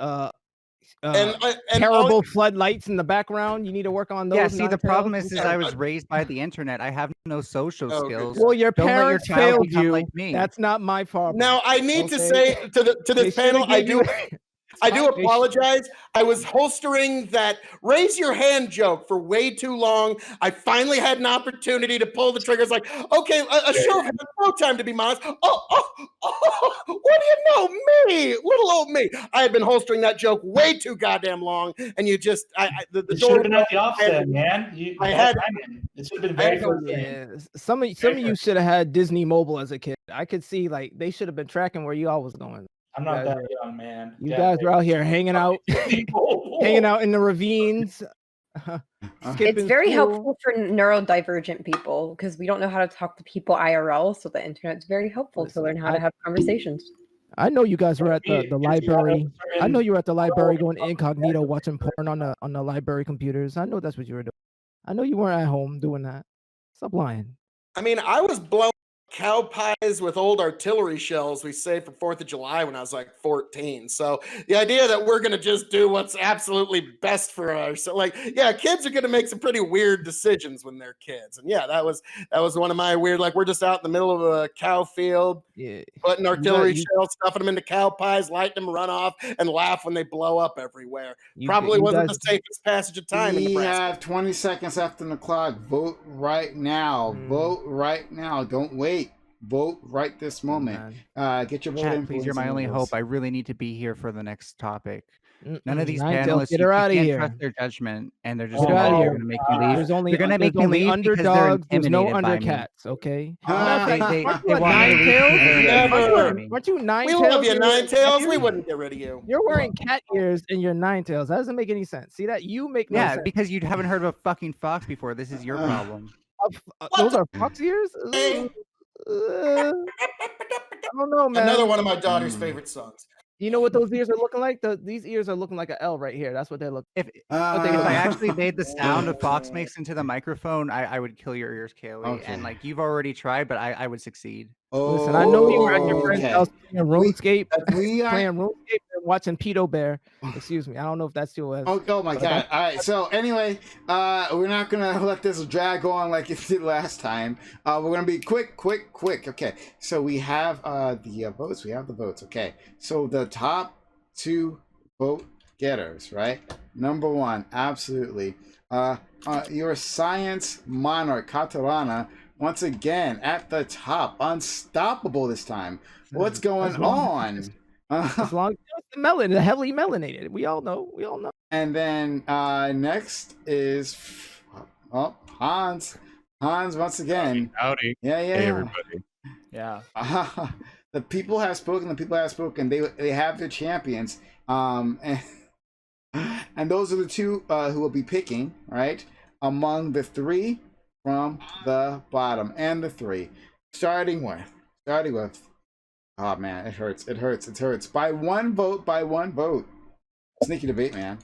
terrible floodlights in the background. You need to work on those. Yeah, see, the problem is I was raised by the internet. I have no social skills. Well, your Don't let parents your child failed become you. like me. That's not my problem. Now I need to say to They this shoulda panel, I gave you- do apologize. I was holstering that raise your hand joke for way too long. I finally had an opportunity to pull the triggers. Like, okay, a show of hands, no time to be modest. What do you know? Me, little old me. I had been holstering that joke way too goddamn long, and you just, the You door. should have been at the offset, man. I had. It should have been very first thing. Yeah, some of you should have had Disney Mobile as a kid. I could see like they should have been tracking where you all was going. I'm not that young, man. You guys were out here hanging out, hanging out in the ravines. it's very helpful for neurodivergent people because we don't know how to talk to people IRL. So the internet's very helpful to learn how to have conversations. I know you guys were at the library. I know you were at the library going incognito, watching porn on the library computers. I know that's what you were doing. I know you weren't at home doing that. Stop lying. I mean, I was blowing cow pies with old artillery shells we saved for 4th of July when I was like 14. So the idea that we're going to just do what's absolutely best for us, so like, yeah, kids are going to make some pretty weird decisions when they're kids. And yeah, that was one of my weird, like, we're just out in the middle of a cow field, putting artillery shells, stuffing them into cow pies, lighting them, run off, and laugh when they blow up everywhere. Probably wasn't the safest passage of time in We Nebraska. have 20 seconds after the clock. Vote right now. Vote right now. Don't wait. Vote right this moment. Get your vote in. Please, you're my only hope. I really need to be here for the next topic. None of these Nine-Tails, panelists, get you her outta can't here. trust their judgment, and they're just Get out of here. going to make me leave. There's only, They're going to make there's me only leave because they're underdogs. There's no intimidated by me. undercats. Okay. They want me to leave because Never. they're Aren't you nine We tails? love you, Nine Tails. We wouldn't get rid of you. You're wearing cat ears and you're nine tails. That doesn't make any sense. See that? You make no sense. because you haven't heard of a fucking fox before. This is your problem. Those are fox ears? I don't know, man. Another one of my daughter's favorite songs. You know what those ears are looking like? These ears are looking like an L right here. That's what they look. If I actually made the sound of fox makes into the microphone, I would kill your ears, Kaylee. And like you've already tried, but I would succeed. Listen, I know you were at your friend's house playing RuneScape, playing RuneScape and watching Pedo Bear. Excuse me. I don't know if that's still was. Oh my god. All right. So anyway, we're not gonna let this drag on like it did last time. We're gonna be quick. Okay. So we have the votes. We have the votes. Okay. So the top 2 vote getters, right? Number 1, absolutely. Your science monarch, Catalana, once again at the top, unstoppable this time. What's going on? As long as it's the heavily melanated. We all know. And then next is Hans. Hans once again. Howdy. Yeah. Hey, everybody. Yeah. The people have spoken. They have their champions. And those are the 2 who will be picking, right? Among the 3 from the bottom, and the 3 starting with oh man, it hurts by one vote. Sneaky debate, man.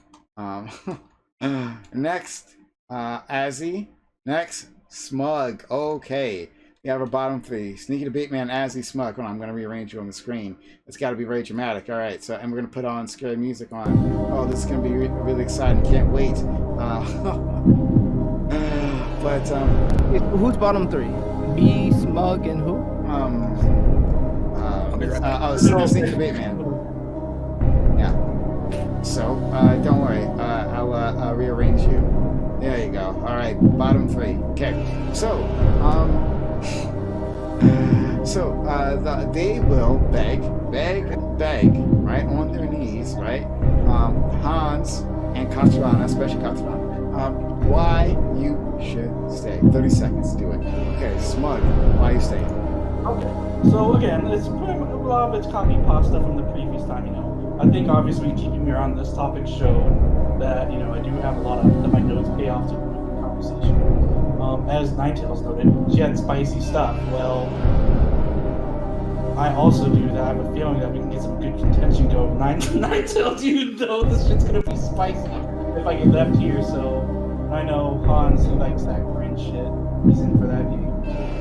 Next Azzy, next Smug. Okay, we have a bottom 3: Sneaky debate man, Azzy, Smug. Hold on, I'm gonna rearrange you on the screen. It's got to be very dramatic. All right, so and we're gonna put on scary music on. Oh, this is gonna be really exciting. Can't wait. But who's bottom 3? Me, Smug, and who? Sneaky debate man. Yeah. So don't worry. I'll rearrange you. There you go. All right, bottom 3. Okay. So they will beg, right, on their knees, right? Hans and Katrana, especially Katrana, why you should stay. 30 seconds, do it. Okay, Smug, why you staying? Okay, so again, it's pretty much a lot of it's copy pasta from the previous time. I think obviously keeping me around this topic showed that I do have a lot of that my notes pay off to the conversation. As Ninetales noted, she had spicy stuff. Well, I also do that. I have a feeling that we can get some good contention going. Ninetales, you know this shit's gonna be spicy if I get left here. So I know Hans, he likes that grin shit. He's in for that game.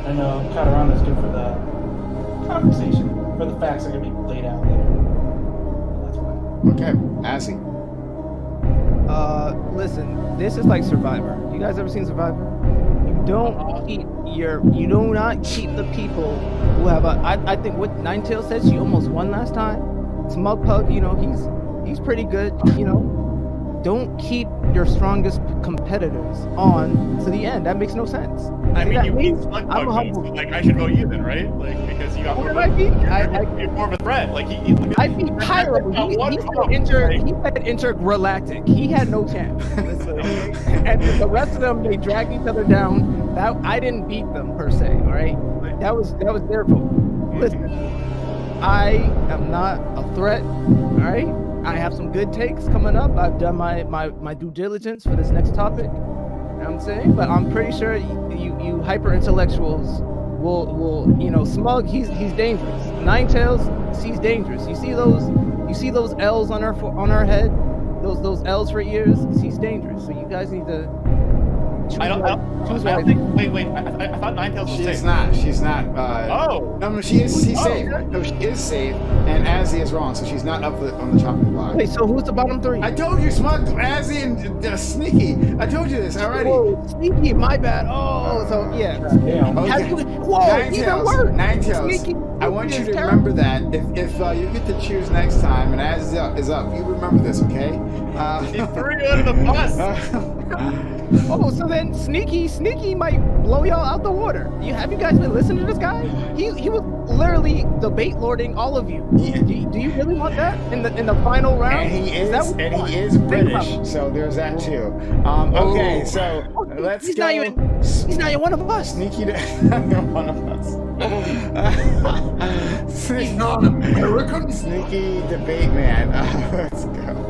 I know Katarana's good for the conversation, for the facts that are gonna be laid out there. That's why. Okay, Azzy. Listen, this is like Survivor. You guys ever seen Survivor? You do not keep the people who have I think what Ninetales said, she almost won last time. Smug Pug, he's pretty good, Don't keep your strongest competitors on to the end. That makes no sense. I mean, that you means beat Smug I'm Pug, humble. so, like, I should vote you then, right? Like, because you got more. I beat? You're more of a threat. Like, I beat Pyro. He had intergalactic. He had no chance. And the rest of them, they dragged each other down. That I didn't beat them per se. All right, that was their vote. Listen, I am not a threat. All right. I have some good takes coming up. I've done my due diligence for this next topic. You know what I'm saying? But I'm pretty sure you hyper intellectuals will Smug, he's dangerous. Ninetales, he's dangerous. You see those L's on our head? Those L's for ears? He's dangerous. So you guys need to I don't think. Wait. I thought Ninetales was safe. She's not. She's not. No, she is. She's safe. No, she is safe. And Azzy is wrong, so she's not up on the chopping block. Wait, so who's the bottom three? I told you, Smug, Azzy, and Sneaky. I told you this already. Whoa, Sneaky, my bad. Oh, so yeah. Okay. Whoa, even worse. Ninetales. Sneaky, I want you to remember that if you get to choose next time and Azzy is up, you remember this, okay? She threw you under the bus. Oh, so then Sneaky might blow y'all out the water. Have you guys been listening to this guy? He was literally debate lording all of you. Yeah. Do you really want that in the final round? And he is British, so there's that too. Okay, so let's he's go. He's not even one of us. Sneaky, not one of us. He's not American. Sneaky debate man. Let's go.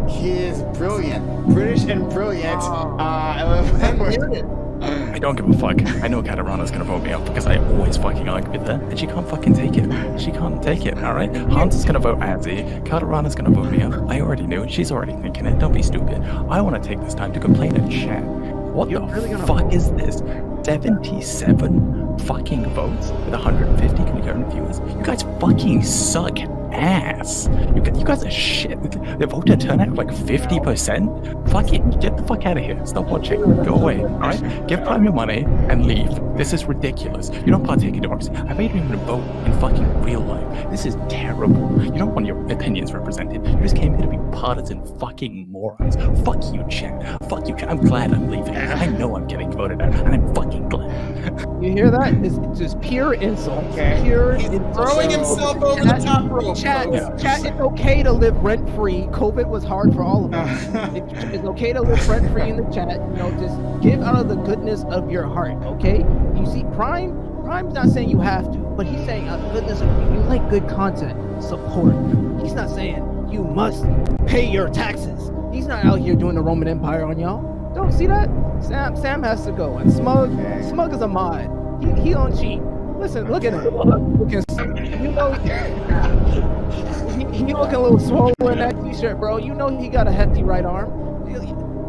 He is brilliant, British and brilliant. I don't give a fuck. I know Katarana's gonna vote me up because I always fucking argue with her, and she can't fucking take it. She can't take it, alright? Hans is gonna vote Azzy, Katarana's gonna vote me up. I already knew it. She's already thinking it. Don't be stupid. I want to take this time to complain in chat. What the fuck is this? 77 fucking votes with 150 concurrent viewers? You guys fucking suck ass. You guys are shit. The voter turnout like 50%. Fuck it. Get the fuck out of here. Stop watching. Go away. Alright? Give Prime your money and leave. This is ridiculous. You don't partake in democracy. I made you even vote in fucking real life. This is terrible. You don't want your opinions represented. You just came here to be partisan fucking morons. Fuck you, chat. Fuck you. I'm glad I'm leaving. I know I'm getting voted out, and I'm fucking glad. You hear that? It's just pure insult. Okay. Pure He's insult. throwing himself over the top rope. Chat, it's okay to live rent-free. COVID was hard for all of us. It's okay to live rent-free in the chat. You know, just give out of the goodness of your heart, okay? You see, Prime's not saying you have to, but he's saying out of the goodness of you like good content, support. He's not saying you must pay your taxes. He's not out here doing the Roman Empire on y'all. Don't see that? Sam has to go, and Smug is a mod. He don't cheat. Listen, look at him. You know, he looking a little swollen in that t-shirt, bro. You know he got a hefty right arm.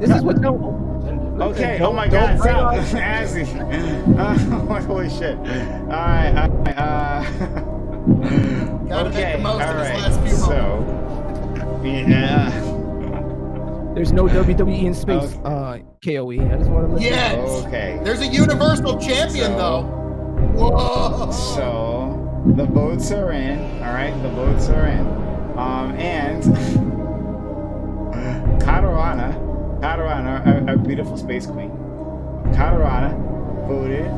This is what don't. Okay. Oh my God. Stop. Azzy. Holy shit. All right. Okay. All right. So. Yeah. There's no WWE in space. KOE. I just want to let you know. Yes. Okay. There's a universal champion though. Whoa. So the votes are in. All right. The votes are in. And Katarana, our beautiful space queen. Katarana voted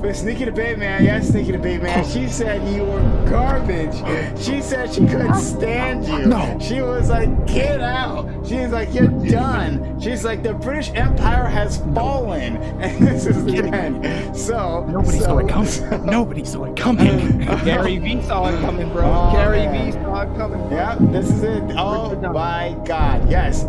for Sneaky Debate Man. Yes, Sneaky Debate Man. She said you were garbage. She said she couldn't stand you. No. She was like, get out. She was like, you're done. She's like, the British Empire has fallen. And this is the end. So Nobody saw it coming. Nobody saw it coming. Gary V saw it coming, bro. Oh, Gary man. V saw it coming, bro. Yeah, this is it. Oh my God. Yes.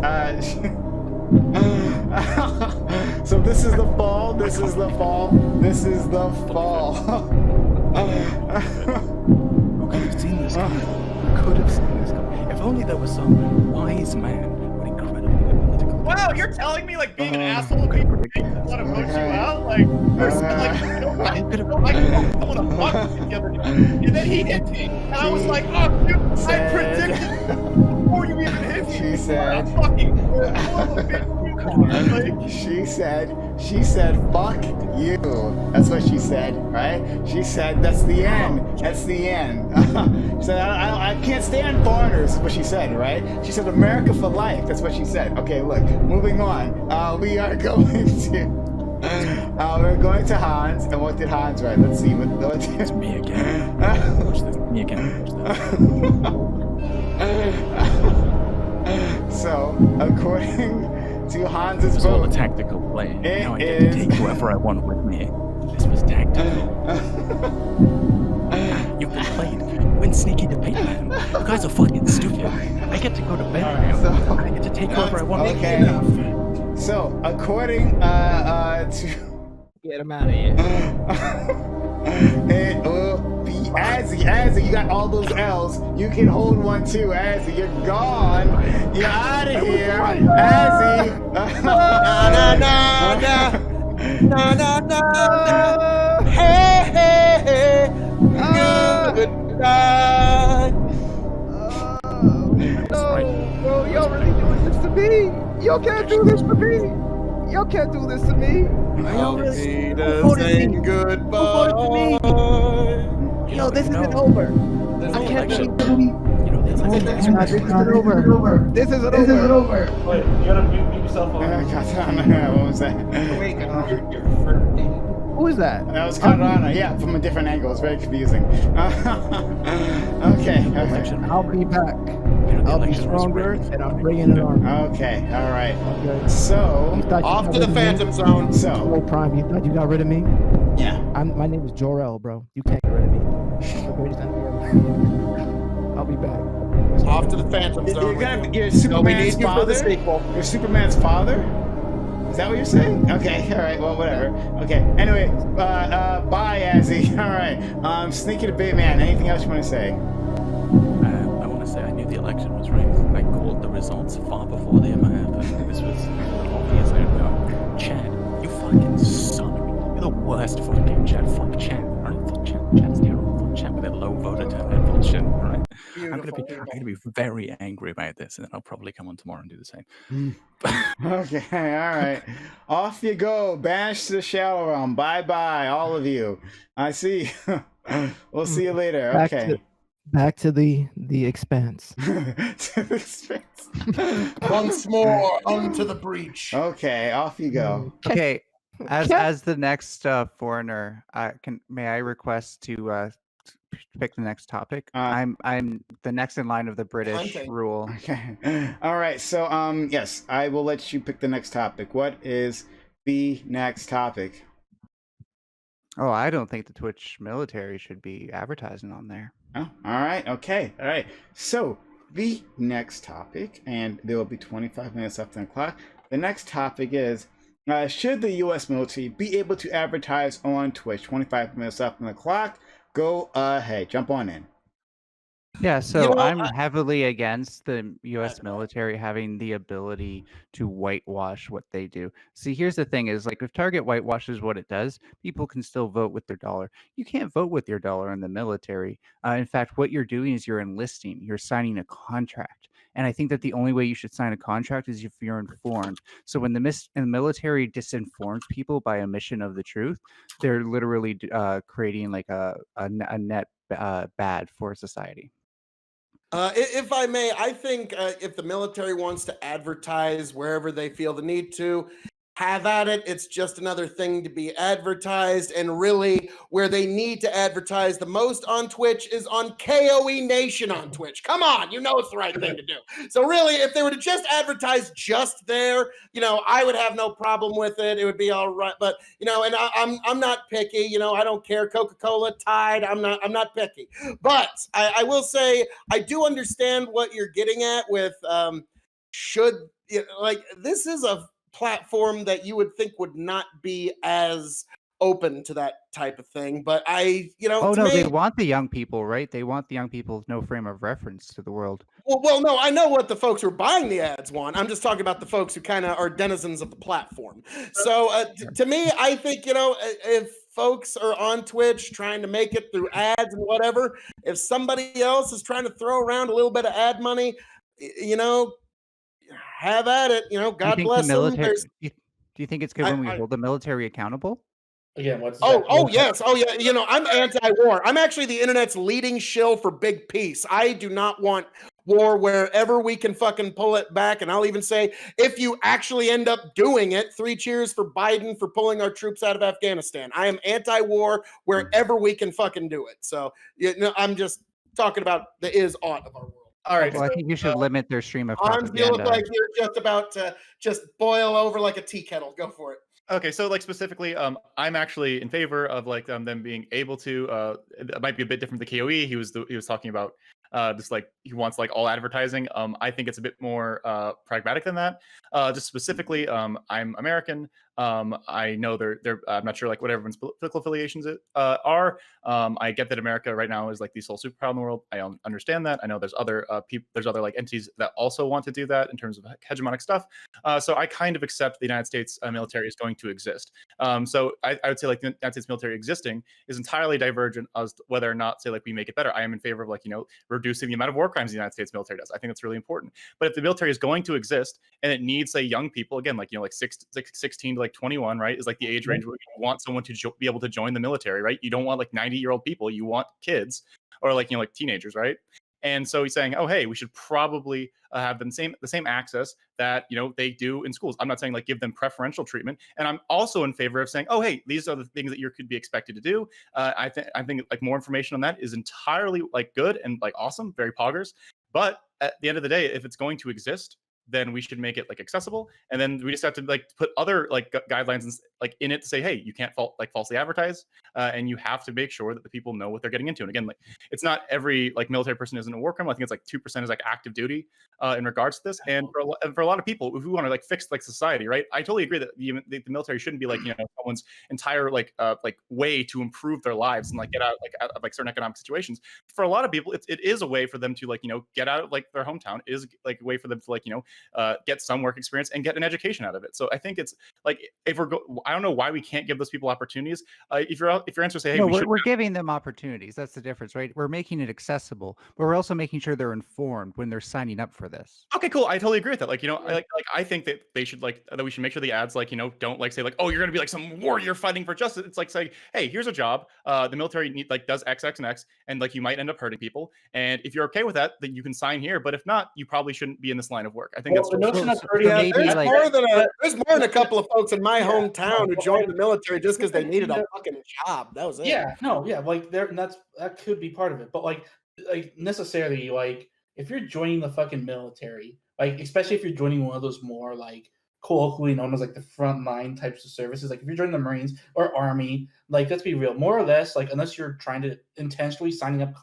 So this is the fall. This is the fall. This is the fall. Who could have seen this coming? Who could have seen this coming? If only there was some wise man with incredibly good political. Wow, you're telling me like being an asshole to people want to vote you out? Like, there's like, I want to fuck with the other day. And then he hit me, and I was like, oh, dude, I predicted before you even hit me. She said. I'm fucking. She said, fuck you. That's what she said, right? She said, that's the end. That's the end. She said, I can't stand foreigners, is what she said, right? She said, America for life. That's what she said. Okay, look, moving on. We are going to... we're going to Hans, and what did Hans write? Let's see. What It's me again. Watch this. Me again. Watch this. So, according to Hans's vote. It was all a vote. tactical play. Now I get to take whoever I want with me. This was tactical. You've been played. When Sneaky Debate Man. You guys are fucking stupid. I get to go to bed now. I get to take whoever I want with me. Okay. So, according to... Get him out of here. It will be Azzy, you got all those L's. You can hold one too, Azzy. You're gone. You're out of here, Azzy. Na na na na. Hey, hey, hey. Goodbye. Bro, y'all really doing this to me? Y'all can't do this to me. Y'all can't do this to me. Y'all really saying goodbye. Yo, this isn't over. I can't believe this isn't over. This isn't over. Wait, you gotta mute yourself on. What was that? Who is that? That was Karana. Yeah, from a different angle. It's very confusing. Okay. I'll be back. I'll be stronger and I'm bringing it on. Okay, all right. Okay. So, off to the Phantom Zone. So, oh, Prime, you thought you got rid of me? Yeah. My name is Jor-El, bro. You can't get rid of me. I'm the greatest enemy ever. I'll be back. Off to the Phantom Zone. You're Superman's father? You're Superman's father? Is that what you're saying? Okay, all right, well, whatever. Okay, anyway, bye, Azzy. All right, Sneaky the Big Man, anything else you want to say? I want to say I knew the election was rigged. I called the results far before they ever happened. This was obvious. I go, Chad, you fucking suck. You're the worst fucking Chad. Fuck Chad. All right, fuck Chad. Chad's terrible. Fuck Chad with that low voter turnout bullshit. All right. I'm gonna be very angry about this, and then I'll probably come on tomorrow and do the same. Okay, all right. Off you go. Bash to the Shadow Realm. Bye-bye, all of you. I see. We'll see you later. Okay. Back to the expanse. Once more onto the breach. Okay, off you go. Okay, as the next foreigner, may I request to pick the next topic? I'm the next in line of the British rule. Okay. All right. So yes, I will let you pick the next topic. What is the next topic? Oh, I don't think the Twitch military should be advertising on there. Oh, all right. Okay. All right. So the next topic, and there will be 25 minutes left on the clock. The next topic is, should the U.S. military be able to advertise on Twitch? 25 minutes left on the clock. Go ahead. Jump on in. Yeah, so I'm heavily against the U.S. military having the ability to whitewash what they do. See, here's the thing is, like, if Target whitewashes what it does, people can still vote with their dollar. You can't vote with your dollar in the military. In fact, what you're doing is you're enlisting. You're signing a contract. And I think that the only way you should sign a contract is if you're informed. So when the military disinforms people by omission of the truth, they're literally creating like a net bad for society. If I may, I think if the military wants to advertise wherever they feel the need to, have at it. It's just another thing to be advertised. And really, where they need to advertise the most on Twitch is on KOE Nation on Twitch. Come on, you know it's the right thing to do. So really, if they were to just advertise just there, you know, I would have no problem with it. It would be all right. But you know, and I'm not picky. You know, I don't care. Coca-Cola, Tide. I'm not picky. But I will say I do understand what you're getting at with like this is a platform that you would think would not be as open to that type of thing, but they want the young people, right? They want the young people with no frame of reference to the world. Well, no, I know what the folks who are buying the ads want. I'm just talking about the folks who kind of are denizens of the platform. So to me, I think, you know, if folks are on Twitch trying to make it through ads and whatever, if somebody else is trying to throw around a little bit of ad money, you know, have at it. You know, God bless them. Do you think it's good when we hold the military accountable? Again, what's yes. Oh, yeah. You know, I'm anti-war. I'm actually the internet's leading shill for big peace. I do not want war wherever we can fucking pull it back. And I'll even say, if you actually end up doing it, 3 cheers for Biden for pulling our troops out of Afghanistan. I am anti-war wherever we can fucking do it. So, you know, I'm just talking about the is-ought of our world. All right. Well, I think you should limit their stream of propaganda. You look like you're just about to just boil over like a tea kettle. Go for it. Okay, so like specifically, I'm actually in favor of like them being able to. It might be a bit different than KOE. He was talking about just like he wants like all advertising. I think it's a bit more pragmatic than that. Just specifically, I'm American. I know they're I'm not sure like what everyone's political affiliations are. I get that America right now is like the sole superpower in the world. I understand that. I know there's other there's other like entities that also want to do that in terms of hegemonic stuff. So I kind of accept the United States military is going to exist. So I would say like the United States military existing is entirely divergent as to whether or not say like we make it better. I am in favor of like reducing the amount of war crimes the United States military does. I think that's really important. But if the military is going to exist and it needs say young people again like like 16 to like 21, right, is like the age range where you want someone to be able to join the military, right? You don't want like 90-year-old people. You want kids or like like teenagers, right? And so he's saying, oh, hey, we should probably have the same access that they do in schools. I'm not saying like give them preferential treatment, and I'm also in favor of saying, oh, hey, these are the things that you could be expected to do. I think like more information on that is entirely like good and like awesome, very poggers. But at the end of the day, if it's going to exist, then we should make it like accessible, and then we just have to like put other like guidelines like in it to say, hey, you can't falsely advertise, and you have to make sure that the people know what they're getting into. And again, like it's not every like military person isn't a war criminal. I think it's like 2% is like active duty in regards to this. And for a lot of people, if we want to like fix like society, right? I totally agree that the military shouldn't be like someone's entire like way to improve their lives and like get out of like certain economic situations. For a lot of people, it is a way for them to like get out of like their hometown. It is like a way for them to like get some work experience and get an education out of it. So I think it's like if I don't know why we can't give those people opportunities. If your answer say, hey, no, we're giving them opportunities. That's the difference, right? We're making it accessible, but we're also making sure they're informed when they're signing up for this. Okay, cool. I totally agree with that. Like, I think that they should that we should make sure the ads don't like say like, oh, you're gonna be like some warrior fighting for justice. It's like saying, hey, here's a job. The military does X, X, and X, and like you might end up hurting people. And if you're okay with that, then you can sign here. But if not, you probably shouldn't be in this line of work. I think that's the notion of there's more than a couple of folks in my hometown who joined the military just because they needed a fucking job. That was it. Yeah, no, yeah, like that could be part of it. But like necessarily, like if you're joining the fucking military, like especially if you're joining one of those more like colloquially known as like the frontline types of services, like if you're joining the Marines or Army, like let's be real, more or less, like unless you're trying to intentionally signing up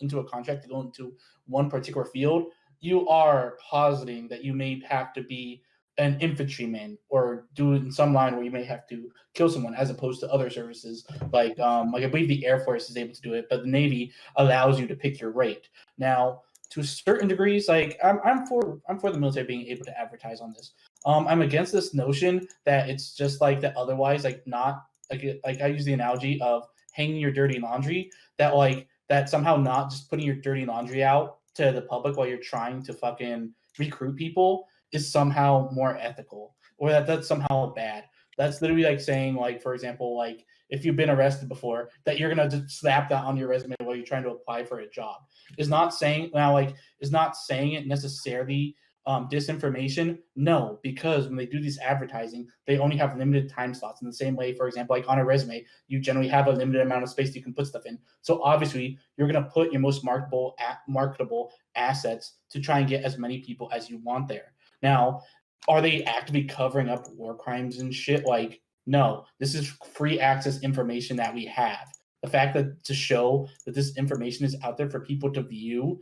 into a contract to go into one particular field, you are positing that you may have to be an infantryman or do it in some line where you may have to kill someone, as opposed to other services like I believe the Air Force is able to do it, but the Navy allows you to pick your rate. Now, to certain degrees, like I'm for the military being able to advertise on this. I'm against this notion that it's just like that otherwise, like not like I use the analogy of hanging your dirty laundry, that somehow not just putting your dirty laundry out to the public while you're trying to fucking recruit people is somehow more ethical, or that's somehow bad. That's literally like saying, like, for example, like if you've been arrested before, that you're gonna just slap that on your resume while you're trying to apply for a job. Is not saying it necessarily disinformation. No, because when they do this advertising, they only have limited time slots. In the same way, for example, like on a resume, you generally have a limited amount of space you can put stuff in. So obviously, you're gonna put your most marketable assets to try and get as many people as you want there. Now, are they actively covering up war crimes and shit? Like, no, this is free access information that we have. The fact that to show that this information is out there for people to view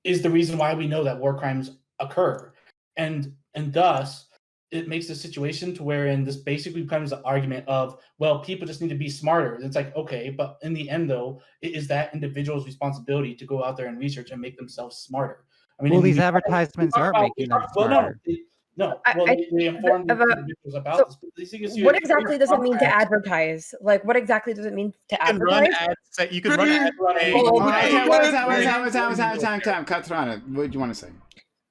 is the reason why we know that war crimes occur. And thus, it makes the situation to wherein this basically becomes an argument of, well, people just need to be smarter. It's like, okay, but in the end, though, it is that individual's responsibility to go out there and research and make themselves smarter. I mean, well, these advertisements aren't making them smarter. They inform individuals about this. But these things what exactly does it mean to advertise? Like, what exactly does it mean to advertise? You can run ads. Time. Katrina, what do you want to say?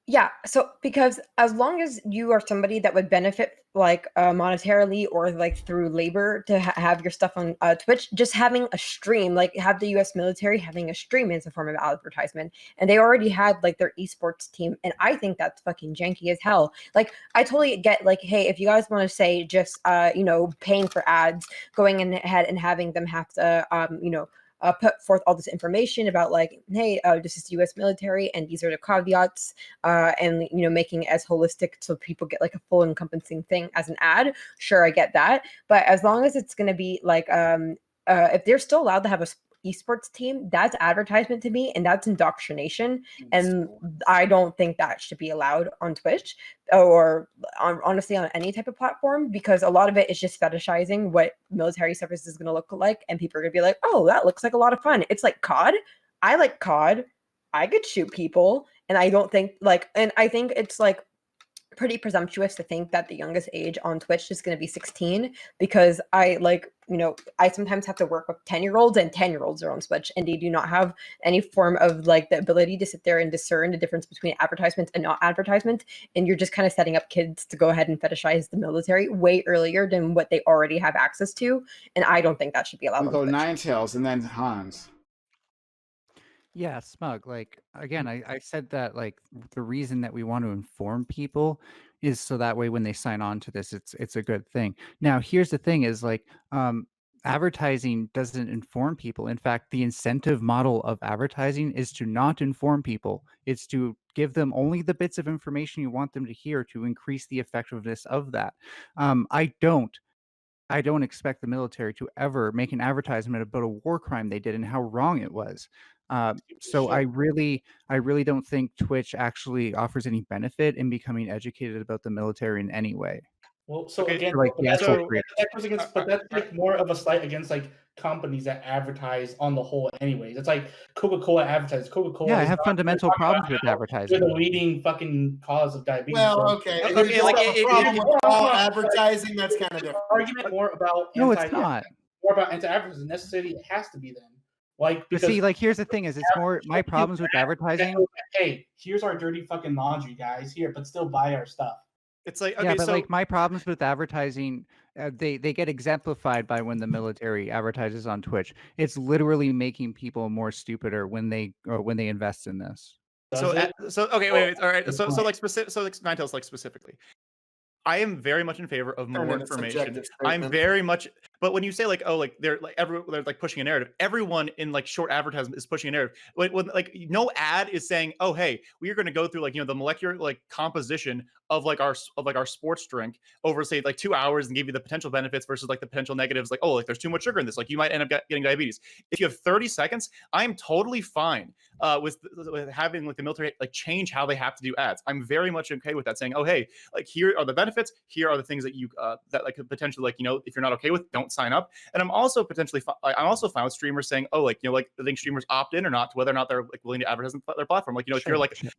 Yeah, so because as long as you are somebody that would benefit like monetarily or like through labor to have your stuff on Twitch, just having a stream, like have the US military having a stream is a form of advertisement. And they already had like their esports team. And I think that's fucking janky as hell. Like I totally get like, hey, if you guys want to say just, paying for ads, going ahead and having them have to, put forth all this information about like, hey, this is the U.S. military, and these are the caveats, and making it as holistic so people get like a full encompassing thing as an ad. Sure, I get that, but as long as it's going to be like, if they're still allowed to have esports team, that's advertisement to me, and that's indoctrination. And I don't think that should be allowed on Twitch or honestly on any type of platform, because a lot of it is just fetishizing what military service is going to look like, and people are going to be like, oh, that looks like a lot of fun. It's like COD. I like COD. I could shoot people, and I don't think and I think it's like pretty presumptuous to think that the youngest age on Twitch is going to be 16, because I sometimes have to work with 10-year-olds, and 10-year-olds are on Twitch, and they do not have any form of the ability to sit there and discern the difference between advertisement and not advertisement. And you're just kind of setting up kids to go ahead and fetishize the military way earlier than what they already have access to. And I don't think that should be allowed. We go Ninetales and then Hans. Yeah, Smug. Again, I said that the reason that we want to inform people is so that way when they sign on to this, it's a good thing. Now, here's the thing: is advertising doesn't inform people. In fact, the incentive model of advertising is to not inform people. It's to give them only the bits of information you want them to hear to increase the effectiveness of that. I don't expect the military to ever make an advertisement about a war crime they did and how wrong it was. So I really don't think Twitch actually offers any benefit in becoming educated about the military in any way. Well, so Okay, again, like but the that's, actual that goes against, but that's like more of a slight against companies that advertise on the whole. Anyways, it's like Coca-Cola advertises. Coca-Cola. Yeah, I have fundamental problems with advertising. They're the leading fucking cause of diabetes. Well, okay. Okay, If you have a problem with all advertising, that's kind of different. Argument more about No, it's not. More about anti-advertising. Necessarily, it has to be then. But see, here's the thing: is it's more my problems with advertising. Hey, here's our dirty fucking laundry, guys. Here, but still buy our stuff. It's like, yeah, but my problems with advertising, they get exemplified by when the military advertises on Twitch. It's literally making people more stupider when they invest in this. Okay, wait, all right. So Ninetales specifically. I am very much in favor of more information. I'm very much, but when you say they're pushing a narrative, everyone in short advertisement is pushing a narrative. When no ad is saying, oh hey, we are going to go through the molecular composition of our sports drink over say 2 hours and give you the potential benefits versus the potential negatives. There's too much sugar in this. You might end up getting diabetes. If you have 30 seconds, I'm totally fine with having the military change how they have to do ads. I'm very much okay with that, saying, oh hey, here are the benefits. Here are the things that you that could potentially if you're not okay with, don't sign up. And I'm also potentially I'm also fine with streamers saying, oh I think streamers opt in or not to whether or not they're willing to advertise on their platform. If you're a lefty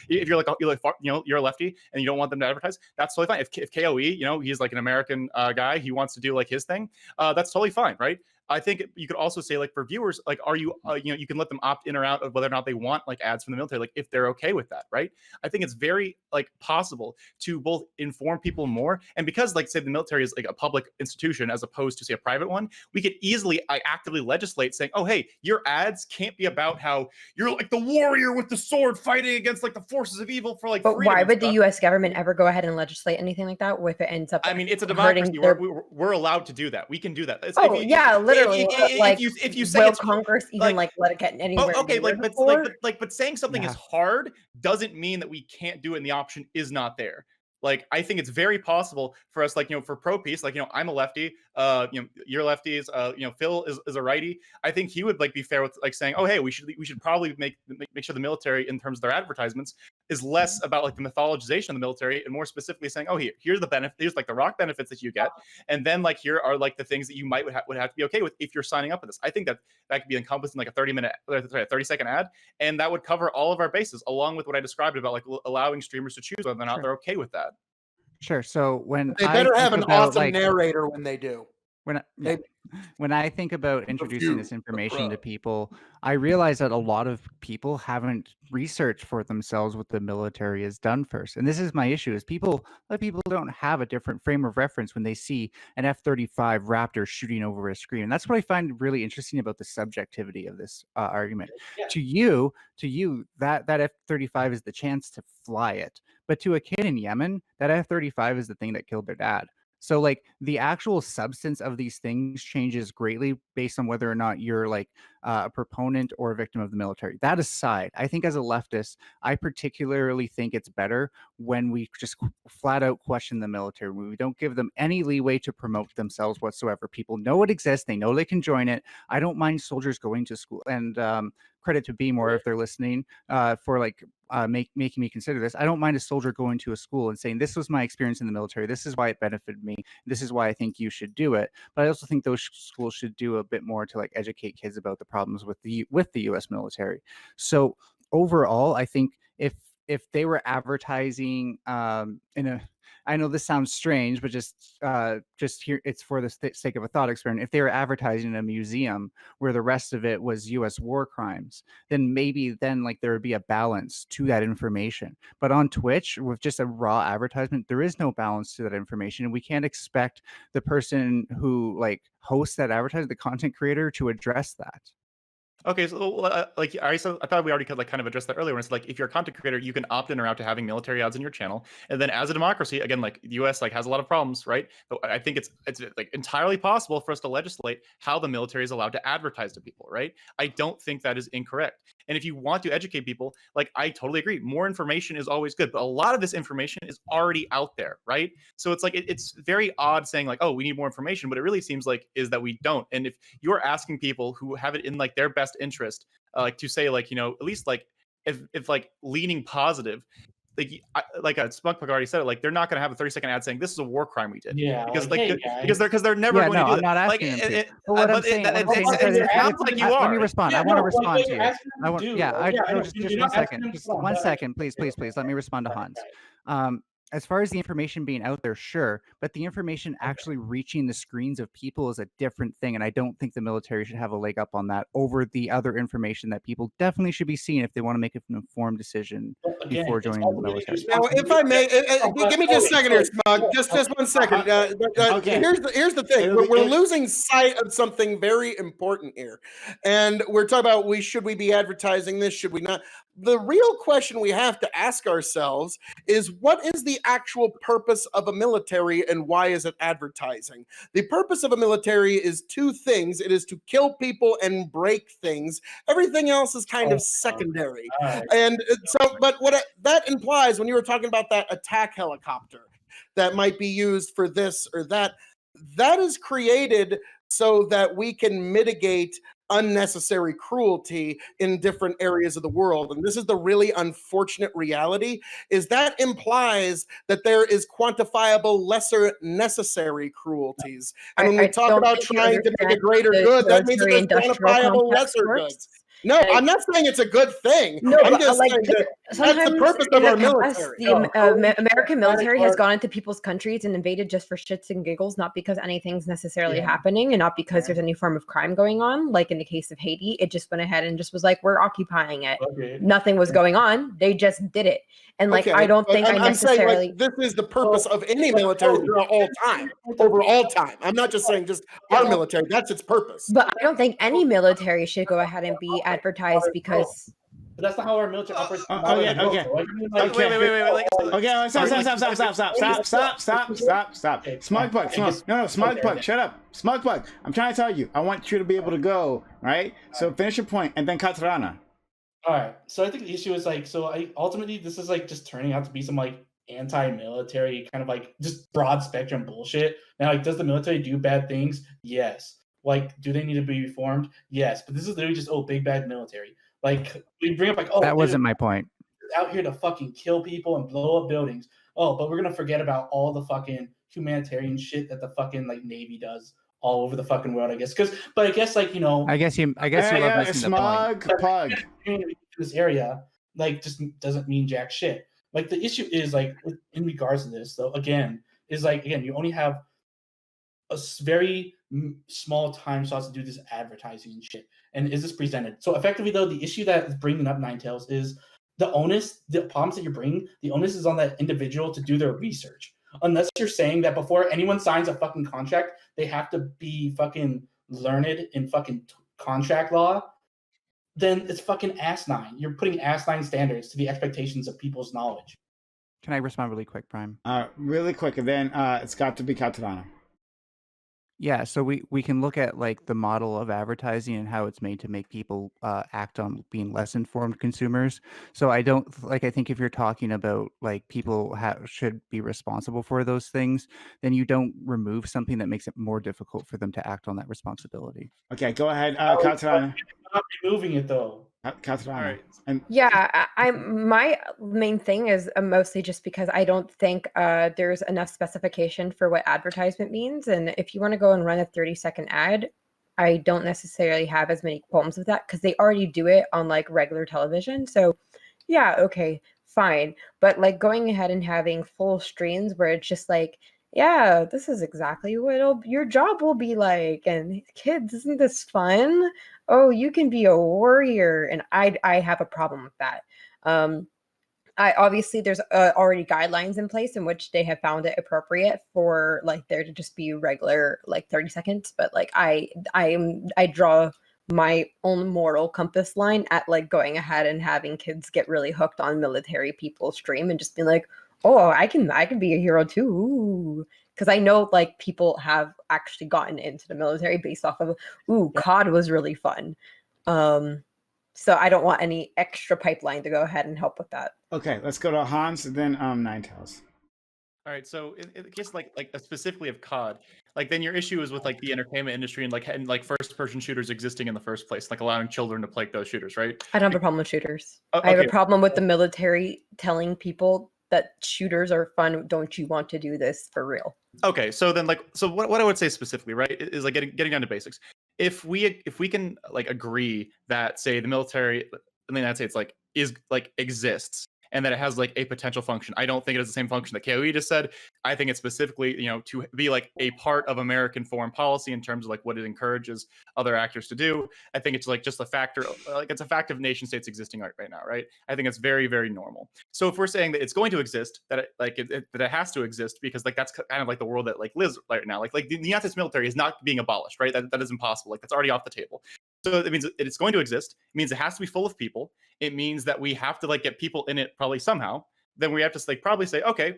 and you don't want them to advertise, that's totally fine. If KOE he's an American guy, he wants to do his thing, that's totally fine, right? I think you could also say for viewers, are you you can let them opt in or out of whether or not they want ads from the military, if they're okay with that, right? I think it's very possible to both inform people more, and because say the military is a public institution as opposed to say a private one, we could easily actively legislate saying, oh hey, your ads can't be about how you're the warrior with the sword fighting against the forces of evil for But why would the U.S. government ever go ahead and legislate anything like that if it ends up? I mean, it's a democracy. We're allowed to do that. We can do that. Literally. If you say will it's Congress even let it get anywhere? Okay, but saying something is hard doesn't mean that we can't do it and the option is not there. I think it's very possible for us, for pro peace, I'm a lefty, you're lefties, Phil is a righty. I think he would be fair with saying, oh hey, we should probably make sure the military in terms of their advertisements is less about the mythologization of the military and more specifically saying, oh here's the benefit, here's the rock benefits that you get, and then here are the things that you might would have to be okay with if you're signing up for this. I think that could be encompassed in a 30-second ad, and that would cover all of our bases, along with what I described about allowing streamers to choose whether or not they're okay with that. Sure. So when they better have an awesome narrator when they do. When I think about introducing this information to people, I realize that a lot of people haven't researched for themselves what the military has done first. And this is my issue: is people don't have a different frame of reference when they see an F-35 Raptor shooting over a screen. And that's what I find really interesting about the subjectivity of this argument. Yeah. To you, that F-35 is the chance to fly it. But to a kid in Yemen, that F-35 is the thing that killed their dad. So the actual substance of these things changes greatly based on whether or not you're a proponent or a victim of the military. That aside, I think as a leftist, I particularly think it's better when we just flat out question the military, when we don't give them any leeway to promote themselves whatsoever. People know it exists. They know they can join it. I don't mind soldiers going to school, and credit to Be More if they're listening for like making me consider this. I don't mind a soldier going to a school and saying, this was my experience in the military. This is why it benefited me. This is why I think you should do it. But I also think those schools should do a bit more to like educate kids about the problems with the U.S. military. So overall, I think if they were advertising in a, I know this sounds strange, but just here, it's for the sake of a thought experiment. If they were advertising in a museum where the rest of it was U.S. war crimes, then maybe like there would be a balance to that information. But on Twitch, with just a raw advertisement, there is no balance to that information, and we can't expect the person who like hosts that advertisement, the content creator, to address that. Okay, so like I thought we already could like kind of address that earlier. When it's like if you're a content creator, you can opt in or out to having military ads in your channel, and then as a democracy, again, like the U.S. like has a lot of problems, right? But I think it's like entirely possible for us to legislate how the military is allowed to advertise to people, right? I don't think that is incorrect. And if you want to educate people, like I totally agree, more information is always good, but a lot of this information is already out there, right? So it's like it's very odd saying like, oh, we need more information, but it really seems like is that we don't. And if you're asking people who have it in like their best interest, like to say like, you know, at least like if like leaning positive, like a Smugpug already said it, like they're not going to have a 30-second ad saying this is a war crime we did. Yeah, because like, like hey, because they're never going to do I'm not that. asking Like them to. But what I'm saying, it sounds like you are. Let me respond. I want to respond to you. Just 1 second. Just 1 second, please. Let me respond to Hans. As far as the information being out there, sure, but the information actually reaching the screens of people is a different thing, and I don't think the military should have a leg up on that over the other information that people definitely should be seeing if they want to make an informed decision before joining the military. Now, if I may, give me just a second here, Smug. Just 1 second. Okay. Here's the thing. We're losing sight of something very important here, and we're talking about should we be advertising this? Should we not? The real question we have to ask ourselves is, what is the actual purpose of a military and why is it advertising? The purpose of a military is two things. It is to kill people and break things. Everything else is kind of secondary. And so, but that implies, when you were talking about that attack helicopter that might be used for this or that, that is created so that we can mitigate unnecessary cruelty in different areas of the world. And this is the really unfortunate reality, is that implies that there is quantifiable lesser necessary cruelties. And when we talk about trying to make a greater good, that means that there's quantifiable lesser goods. No, I'm not saying it's a good thing. No, I'm just like, saying that that's the purpose of our military. The American military has gone into people's countries and invaded just for shits and giggles, not because anything's necessarily happening and not because there's any form of crime going on. Like in the case of Haiti, it just went ahead and just was like, we're occupying it. Nothing was going on. They just did it. And like, I don't think I'm saying like, this is the purpose of any military throughout all time, over all time. I'm not just saying just our military. That's its purpose. But I don't think any military should go ahead and be advertised because. But that's not how our military operates. Okay. Stop. Smugpug. No, Smugpug, shut up. Smugpug, I'm trying to tell you. I want you to be able to go, right? So finish your point, and then Katarana. All right. So I think the issue is like, ultimately this is like just turning out to be some like anti-military kind of like just broad spectrum bullshit. Now, like, does the military do bad things? Yes. Like, do they need to be reformed? Yes. But this is literally just big bad military. Like, we bring up like, that wasn't my point. Out here to fucking kill people and blow up buildings. Oh, but we're gonna forget about all the fucking humanitarian shit that the fucking like Navy does all over the fucking world, I guess. But I guess like, you know, I guess you love missing the point. This area like just doesn't mean jack shit. Like the issue is like in regards to this though, again, you only have a very small time slots to do this advertising and shit. And is this presented? So effectively though, the issue that is bringing up Ninetales is the problems that you're bringing, the onus is on that individual to do their research. Unless you're saying that before anyone signs a fucking contract, they have to be fucking learned in fucking contract law, then it's fucking asinine. You're putting asinine standards to the expectations of people's knowledge. Can I respond really quick, Prime? Really quick, and then it's got to be Katarana. Yeah, so we can look at like the model of advertising and how it's made to make people act on being less informed consumers. So I don't like, I think if you're talking about like people should be responsible for those things, then you don't remove something that makes it more difficult for them to act on that responsibility. Okay, go ahead, How Katarina. not removing it though. Katarina. All right. And Yeah, my main thing is mostly just because I don't think there's enough specification for what advertisement means. And if you want to go and run a 30-second ad, I don't necessarily have as many qualms with that because they already do it on like regular television. So yeah, okay, fine. But like going ahead and having full streams where it's just like, yeah, this is exactly what your job will be like. And kids, isn't this fun? Oh, you can be a warrior. And I have a problem with that. I obviously there's already guidelines in place in which they have found it appropriate for like there to just be regular like 30 seconds. But like I draw my own moral compass line at like going ahead and having kids get really hooked on military people stream and just being like, oh, I can be a hero too. Because I know like people have actually gotten into the military based off of, ooh, COD was really fun. So I don't want any extra pipeline to go ahead and help with that. okay, let's go to Hans and then Ninetales. All right, so in the case like specifically of COD, like then your issue is with like the entertainment industry and like first person shooters existing in the first place, like allowing children to play those shooters, right? I don't have a problem with shooters. Oh, I have a okay. problem with the military telling people that shooters are fun. Don't you want to do this for real? Okay, so then what I would say specifically, right, is like getting down to basics. If we can like agree that say the military in the United States like exists and that it has like a potential function. I don't think it has the same function that KOE just said. I think it's specifically, to be like a part of American foreign policy in terms of like what it encourages other actors to do. I think it's like just a factor, like it's a fact of nation states existing right now, right? I think it's very, very normal. So if we're saying that it's going to exist, that it has to exist because like that's kind of like the world that like lives right now. Like the United States military is not being abolished, right? That is impossible. Like that's already off the table. So it means it's going to exist. It means it has to be full of people. It means that we have to like get people in it probably somehow. Then we have to like probably say, okay,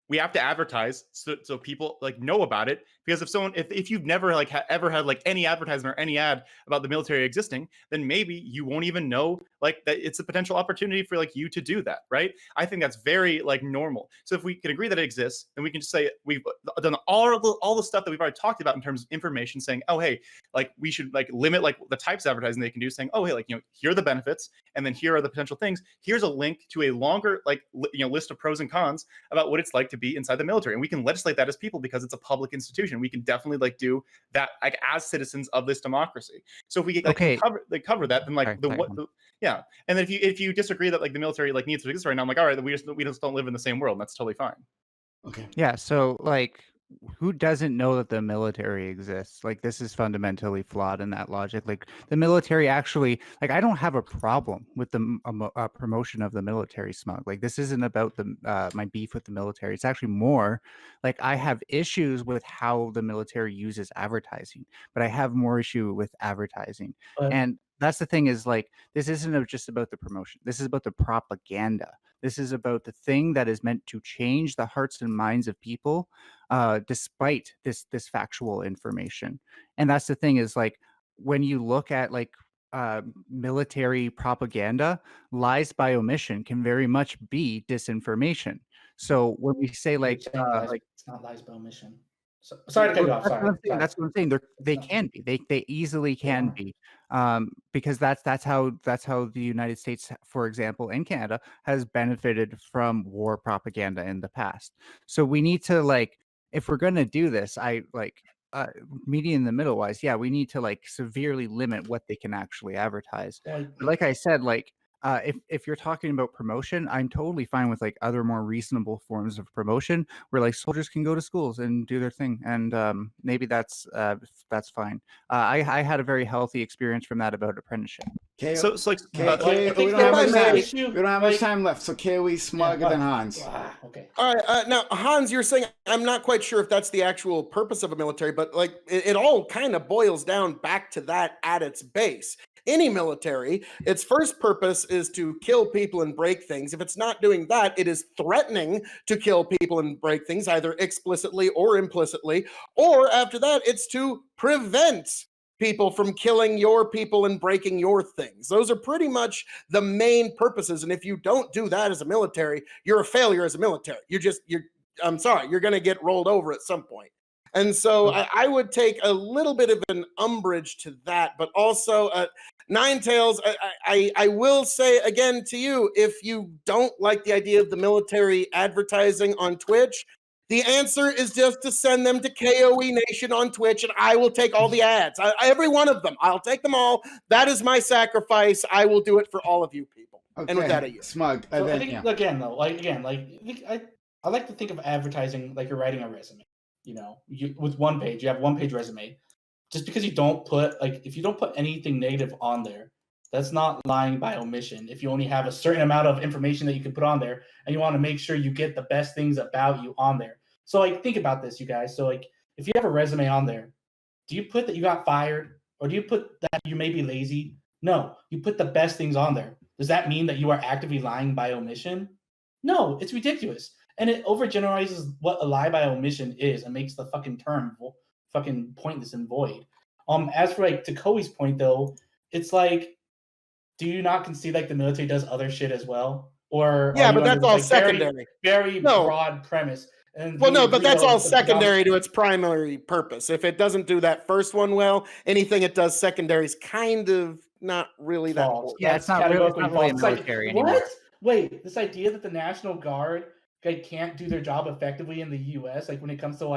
we have to advertise so people like know about it. Because if you've never like ever had like any advertisement or any ad about the military existing, then maybe you won't even know like that it's a potential opportunity for like you to do that, right? I think that's very like normal. So if we can agree that it exists, then we can just say we've done all the stuff that we've already talked about in terms of information, saying, oh hey, like we should like limit like the types of advertising they can do, saying, oh hey, like here are the benefits, and then here are the potential things. Here's a link to a longer like list of pros and cons about what it's like to be inside the military, and we can legislate that as people because it's a public institution. We can definitely like do that like as citizens of this democracy. So if we like cover that, then like yeah. And then if you disagree that like the military like needs to exist right now, I'm like, all right, we just don't live in the same world. And that's totally fine. Okay. Yeah, so like who doesn't know that the military exists? Like this is fundamentally flawed in that logic. Like the military actually, like I don't have a problem with the promotion of the military smug. Like this isn't about the my beef with the military. It's actually more like I have issues with how the military uses advertising, but I have more issue with advertising. And that's the thing is like this isn't just about the promotion. This is about the propaganda. This is about the thing that is meant to change the hearts and minds of people, despite this factual information. And that's the thing is like when you look at like military propaganda, lies by omission can very much be disinformation. So when we say like it's not lies by omission. So, sorry to cut you off. Sorry. That's what I'm saying. They can be. They easily can be, because that's how the United States, for example, and Canada has benefited from war propaganda in the past. So we need to like, if we're gonna do this, media in the middle wise, yeah, we need to like severely limit what they can actually advertise. But like I said, like if you're talking about promotion, I'm totally fine with like other more reasonable forms of promotion where like soldiers can go to schools and do their thing, and maybe that's fine. I had a very healthy experience from that about apprenticeship. So like we don't have much time left. So KOE smug and then Hans. Okay. All right. Now Hans, you're saying I'm not quite sure if that's the actual purpose of a military, but like it all kind of boils down back to that at its base. any military, its first purpose is to kill people and break things. If it's not doing that, it is threatening to kill people and break things, either explicitly or implicitly. Or after that, it's to prevent people from killing your people and breaking your things. Those are pretty much the main purposes. And if you don't do that as a military, you're a failure as a military. I'm sorry, you're going to get rolled over at some point. And so I would take a little bit of an umbrage to that, but also Ninetales, I will say again to you, if you don't like the idea of the military advertising on Twitch, the answer is just to send them to KOE Nation on Twitch, and I will take all the ads. Every one of them. I'll take them all. That is my sacrifice. I will do it for all of you people. Okay. And with that, I yield. Smug. So I think, again, though, I like to think of advertising like you're writing a resume. You know, with one page, you have one-page resume. Just because you don't put, if you don't put anything negative on there, that's not lying by omission. If you only have a certain amount of information that you can put on there, and you want to make sure you get the best things about you on there. So, think about this, you guys. So, if you have a resume on there, do you put that you got fired, or do you put that you may be lazy? No, you put the best things on there. Does that mean that you are actively lying by omission? No, it's ridiculous. And it overgeneralizes what a lie by omission is and makes the fucking term fucking pointless and void. As for to Koi's point though, it's do you not concede the military does other shit as well? Or yeah, but that's all secondary. Very broad premise. And well, no, but that's all secondary to its primary purpose. If it doesn't do that first one well, anything it does secondary is kind of not really that important. Yeah, it's not really military anymore. What? Wait, this idea that the National Guard can't do their job effectively in the U.S. when it comes to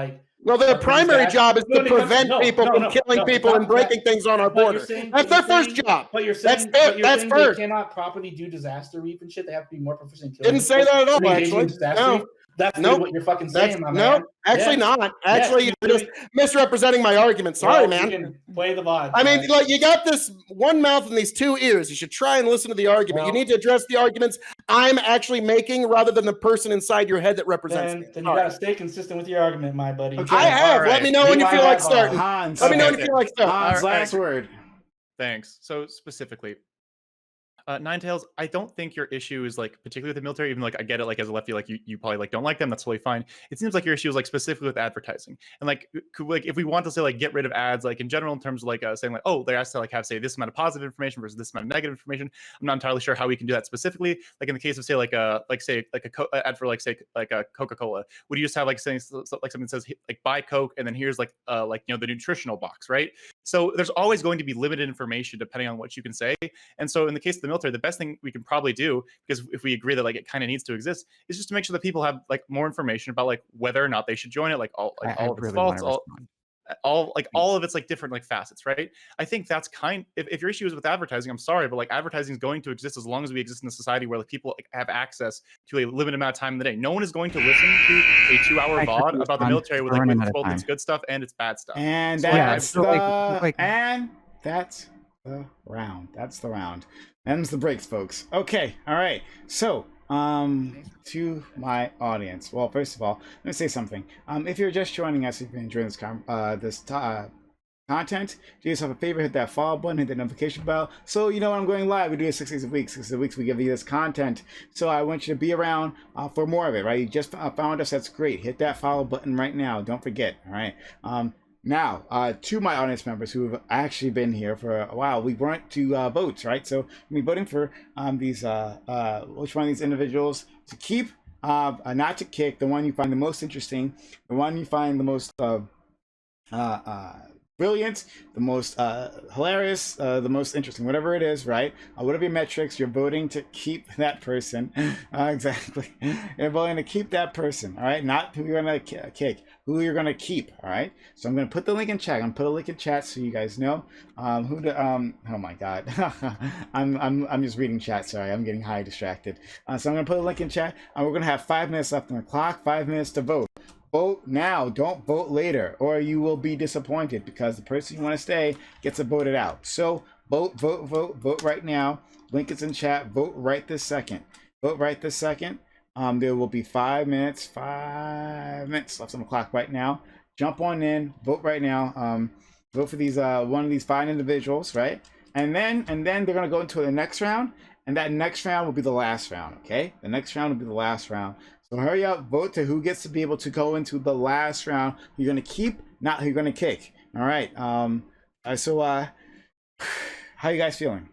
well, their primary job is to prevent people from killing people and breaking things on our border. That's their first job. But you're saying that's first. They cannot properly do disaster relief and shit. They have to be more proficient. Didn't say that at all, actually. No. That's what you're fucking saying, my man. Actually not. Actually, you're just misrepresenting my argument. Sorry, man. You can play the vibe. I mean, you got this one mouth and these two ears. You should try and listen to the argument. You need to address the arguments I'm actually making rather than the person inside your head that represents me. Then you got to stay consistent with your argument, my buddy. Okay. I have. Let me know when you feel like starting. Hans. Let me know when you feel like starting. Hans, last word. Thanks. So specifically, Ninetales, I don't think your issue is particularly with the military, even I get it, as a lefty, you probably don't like them. That's totally fine. It seems like your issue is specifically with advertising. And if we want to say get rid of ads, in general, in terms of saying oh, they're asked to have say this amount of positive information versus this amount of negative information. I'm not entirely sure how we can do that specifically. In the case of say a ad for say a Coca-Cola, would you just have saying something that says buy Coke and then here's the nutritional box, right? So there's always going to be limited information depending on what you can say. And so in the case of the military, the best thing we can probably do, because if we agree that it kind of needs to exist, is just to make sure that people have more information about whether or not they should join it, all of its faults, all of its different facets, right? I think that's if your issue is with advertising, I'm sorry, but advertising is going to exist as long as we exist in a society where people have access to a limited amount of time in the day. No one is going to listen to a 2-hour VOD about the military with both its good stuff and its bad stuff. And that's that's the round. That's the round. Them's the breaks, folks. Okay, all right. So, to my audience. Well, first of all, let me say something. If you're just joining us, if you're enjoying this content, do yourself a favor, hit that follow button, hit the notification bell. So you know when I'm going live, we do it 6 days a week. 6 days a week, we give you this content. So I want you to be around for more of it, right? You just found us, that's great. Hit that follow button right now. Don't forget, all right? Now, to my audience members who have actually been here for a while, we went to votes, right? So we're voting for which one of these individuals to keep, not to kick, the one you find the most interesting, the one you find the most brilliant, the most hilarious, the most interesting, whatever it is, right? Whatever your metrics, you're voting to keep that person. Exactly. You're voting to keep that person, all right? Not who you're going to kick, who you're going to keep, all right? So I'm going to put the link in chat. I'm going to put a link in chat so you guys know who to, oh my God. I'm just reading chat, sorry. I'm getting distracted. So I'm going to put a link in chat, and we're going to have 5 minutes left on the clock, 5 minutes to vote. Vote now, don't vote later, or you will be disappointed because the person you want to stay gets voted out. So vote right now. Link is in chat. Vote right this second. Vote right this second. There will be 5 minutes left on the clock right now. Jump on in, vote right now. Vote for these one of these fine individuals, right? and then they're gonna go into the next round, and that next round will be the last round. Okay, the next round will be the last round. So hurry up, vote to who gets to be able to go into the last round. Who you're gonna keep, not who you're gonna kick. All right. So how you guys feeling?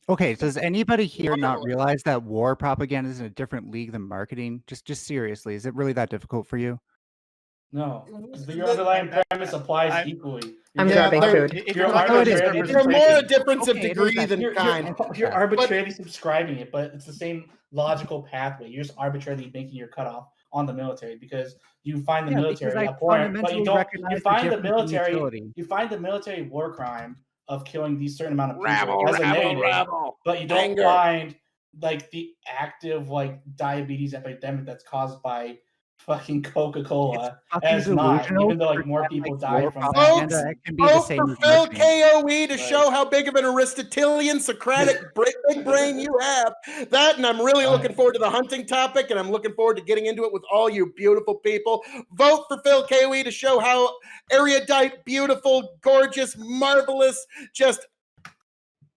Okay, does anybody here not realize that war propaganda is in a different league than marketing? Just seriously, is it really that difficult for you? No, because your underlying premise applies equally. I'm grabbing food. They're more a difference of degree than kind. You're arbitrarily subscribing it, but it's the same logical pathway. You're just arbitrarily making your cutoff on the military because you find the military abhorrent, but you don't. You find the military. You find the military war crime of killing these certain amount of people as a negative, but you don't find like the active like diabetes epidemic that's caused by fucking Coca-Cola as not, even though like more people die from that. Vote for Phil KOE to show how big of an Aristotelian Socratic big brain you have. That, and I'm really looking forward to the hunting topic, and I'm looking forward to getting into it with all you beautiful people. Vote for Phil KOE to show how erudite, beautiful, gorgeous, marvelous, just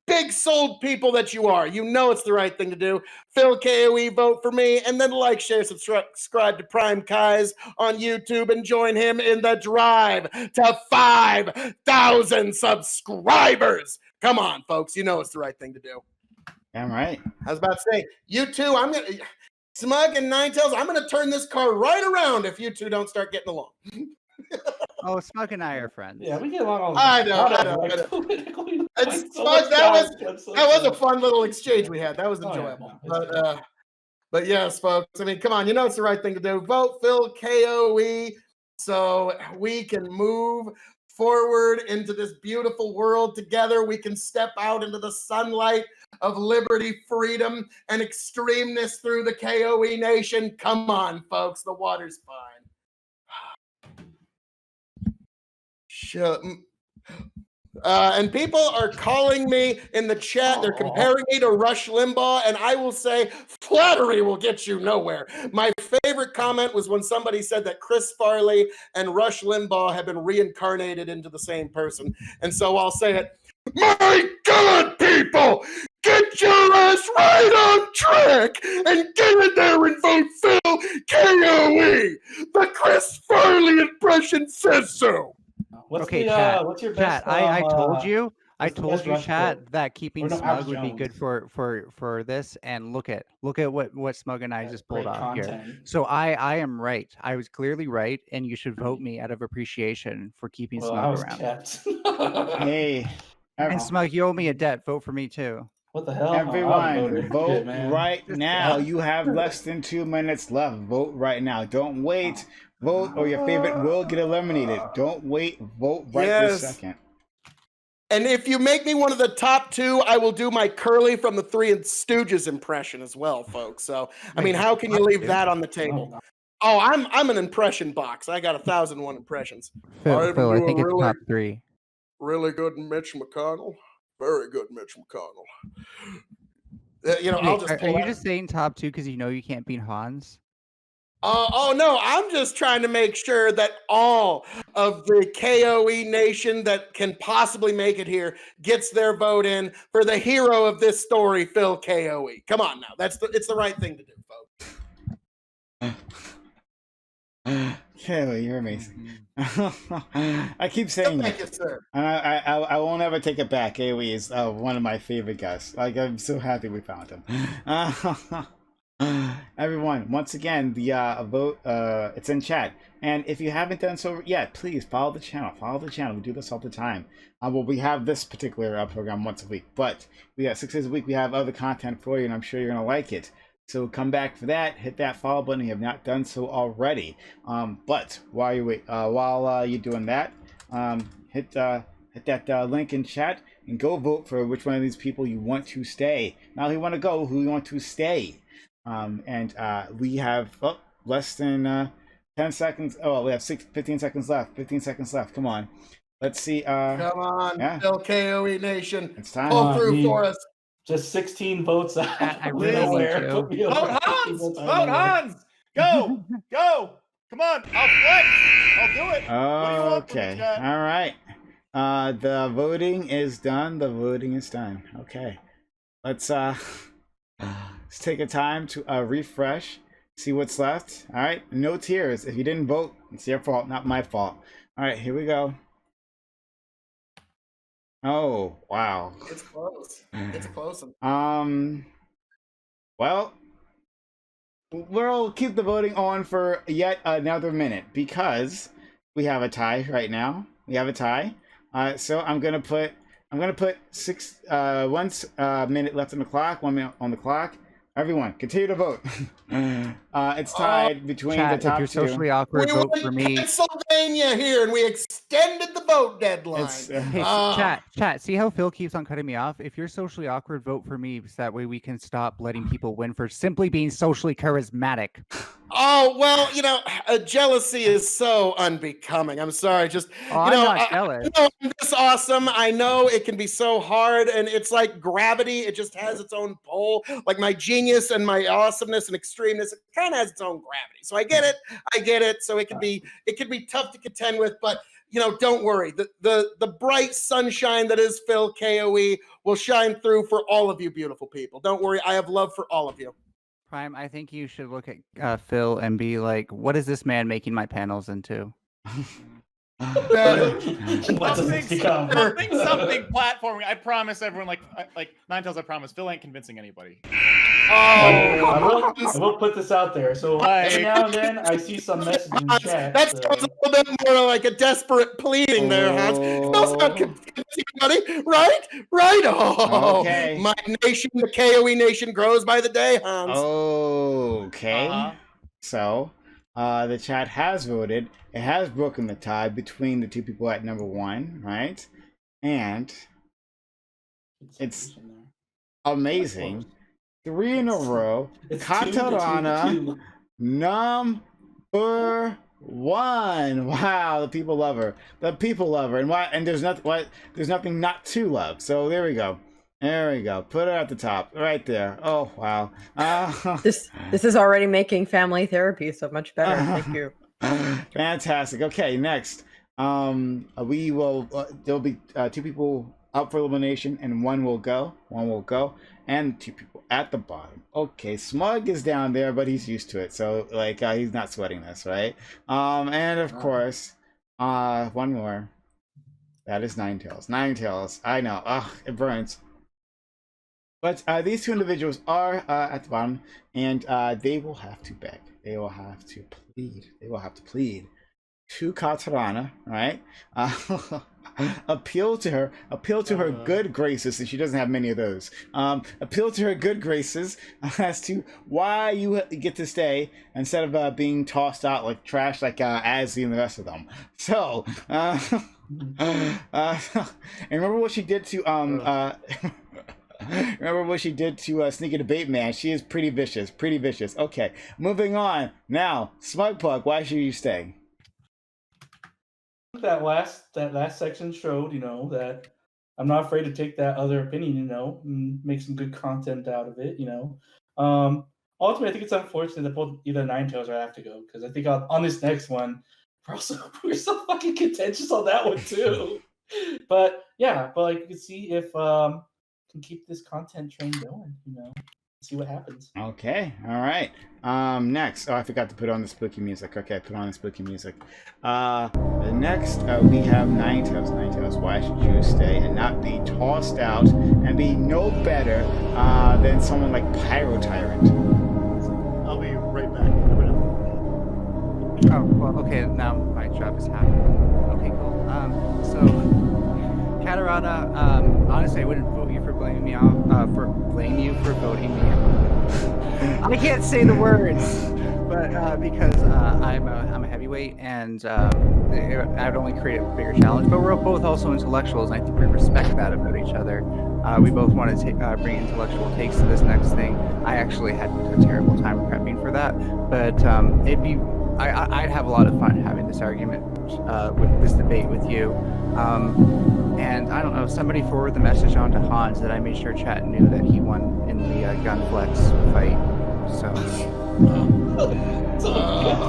big-souled people that you are. You know it's the right thing to do. Phil KOE, vote for me, and then like, share, subscribe to PrimeCayes on YouTube and join him in the drive to 5,000 subscribers. Come on, folks. You know it's the right thing to do. Damn right. I was about to say, you two, I'm going to... Smug and Ninetails, I'm going to turn this car right around if you two don't start getting along. Oh, Smug and I are friends. Yeah, we get along all the time. I know. Smug, that was a fun little exchange we had. That was enjoyable. But yes, folks, I mean, come on, you know it's the right thing to do. Vote Phil KOE so we can move forward into this beautiful world together. We can step out into the sunlight of liberty, freedom, and extremeness through the KOE nation. Come on, folks, the water's fine. And people are calling me in the chat. They're comparing me to Rush Limbaugh, and I will say flattery will get you nowhere. My favorite comment was when somebody said that Chris Farley and Rush Limbaugh have been reincarnated into the same person. And so I'll say it. My God, people, get your ass right on track and get in there and vote Phil KOE. The Chris Farley impression says so. What's chat. What's your best? Chat, I told you, chat, quote? that keeping No, Smug Alex would be Jones. good for this. And look at what Smug and I just pulled great off here. content. So I am right. I was clearly right, and you should vote me out of appreciation for keeping Well, I Smug was around. kept. Hey, And Smug, you owe me a debt. Vote for me too. What the hell? everyone, vote Shit, man. right now. You have less than 2 minutes left. Vote right now. Don't wait. Vote or your favorite will get eliminated. Don't wait. Vote right this second. And if you make me one of the top two, I will do my Curly from the Three Stooges impression as well, folks. So, I mean, how can you leave that on the table? Oh, I'm an impression box. I got 1,001 impressions. Phil, I think it's top 3. Really good Mitch McConnell. Very good Mitch McConnell. I'll just are you just saying top 2 because you know you can't beat Hans? Oh no, I'm just trying to make sure that all of the KOE nation that can possibly make it here gets their vote in for the hero of this story, Phil KOE. Come on now. It's the right thing to do, folks. KOE, you're amazing. I keep saying Thank you, sir. And I won't ever take it back. KOE is one of my favorite guests. Like, I'm so happy we found him. Everyone, once again, the vote it's in chat, and if you haven't done so yet, please follow the channel. We do this all the time. Well, we have this particular program once a week, but we got 6 days a week. We have other content for you, and I'm sure you're gonna like it. So come back for that. Hit that follow button if you have not done so already. But while you're doing that, hit that link in chat and go vote for which one of these people you want to stay. Not who you want to go, who you want to stay. We have less than 10 seconds. Oh, we have 15 seconds left. 15 seconds left. Come on. Let's see. Come on, Phil KOE Nation. It's time. Pull through for us. Just 16 votes out. I really want you. Vote Hans! Vote Hans! Go! Go! Come on! I'll flex! I'll do it! What do you want from me, Okay. chat? All right. The voting is done. The voting is done. Okay. Let's take a time to refresh, see what's left. All right. No tears. If you didn't vote, it's your fault, not my fault. All right, here we go. Oh, wow. It's close. It's close. Well, we'll keep the voting on for yet another minute because we have a tie right now. We have a tie. So I'm gonna put 1 minute left on the clock, 1 minute on the clock. Everyone, continue to vote. It's tied between Chat, the top if you're two. socially awkward, We vote went for to me. Pennsylvania here, and we extended the vote deadline. Hey, chat. See how Phil keeps on cutting me off? If you're socially awkward, vote for me, so that way we can stop letting people win for simply being socially charismatic. Oh, well, jealousy is so unbecoming. I'm sorry. Just, I'm not jealous. I know I'm this awesome. I know it can be so hard, and it's like gravity. It just has its own pull. Like my genius and my awesomeness and extremeness, it kind of has its own gravity. So I get it. So it can be tough to contend with, but don't worry. The bright sunshine that is Phil KOE will shine through for all of you beautiful people. Don't worry. I have love for all of you. Prime, I think you should look at Phil and be like, what is this man making my panels into? something platforming. I promise everyone, like Ninetales, I promise, Phil ain't convincing anybody. I will put this out there. So every now and then I see some message in the chat. That sounds a little bit more like a desperate pleading there, Hans. Phil's not convincing anybody, right? Right. Oh, okay. My nation, the KOE nation, grows by the day, Hans. Okay. So, the chat has voted. It has broken the tie between the two people at number 1, right? And it's amazing. 3 in a row. Katarana, number 1. Wow, the people love her. The people love her. And there's nothing not to love. So there we go. There we go. Put her at the top, right there. Oh wow. This is already making family therapy so much better. Thank you. Fantastic. Okay, next. We will. There'll be 2 people up for elimination, and one will go, and 2 people at the bottom. Okay, Smug is down there, but he's used to it, so he's not sweating this, right? And of course, one more. That is Ninetales. Ninetales. I know. Ugh, it burns. But these 2 individuals are at the bottom, and they will have to beg. They will have to plead. They will have to plead to Katarana, right? Appeal to her. Appeal to her good graces, and she doesn't have many of those. Appeal to her good graces as to why you get to stay instead of being tossed out like trash, like Azzy and the rest of them. So, and remember what she did to remember what she did to Sneaky Debate Man. She is pretty vicious. Pretty vicious. Okay, moving on. Now, Smugplug, why should you stay? That last section showed, that I'm not afraid to take that other opinion, and make some good content out of it, Ultimately, I think it's unfortunate that both either Ninetales or I have to go, because I think on this next one, we're so fucking contentious on that one too. But yeah, you can see if can keep this content train going, see what happens. Okay, all right. Next, I forgot to put on the spooky music. Okay, put on the spooky music. Next, we have Ninetales. Ninetales, why should you stay and not be tossed out and be no better than someone like Pyro Tyrant? I'll be right back. Oh, well, okay, now my job is happening. Okay, cool. So, Katarana, honestly, I wouldn't vote you for blaming me off, blame you for voting me out. I can't say the words, but because I'm a heavyweight, and I'd only create a bigger challenge. But we're both also intellectuals, and I think we respect that about each other. We both want to bring intellectual takes to this next thing. I actually had a terrible time prepping for that, but I'd have a lot of fun having this argument, with this debate with you. And I don't know, somebody forward the message on to Hans that I made sure chat knew that he won in the Gunflex fight. So.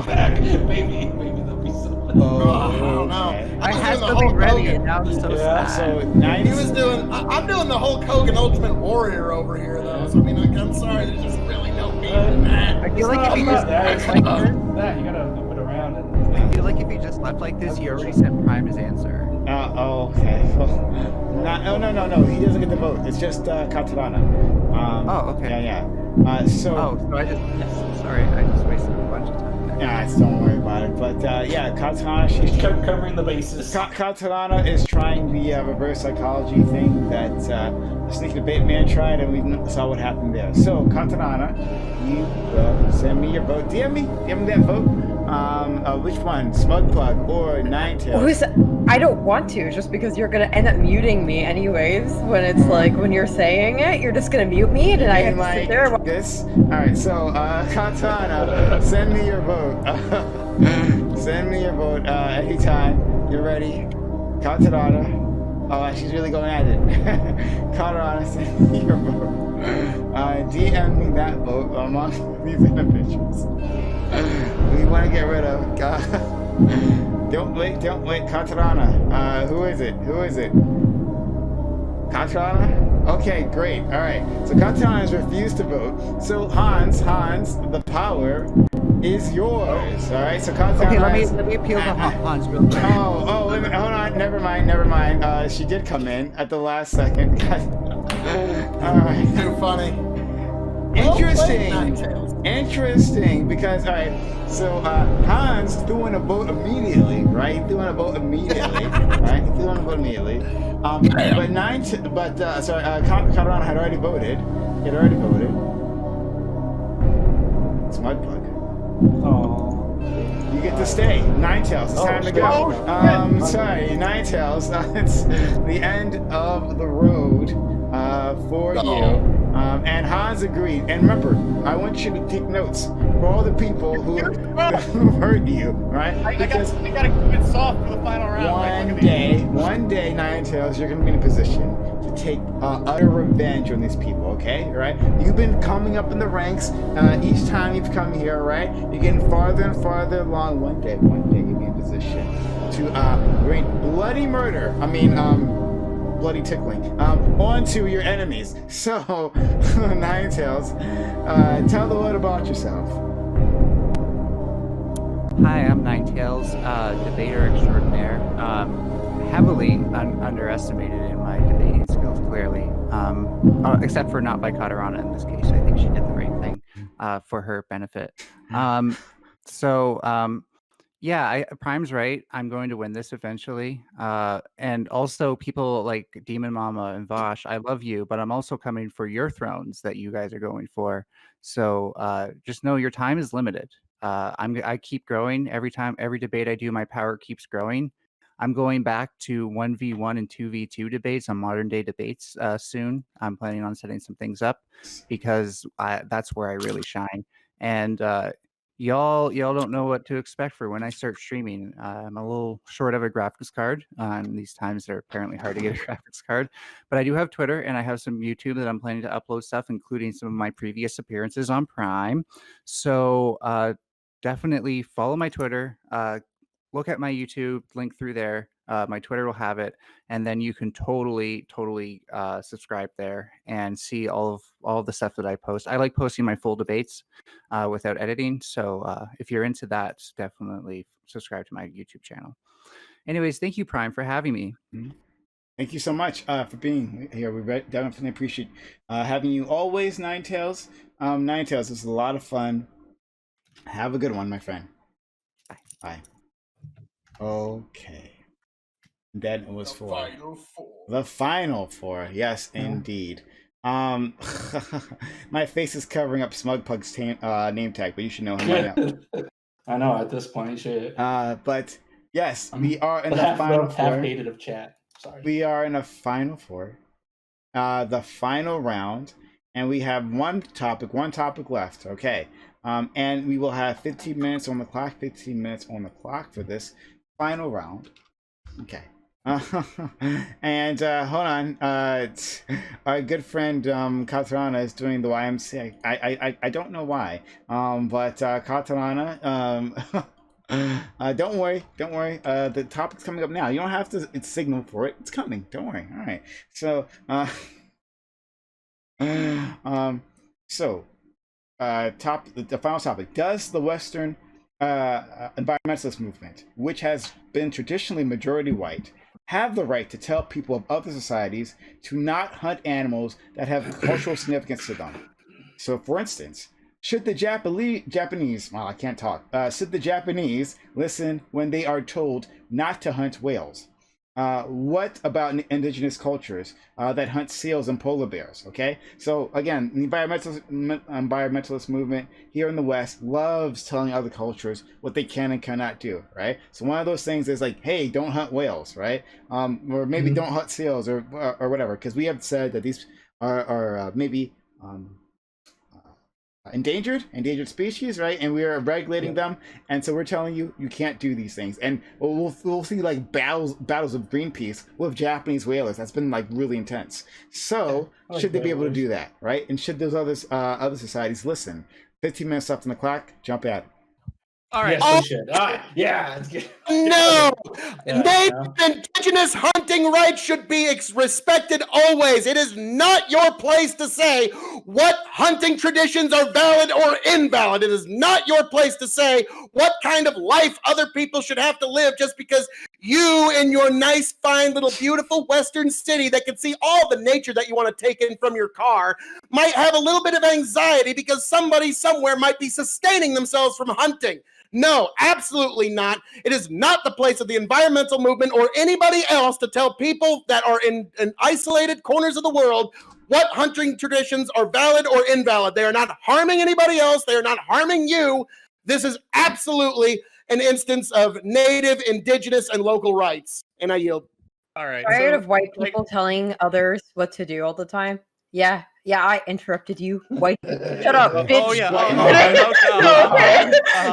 Back. Maybe there'll be something. Oh, no. I had doing the Hulk ready, Hogan. and now I'm so sad. So He was doing. I'm doing the Hulk Hogan Ultimate Warrior over here, though. So I mean, I'm sorry. There's just really no beat in that. I feel like if you just left like this, you gotta move it around. I feel like if you just left like this, you already sent Prime his answer. Okay. No. He doesn't get the vote. It's just Katarana. Okay. Yeah. So I just sorry, I just wasted a bunch of time. Yeah, don't worry about it. But Katarana, she's covering the bases. Katarana is trying the reverse psychology thing that Sneak Debate Man tried, and we saw what happened there. So Katarana, you send me your vote. DM me that vote. Which one, Smugplug or Ninetails? I don't want to, just because you're gonna end up muting me anyways. When it's like when you're saying it, you're just gonna mute me, and I have to sit there. This. All right. So Katana, send me your vote. Send me your vote anytime you're ready. Katana. Oh, she's really going at it. Katana, send me your vote. DM me that vote among these individuals. We want to get rid of. Don't wait, Katarana. Who is it? Katarana? Okay, great. All right. So Katarana has refused to vote. So Hans, the power is yours. All right. So Katarana. Okay, let me appeal to Hans real quick. Wait a minute, hold on. Never mind. She did come in at the last second. All right. Too funny. Interesting, because all right, so Hans threw in a vote immediately, right? But Katarana had already voted. Smugplug. Oh. You get to stay. Ninetails, it's time to go. Sorry, Ninetails. It's the end of the road for you. And Hans agreed. And remember, I want you to take notes for all the people who hurt you, right? I gotta keep it soft for the final round. One day, Ninetails, you're gonna be in a position to take utter revenge on these people, okay? Right? You've been coming up in the ranks each time you've come here, right? You're getting farther and farther along. One day you'll be in position to bring bloody murder. Bloody tickling onto your enemies. So, Ninetails, tell the world about yourself. Hi, I'm Ninetails, debater extraordinaire. Heavily underestimated in my debating skills, clearly. Except for not by Katarana in this case. I think she did the right thing for her benefit. Yeah, Prime's right. I'm going to win this eventually. And also people like Demon Mama and Vosh, I love you, but I'm also coming for your thrones that you guys are going for. So just know your time is limited. I keep growing every debate I do, my power keeps growing. I'm going back to 1v1 and 2v2 debates on modern day debates soon. I'm planning on setting some things up because that's where I really shine. And y'all don't know what to expect for when I start streaming. I'm a little short of a graphics card. These times they're apparently hard to get a graphics card, but I do have Twitter and I have some YouTube that I'm planning to upload stuff, including some of my previous appearances on Prime. So definitely follow my Twitter. Look at my YouTube link through there. My Twitter will have it, and then you can totally subscribe there and see all of the stuff that I post. I like posting my full debates without editing, so if you're into that, definitely subscribe to my YouTube channel. Anyways, thank you, Prime, for having me. Thank you so much for being here. We definitely appreciate having you always, Ninetails. Ninetails, this is a lot of fun. Have a good one, my friend. Bye. Okay. Then it was for the final four. Yes, indeed. My face is covering up Smugpug's name tag, but you should know him by now. I know at this point, shit. But yes, we are in the final four. Half-hated of chat. Sorry. We are in a final four. The final round, and we have one topic left. Okay. And we will have 15 minutes on the clock. 15 minutes on the clock for this final round. Okay. And hold on. Our good friend Katarana is doing the YMCA. I don't know why. But Katarana, Don't worry. The topic's coming up now. You don't have to signal for it. It's coming. Don't worry. All right. So, the final topic: does the Western environmentalist movement, which has been traditionally majority white, have the right to tell people of other societies to not hunt animals that have cultural significance to them? So, for instance, should the Japanese, well, I can't talk. Should the Japanese listen when they are told not to hunt whales? What about indigenous cultures that hunt seals and polar bears? Okay, so again, the environmentalist movement here in the West loves telling other cultures what they can and cannot do, right? So one of those things is like, hey, don't hunt whales, right? Or maybe don't hunt seals or whatever, because we have said that these are maybe endangered species, right? And we are regulating them, and so we're telling you can't do these things. And we'll see like battles of Greenpeace with Japanese whalers. That's been like really intense. So should they be able to do that, right? And should those other societies listen? 15 minutes left on the clock. Jump at it. All right. Yes, we should. Yeah. No! Native indigenous hunting rights should be respected always. It is not your place to say what hunting traditions are valid or invalid. It is not your place to say what kind of life other people should have to live just because you in your nice, fine, little, beautiful Western city that can see all the nature that you want to take in from your car might have a little bit of anxiety because somebody somewhere might be sustaining themselves from hunting. No, absolutely not. It is not the place of the environmental movement or anybody else to tell people that are in isolated corners of the world what hunting traditions are valid or invalid. They are not harming anybody else. They are not harming you. This is absolutely an instance of native, indigenous, and local rights. And I yield. All right. Tired of white people telling others what to do all the time. Yeah, I interrupted you. White, shut up, bitch. Oh yeah.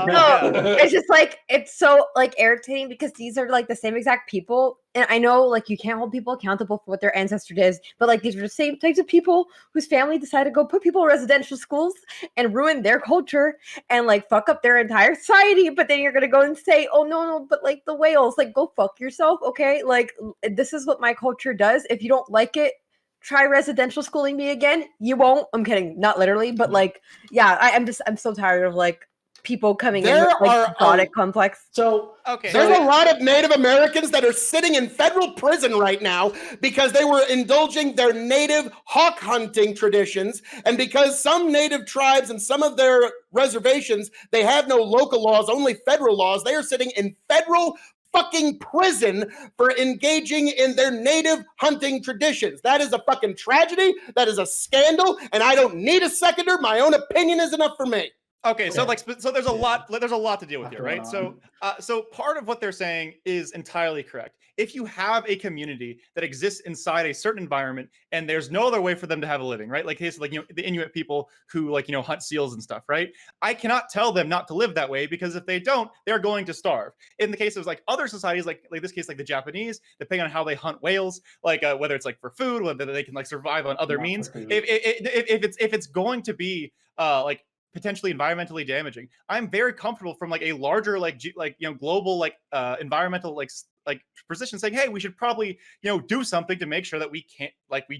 No, it's just like it's so like irritating because these are like the same exact people, and I know like you can't hold people accountable for what their ancestor did, but like these are the same types of people whose family decided to go put people in residential schools and ruin their culture and like fuck up their entire society. But then you're gonna go and say, oh no, but like the whales, like go fuck yourself, okay? Like this is what my culture does. If you don't like it, try residential schooling me again. You won't. I'm kidding. Not literally, but like, yeah, I'm so tired of like people coming in with like exotic complex. So there's a lot of Native Americans that are sitting in federal prison right now because they were indulging their native hawk hunting traditions, and because some native tribes and some of their reservations, they have no local laws, only federal laws. They are sitting in federal fucking prison for engaging in their native hunting traditions. That is a fucking tragedy. That is a scandal, and I don't need a seconder. My own opinion is enough for me. Okay, so there's a lot to deal with here, right? So part of what they're saying is entirely correct. If you have a community that exists inside a certain environment and there's no other way for them to have a living, right? Like case like the Inuit people who like hunt seals and stuff, right? I cannot tell them not to live that way because if they don't, they're going to starve. In the case of like other societies, like this case, like the Japanese, depending on how they hunt whales, like whether it's like for food, whether they can like survive on other means, if it's going to be like potentially environmentally damaging, I'm very comfortable from like a larger global environmental position saying, hey, we should probably do something to make sure that we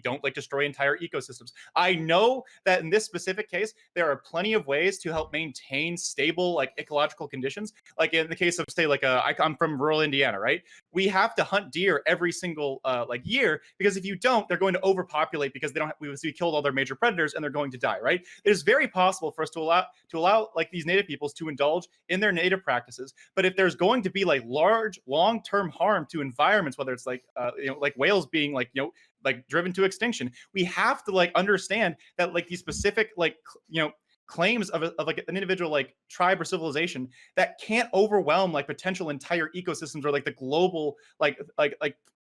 don't destroy entire ecosystems. I know that in this specific case there are plenty of ways to help maintain stable ecological conditions. Like in the case of say I'm from rural Indiana, right? We have to hunt deer every single year because if you don't, they're going to overpopulate because we killed all their major predators and they're going to die, right? It is very possible for us to allow like these native peoples to indulge in their native practices, but if there's going to be large long-term harm to environments, whether it's like whales being driven to extinction, we have to understand that these specific claims of an individual tribe or civilization that can't overwhelm potential entire ecosystems or the global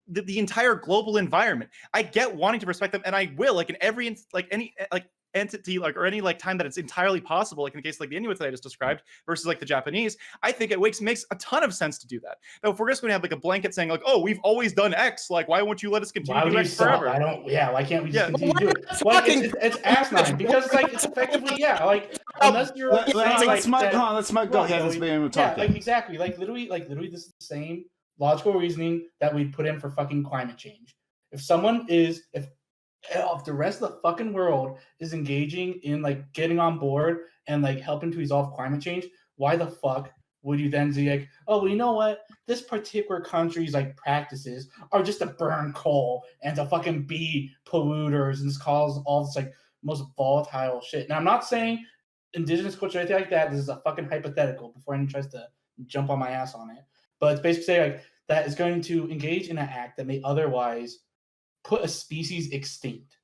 the entire global environment. I get wanting to respect them, and I will in every any entity or any time that it's entirely possible, like in the case the Inuits that I just described versus the Japanese. I think it makes a ton of sense to do that. Now if we're just going to have a blanket saying oh, we've always done X, why won't you let us continue to do X forever? Why can't we just continue to do it? It's asinine because it's effectively about let's Mike go. He hasn't been able to talk yet. Like exactly, like literally, this is the same logical reasoning that we put in for fucking climate change. If the rest of the fucking world is engaging in like getting on board and like helping to resolve climate change, why the fuck would you then be like, oh, well, you know what? This particular country's like practices are just to burn coal and to fucking be polluters and cause all this like most volatile shit. Now, I'm not saying indigenous culture or anything like that. This is a fucking hypothetical before anyone tries to jump on my ass on it. But it's basically saying like that is going to engage in an act that may otherwise put a species extinct.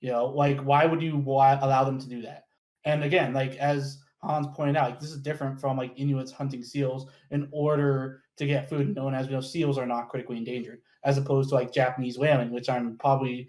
You know, like why would you allow them to do that? And again, like as Hans pointed out, like, this is different from like Inuits hunting seals in order to get food. Known as, seals are not critically endangered, as opposed to like Japanese whaling, which I'm probably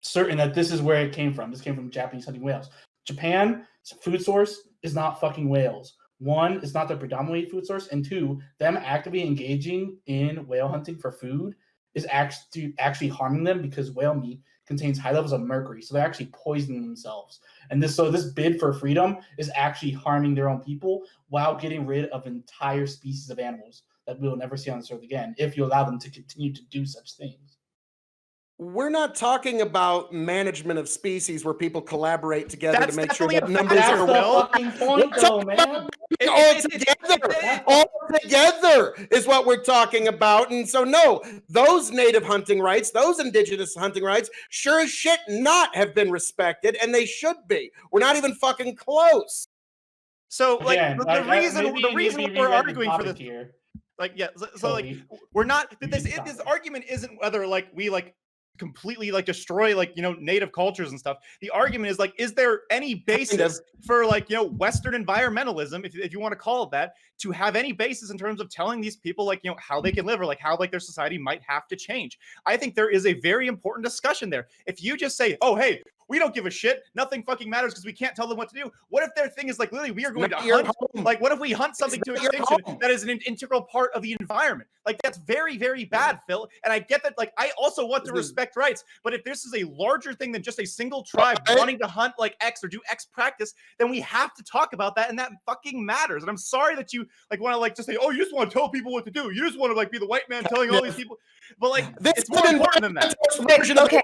certain that this is where it came from. This came from Japanese hunting whales. Japan's food source is not fucking whales. One, it's not their predominant food source, and two, them actively engaging in whale hunting for food is actually harming them because whale meat contains high levels of mercury, so they're actually poisoning themselves. And this bid for freedom is actually harming their own people while getting rid of entire species of animals that we will never see on this earth again if you allow them to continue to do such things. We're not talking about management of species where people collaborate together to make sure that numbers are well. Fucking point, though, man. All together is what we're talking about. And so, no, those native hunting rights, those indigenous hunting rights, sure as shit not have been respected, and they should be. We're not even fucking close. So, like, the reason we're arguing for this here, like, yeah, so like, we're not. This argument isn't whether like we like completely like destroy like native cultures and stuff. The argument is like, is there any basis for like Western environmentalism, if you want to call it that, to have any basis in terms of telling these people like how they can live or like how like their society might have to change? I think there is a very important discussion there. If you just say, oh hey, we don't give a shit, nothing fucking matters because we can't tell them what to do. What if their thing is like literally we are going to hunt? Like what if we hunt something to extinction that is an integral part of the environment? Like that's very, very bad, Phil. And I get that. Like I also want to respect rights, but if this is a larger thing than just a single tribe wanting to hunt like X or do X practice, then we have to talk about that, and that fucking matters. And I'm sorry that you like want to like just say, oh, you just want to tell people what to do. You just want to like be the white man telling all these people. But like it's more important than that. Okay.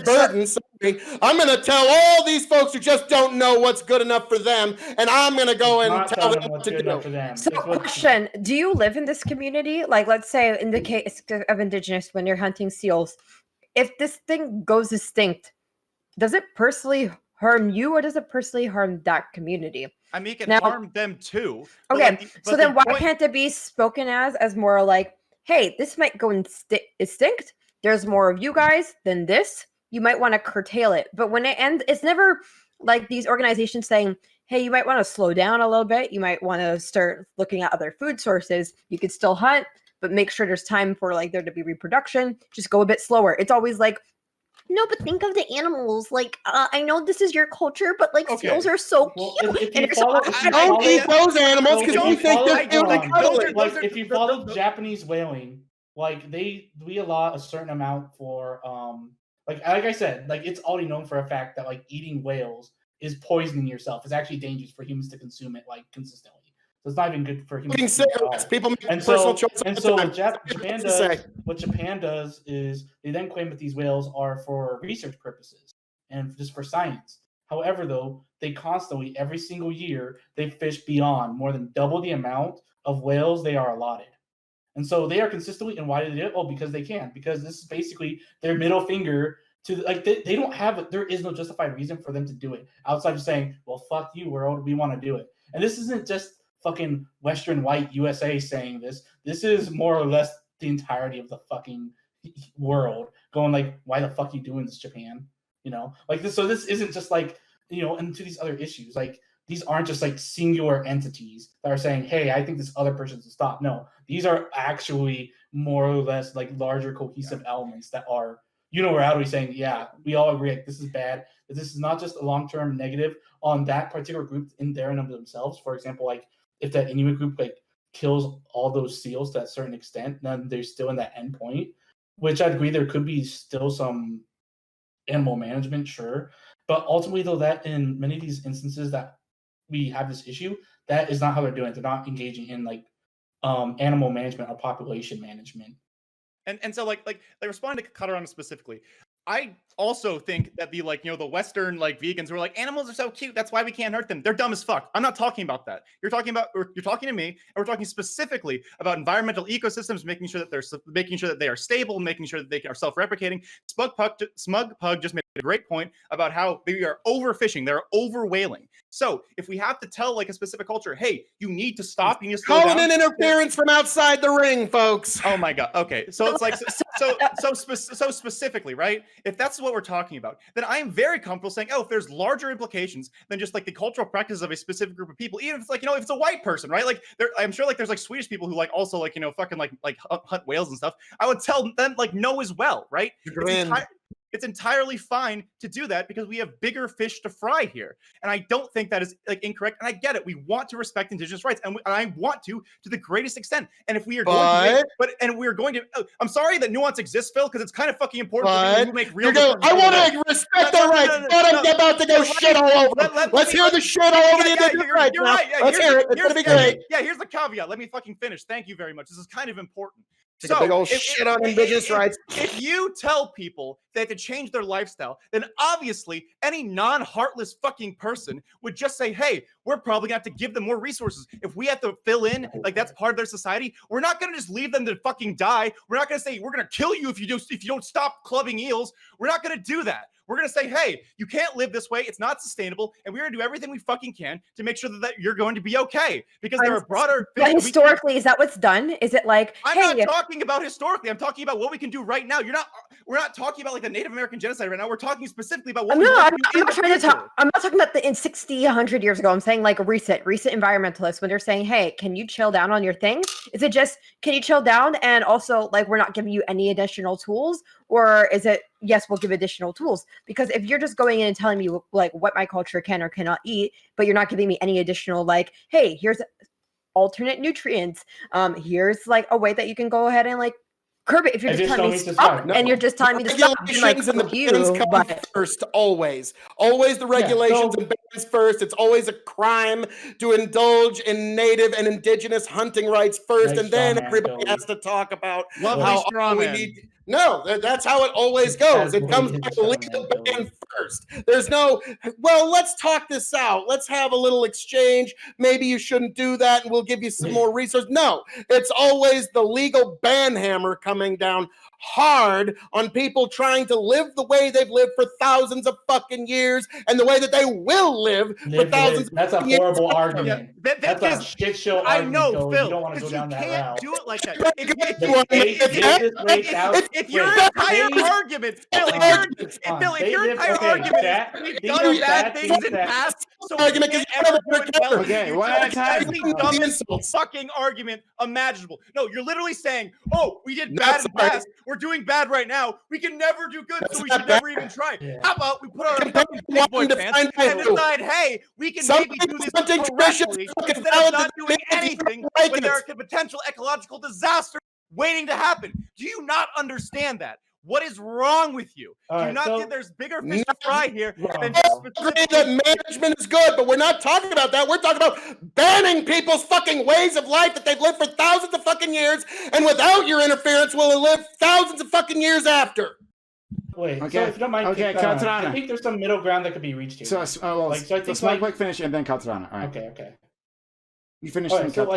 Burden. Sorry. I'm going to tell all these folks who just don't know what's good enough for them, and I'm going to go and tell them what to do. So, question: do you live in this community? Like, let's say in the case of indigenous, when you're hunting seals, if this thing goes extinct, does it personally harm you, or does it personally harm that community? I mean, it can harm them too. Okay, so then why can't it be spoken as more like, hey, this might go extinct. There's more of you guys than this. You might want to curtail it. But when it ends, it's never like these organizations saying, hey, you might want to slow down a little bit. You might want to start looking at other food sources. You could still hunt, but make sure there's time for like there to be reproduction. Just go a bit slower. It's always like, no, but think of the animals. Like, I know this is your culture, but like seals are so cute. Don't eat those animals because you think they're cute. Like, if you follow Japanese whaling, like we allot a certain amount for like I said, like it's already known for a fact that like eating whales is poisoning yourself. It's actually dangerous for humans to consume it like consistently. So it's not even good for humans. People make personal choices. And so what Japan does is they then claim that these whales are for research purposes and just for science. However, though, they constantly, every single year, they fish beyond more than double the amount of whales they are allotted. And so they are consistently, and why do they do it? Oh, because they can. Because this is basically their middle finger to like they don't have there is no justified reason for them to do it outside of saying, well, fuck you, world, we want to do it. And this isn't just fucking Western white USA saying this. This is more or less the entirety of the fucking world going like, why the fuck are you doing this, Japan? Like this. So this isn't just like, and to these other issues, like these aren't just like singular entities that are saying, hey, I think this other person should stop. No, these are actually more or less like larger cohesive elements that are unilaterally saying, yeah, we all agree like this is bad, that this is not just a long-term negative on that particular group in their and of themselves. For example, like if that Inuit group like kills all those seals to a certain extent, then they're still in that end point, which I'd agree there could be still some animal management, sure. But ultimately, though, that in many of these instances that we have this issue, that is not how they're doing it. They're not engaging in like animal management or population management. And so like responding to Katarana specifically, I also think that the the Western vegans who are like, animals are so cute, that's why we can't hurt them. They're dumb as fuck. I'm not talking about that. You're talking to me, and we're talking specifically about environmental ecosystems, making sure that they are stable, making sure that they are self-replicating. Smug Pug just made a great point about how they are overfishing, they're overwhaling. So if we have to tell a specific culture, hey, you need to stop, you need to slow down. Calling in interference from outside the ring, folks. Oh my god. Okay, so it's like so specifically, right? If that's what we're talking about, then I am very comfortable saying, oh, if there's larger implications than just the cultural practices of a specific group of people, even if it's if it's a white person, right? I'm sure there's Swedish people who also fucking hunt whales and stuff. I would tell them no as well, right? It's entirely fine to do that because we have bigger fish to fry here. And I don't think that is incorrect. And I get it. We want to respect indigenous rights, and I want to the greatest extent. And if we are going to I'm sorry that nuance exists, Phil, because it's kind of fucking important for people who make real I want to respect their rights, but I'm about to go shit all over them. Let's hear the shit all over the indigenous rights. You're right. Let's hear it. It's gonna be great. Yeah, here's the caveat. Let me fucking finish. Thank you very much. This is kind of important. Take a big old shit on indigenous rights. If you tell people they have to change their lifestyle, then obviously any non-heartless fucking person would just say, hey, we're probably gonna have to give them more resources. If we have to fill in, that's part of their society, we're not gonna just leave them to fucking die. We're not gonna say we're gonna kill you if you don't stop clubbing eels. We're not gonna do that. We're going to say, hey, you can't live this way. It's not sustainable. And we're going to do everything we fucking can to make sure that you're going to be okay. Because there are broader... But historically, is that what's done? Is it like, I'm not talking about historically. I'm talking about what we can do right now. We're not talking about the Native American genocide right now. We're talking specifically about what we I'm not trying to talk. I'm not talking about in 60, 100 years ago. I'm saying recent environmentalists when they're saying, hey, can you chill down on your things? Is it just, can you chill down? And also we're not giving you any additional tools? Or is it, yes, we'll give additional tools? Because if you're just going in and telling me what my culture can or cannot eat, but you're not giving me any additional hey, here's alternate nutrients. Here's a way that you can go ahead and curb it if you're just telling me to stop. And you're just telling me to stop. Regulations and the bans come first, always. Always the regulations and bans first. It's always a crime to indulge in native and indigenous hunting rights first, and then everybody has to talk about how we need. No, that's how it always goes. It comes by a legal ban first. There's no, well, let's talk this out. Let's have a little exchange. Maybe you shouldn't do that, and we'll give you some more resources. No, it's always the legal ban hammer coming down hard on people trying to live the way they've lived for thousands of fucking years and the way that they will live for thousands of That's a horrible argument. That's a shit show I argument. know, Phil, you don't want to go down that route. Do it like that. If your entire argument, Phil, if your entire argument is we've done bad things in the past, so we can't ever do it well. Okay, one at a time. That's the dumbest fucking argument imaginable. No, you're literally saying, oh, we did bad in the past. We're doing bad right now. We can never do good, so we should never even try. How about we put our big boy pants and decide, hey, we can maybe do this correctly instead of not doing anything when there are potential ecological disasters waiting to happen. Do you not understand that? What is wrong with you? Do you not think there's bigger fish to fry here? Than that management is good, but we're not talking about that. We're talking about banning people's fucking ways of life that they've lived for thousands of fucking years, and without your interference will live thousands of fucking years after. Wait, so if you don't mind, I think there's some middle ground that could be reached here. So I think Smug finish and then Katarana. All right. Okay. You finished. Right, so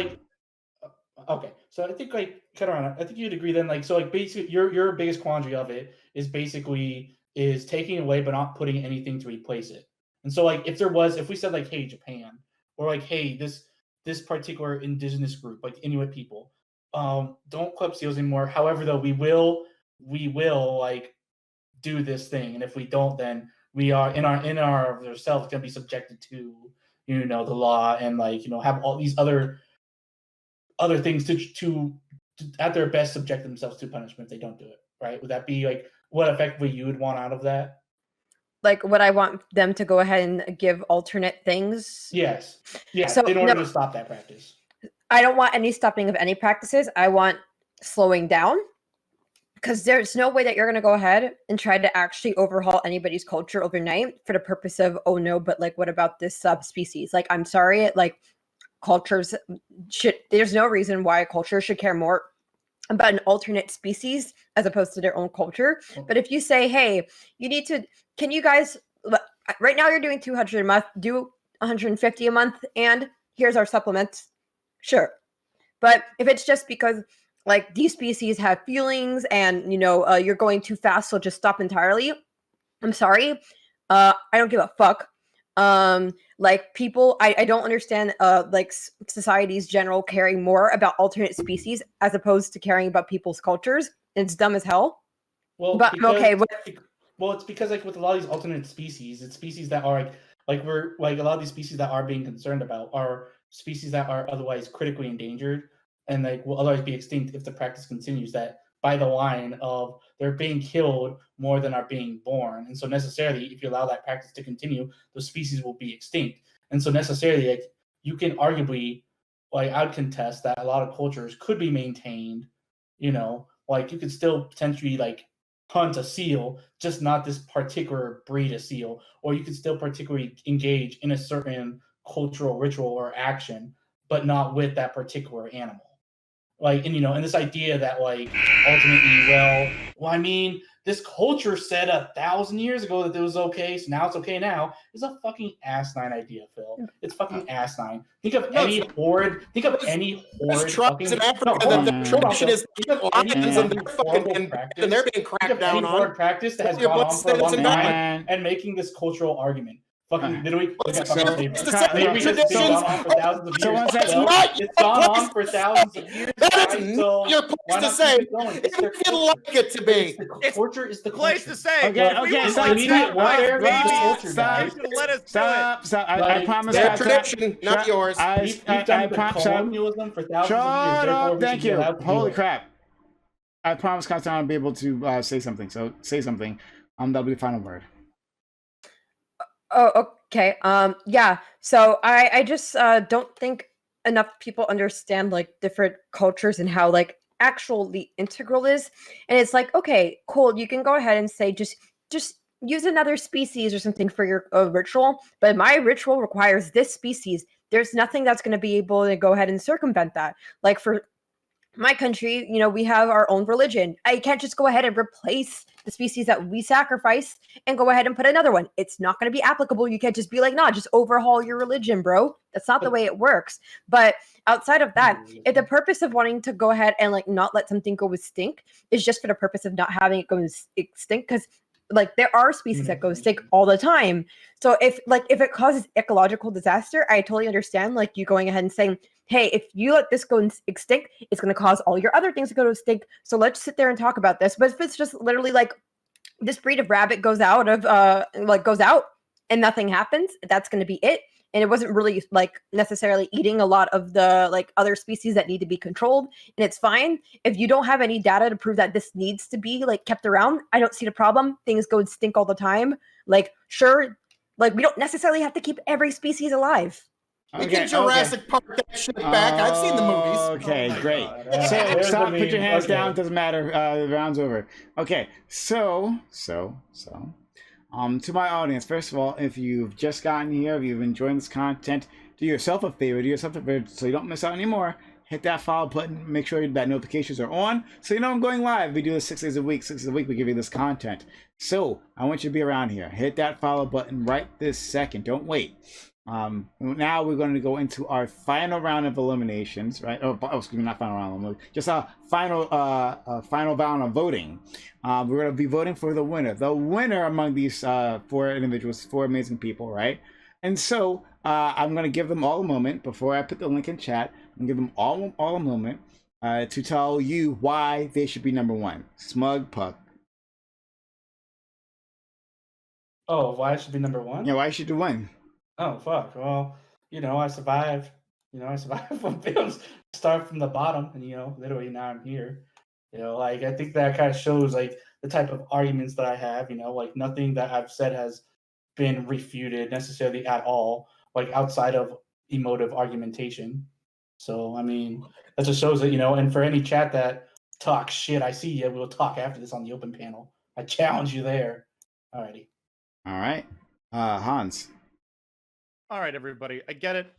okay, so I think Katarana, I think you'd agree then. Basically, your biggest quandary of it is taking away but not putting anything to replace it. And so if we said hey, Japan, or hey, this particular indigenous group, Inuit people, don't club seals anymore. However, though, we will do this thing, and if we don't, then we are in ourselves going to be subjected to the law and have all these other things to at their best subject themselves to punishment if they don't do it, right? Would that be what effectively you would want out of that? Would I want them to go ahead and give alternate things? Yes. So, in order to stop that practice. I don't want any stopping of any practices. I want slowing down. because there's no way that you're going to go ahead and try to actually overhaul anybody's culture overnight for the purpose of, oh no, but like, what about this subspecies? Like, I'm sorry, like cultures there's no reason why a culture should care more about an alternate species as opposed to their own culture. But if you say, hey, you need to, can you guys, right now you're doing 200 a month, do 150 a month, and here's our supplements. Sure. But if it's just because like these species have feelings and, you know, you're going too fast, so just stop entirely. I'm sorry. I don't give a fuck. Like people, I don't understand like society's general caring more about alternate species as opposed to caring about people's cultures. It's dumb as hell. Well, but because, okay. Well, it's because like with a lot of these alternate species, it's species that are like we're like a lot of these species that are being concerned about are species that are otherwise critically endangered and like will otherwise be extinct if the practice continues. That by the line of they're being killed more than are being born, and so necessarily, if you allow that practice to continue, those species will be extinct. And so necessarily, like you can arguably, like I'd contest that a lot of cultures could be maintained. You know, like you could still potentially like hunt a seal, just not this particular breed of seal, or you could still particularly engage in a certain cultural ritual or action, but not with that particular animal. Like, and you know, and this idea that like ultimately, well, I mean, this culture said 1,000 years ago that it was okay, so now it's okay now, is a fucking asinine idea, Phil. It's fucking asinine. Think of any horrid. Think of any horrid. Tribes in Africa that the tradition is lions and they're being cracked down on. Practice that has gone on for a long time and making this cultural argument. Fucking literally, it's gone on for thousands of years. That is not your place to say. If you'd like it to be. Culture is the place to say. Okay, stop. I promise. Their tradition, not yours. I promise. Colonialism for thousands of years. Shut up! Thank you. Holy crap! I promise, Constantine, I'll be able to say something. So say something. That'll be the final word. Oh, okay. Yeah. So I just don't think enough people understand like different cultures and how like actually integral is. And it's like, okay, cool. You can go ahead and say just use another species or something for your ritual, but my ritual requires this species. There's nothing that's going to be able to go ahead and circumvent that. Like for my country, you know, we have our own religion. I can't just go ahead and replace the species that we sacrificed and go ahead and put another one. It's not going to be applicable. You can't just be like, nah, just overhaul your religion, bro. That's not the way it works. But outside of that, if the purpose of wanting to go ahead and like not let something go extinct is just for the purpose of not having it go extinct, because like there are species that go extinct all the time. So if it causes ecological disaster, I totally understand like you going ahead and saying, hey, if you let this go extinct, it's going to cause all your other things to go extinct. So let's sit there and talk about this. But if it's just literally like this breed of rabbit goes out and nothing happens, that's going to be it. And it wasn't really like necessarily eating a lot of the like other species that need to be controlled. And it's fine. If you don't have any data to prove that this needs to be like kept around, I don't see the problem. Things go extinct all the time. Like, sure, like we don't necessarily have to keep every species alive. We can Jurassic Park that shit back. I've seen the movies. Okay, great. So stop, put your hands down. Doesn't matter. The round's over. Okay, so to my audience, first of all, if you've just gotten here, if you've enjoyed this content, do yourself a favor, so you don't miss out anymore. Hit that follow button. Make sure that notifications are on, so you know I'm going live. We do this 6 days a week. 6 days a week, we give you this content. So I want you to be around here. Hit that follow button right this second. Don't wait. Now we're going to go into our final round of eliminations, right? Oh, excuse me, not final round, just a final round of voting. We're going to be voting for the winner among these 4 individuals, 4 amazing people, right? And so I'm going to give them all a moment before I put the link in chat. I'm going to give them all a moment to tell you why they should be number 1. Smug Puck. Oh, why I should be number 1? Yeah, why should you win? Oh, fuck. Well, you know, I survived. You know, I survived from films. Start from the bottom, and, you know, literally now I'm here. You know, like, I think that kind of shows, like, the type of arguments that I have, you know, like, nothing that I've said has been refuted necessarily at all, like, outside of emotive argumentation. So, I mean, that just shows that, you know, and for any chat that Talk shit. I see you. We'll talk after this on the open panel. I challenge you there. Alrighty. All right. Hans. All right, everybody. I get it.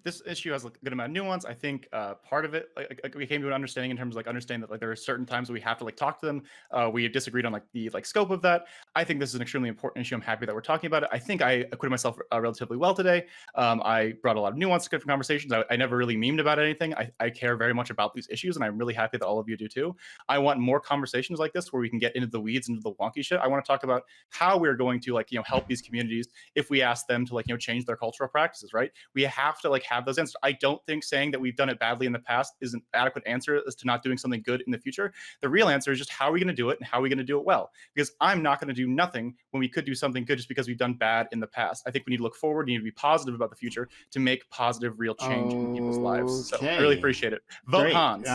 This issue has a good amount of nuance. I think part of it, like we came to an understanding in terms of like understanding that like there are certain times we have to like talk to them. We disagreed on like the like scope of that. I think this is an extremely important issue. I'm happy that we're talking about it. I think I acquitted myself relatively well today. I brought a lot of nuance to different conversations. I never really memed about anything. I care very much about these issues, and I'm really happy that all of you do too. I want more conversations like this where we can get into the weeds, into the wonky shit. I want to talk about how we're going to like help these communities if we ask them to like change their cultural practices. Right? We have to like have those answers. I don't think saying that we've done it badly in the past is an adequate answer as to not doing something good in the future. The real answer is just how are we going to do it and how are we going to do it well? Because I'm not going to do nothing when we could do something good just because we've done bad in the past. I think we need to look forward. We need to be positive about the future to make positive, real change in people's lives. So I really appreciate it. Vote Great. Hans.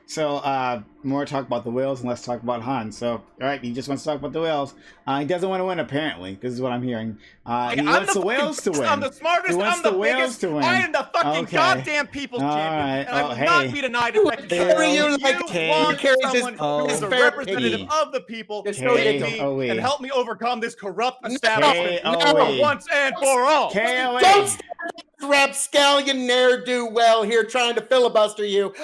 So more talk about the whales and less talk about Hans. So all right, he just wants to talk about the whales. He doesn't want to win apparently. This is what I'm hearing. He wants the whales to win. I'm the smartest. I'm the biggest. To win. I am the fucking goddamn people's champion, and I will not be denied a second chance. You want someone who is a representative of the people to take me and help me overcome this corrupt establishment once and for all. Don't rapscallion ne'er-do-well here trying to filibuster you.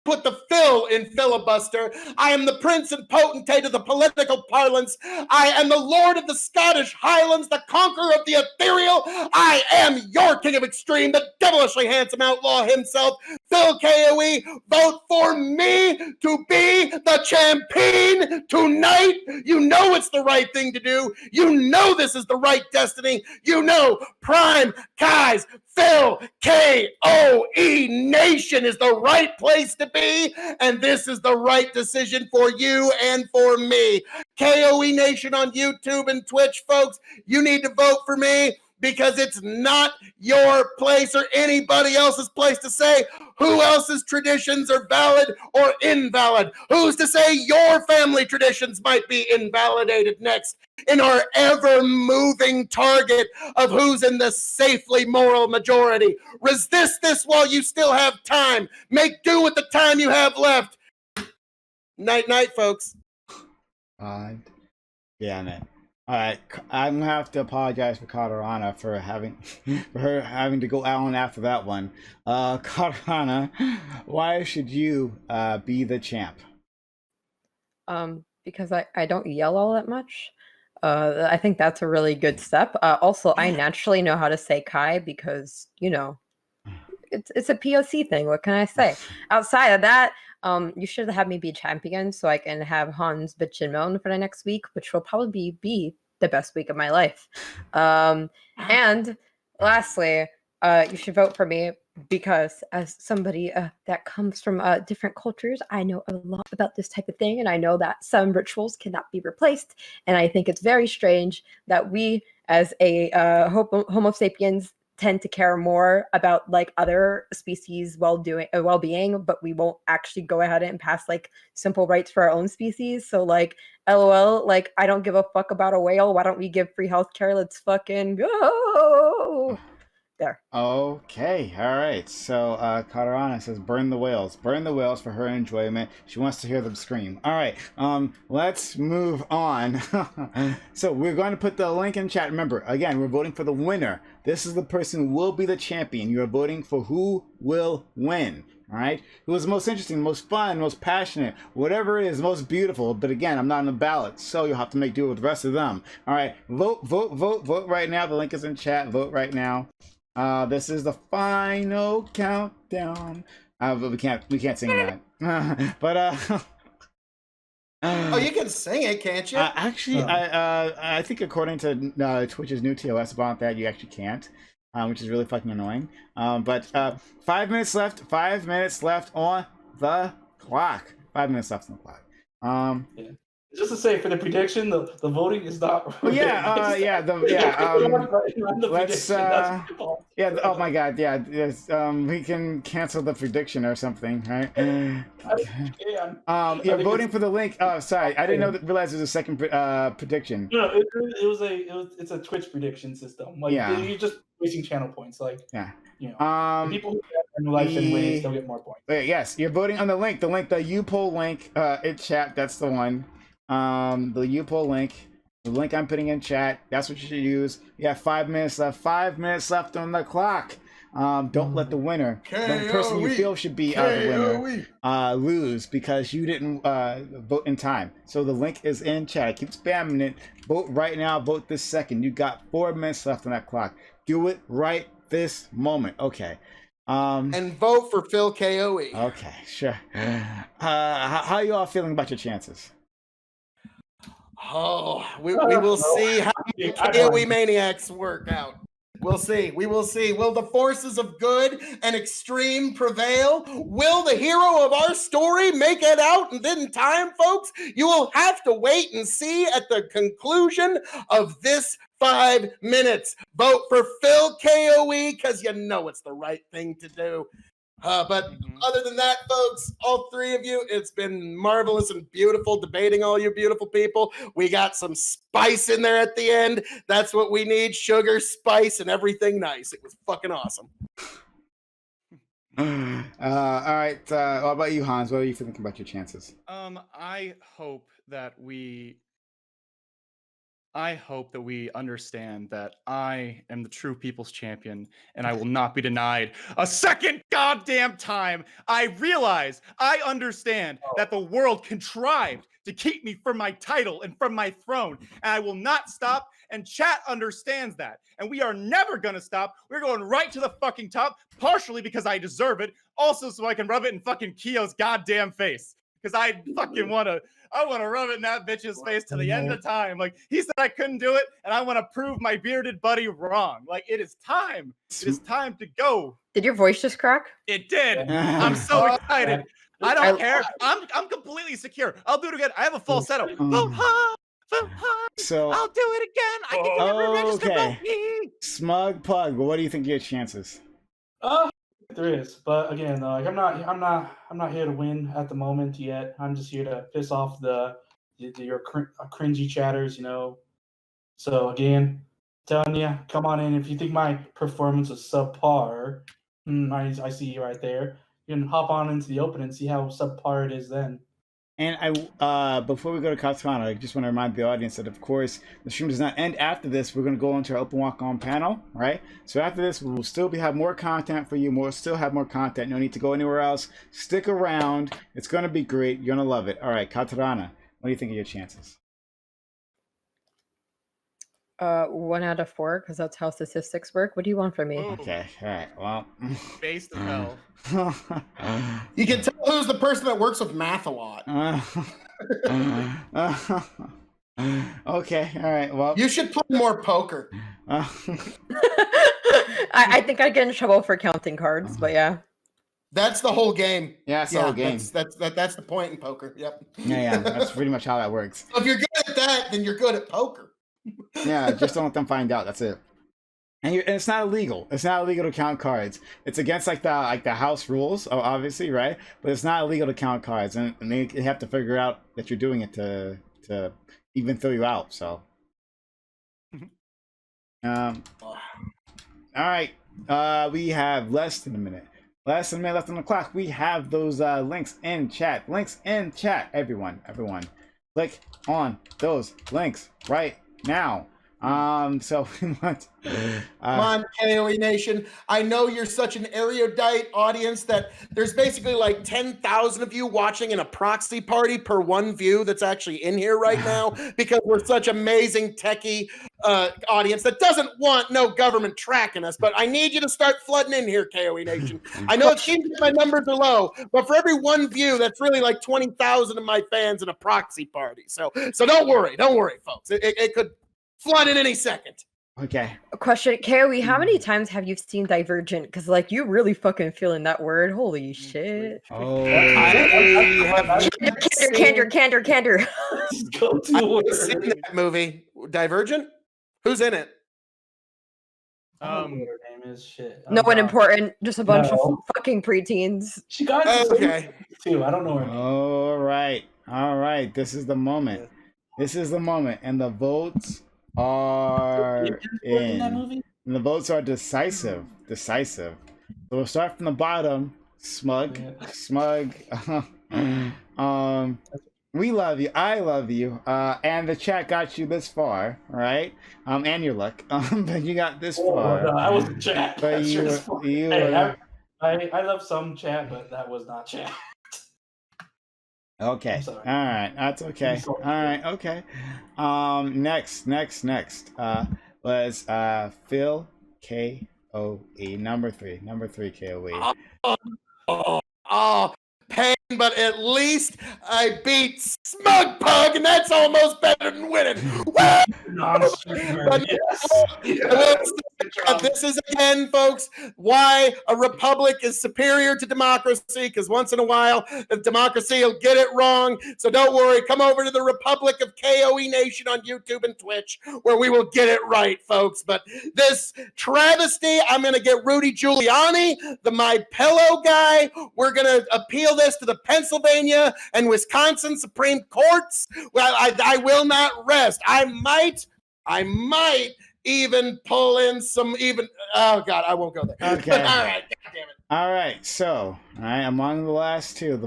Put the fill in filibuster. I am the prince and potentate of the political parlance. I am the lord of the Scottish Highlands, the conqueror of the ethereal. I am your king of extreme, the devilishly handsome outlaw himself, Phil KOE. Vote for me to be the champion tonight. You know it's the right thing to do. You know this is the right destiny. You know PrimeCayes, Phil KOE Nation is the right place to be, and this is the right decision for you and for me. KOE Nation on YouTube and Twitch, folks, you need to vote for me because it's not your place or anybody else's place to say who else's traditions are valid or invalid. Who's to say your family traditions might be invalidated next in our ever-moving target of who's in the safely moral majority? Resist this while you still have time. Make do with the time you have left. Night-night, folks. God damn it. All right, I'm gonna have to apologize for Katarana for her having to go out after that one. Katarana, why should you be the champ? Because I don't yell all that much. I think that's a really good step. Also, I naturally know how to say Kai because it's a POC thing. What can I say? Outside of that, you should have me be champion so I can have Hans bitch and moan for the next week, which will probably be the best week of my life. And lastly, you should vote for me because as somebody that comes from different cultures, I know a lot about this type of thing, and I know that some rituals cannot be replaced. And I think it's very strange that we, as a Homo sapiens, tend to care more about like other species well-being, but we won't actually go ahead and pass like simple rights for our own species. So like, LOL, like I don't give a fuck about a whale. Why don't we give free healthcare? Let's fucking go. There. Okay, all right. So Katarana says burn the whales for her enjoyment. She wants to hear them scream. All right, let's move on. So we're going to put the link in chat. Remember, again, we're voting for the winner. This is the person who will be the champion. You're voting for who will win. All right, who is the most interesting, most fun, most passionate, whatever it is, most beautiful. But again, I'm not on the ballot, so you'll have to make do with the rest of them. All right, vote right now. The link is in chat. Vote right now. This is the final countdown. But we can't sing that. But oh, you can sing it, can't you? Actually, I think according to Twitch's new TOS about that, you actually can't, which is really fucking annoying. But 5 minutes left. 5 minutes left on the clock. 5 minutes left on the clock. Yeah. Just to say, for the prediction, the voting is not. Well, let's. Yeah. Oh my God. Yeah. Yes, we can cancel the prediction or something, right? Yeah. Voting for the link. Oh, sorry. I didn't realize there was a second prediction. No, it's a Twitch prediction system. Like, you're just wasting channel points. Like, yeah. The people who have life anyway, still get more points. Yes, you're voting on the link. The U-poll link in chat. That's the one. The U-poll link. The link I'm putting in chat. That's what you should use. You have 5 minutes left. 5 minutes left on the clock. Don't let the winner, the person you feel should be the winner, lose because you didn't vote in time. So the link is in chat. I keep spamming it. Vote right now. Vote this second. You got 4 minutes left on that clock. Do it right this moment. Okay. And vote for Phil KOE. Okay, sure. How are you all feeling about your chances? Oh, we will see how KOE maniacs work out. We'll see. We will see. Will the forces of good and extreme prevail? Will the hero of our story make it out in time, folks? You will have to wait and see at the conclusion of this 5 minutes. Vote for Phil KOE because you know it's the right thing to do. But other than that, folks, all three of you, it's been marvelous and beautiful debating all you beautiful people. We got some spice in there at the end. That's what we need. Sugar, spice, and everything nice. It was fucking awesome. All right. What about you, Hans? What are you thinking about your chances? I hope that we understand that I am the true people's champion and I will not be denied a second goddamn time. I understand that the world contrived to keep me from my title and from my throne, and I will not stop, and chat understands that. And we are never gonna stop. We're going right to the fucking top, partially because I deserve it, also so I can rub it in fucking Keo's goddamn face. Because I fucking want to rub it in that bitch's face to the end of time. Like, he said I couldn't do it, and I want to prove my bearded buddy wrong. Like, it is time. It is time to go. Did your voice just crack? It did. I'm so excited. I don't care. I'm completely secure. I'll do it again. I have a falsetto. Vote hard. Vote hard. So I'll do it again. I can never register vote me. Smug Pug, what do you think your chances? There is, but again, like I'm not here to win at the moment yet. I'm just here to piss off your cringy chatters, you know. So again, telling you, come on in. If you think my performance was subpar, I see you right there. You can hop on into the open and see how subpar it is then. And before we go to Katana, I just want to remind the audience that, of course, the stream does not end after this. We're going to go into our open walk-on panel, right? So after this, we will still have more content for you. Still have more content. No need to go anywhere else. Stick around. It's going to be great. You're going to love it. All right, Katana, what do you think of your chances? 1 out of 4, because that's how statistics work. What do you want from me? Okay, all right. Well, based as hell. You can tell who's the person that works with math a lot. Okay, all right. Well, you should play more poker. I think I'd get in trouble for counting cards, but yeah. That's the whole game. Yeah, that's the whole game. That's the point in poker. Yep. Yeah, that's pretty much how that works. So if you're good at that, then you're good at poker. Yeah, just don't let them find out. That's it. And it's not illegal. It's not illegal to count cards. It's against like the house rules, obviously, right? But it's not illegal to count cards, and they have to figure out that you're doing it to even throw you out. So, all right. We have less than a minute. Less than a minute left on the clock. We have those links in chat. Links in chat. Everyone, click on those links right now. So we want come on, KOE Nation. I know you're such an erudite audience that there's basically like 10,000 of you watching in a proxy party per one view that's actually in here right now because we're such amazing techie audience that doesn't want no government tracking us. But I need you to start flooding in here, KOE Nation. I know it seems like my numbers are low, but for every one view, that's really like 20,000 of my fans in a proxy party. So don't worry, folks. It could flood in any second. Okay. A question, KOE, how many times have you seen Divergent? Because like you really fucking feeling that word. Holy shit. Oh, candor. I've seen that movie. Divergent? Who's in it? Her name is shit. No one important, just a bunch of fucking preteens. She got okay too. I don't know her name. All right. This is the moment. And the votes are in. And the votes are decisive. So So we'll start from the bottom. Smug. We love you. I love you. And the chat got you this far, right? And your luck. But you got this far. No, I wasn't chat. But I love some chat, but that was not chat. Okay. All right. That's okay. All right. Okay. Next. Was Phil KOE number 3. Number 3 KOE. Pain, but at least I beat Smug Pug, and that's almost better than winning. This is again, folks, why a republic is superior to democracy, because once in a while, the democracy will get it wrong. So don't worry. Come over to the Republic of KOE Nation on YouTube and Twitch, where we will get it right, folks. But this travesty, I'm going to get Rudy Giuliani, the My Pillow guy. We're going to appeal this to the Pennsylvania and Wisconsin Supreme Courts. Well, I will not rest. I might even pull in some oh God, I won't go there. Okay. All right, God damn it. All right, so among the last two, the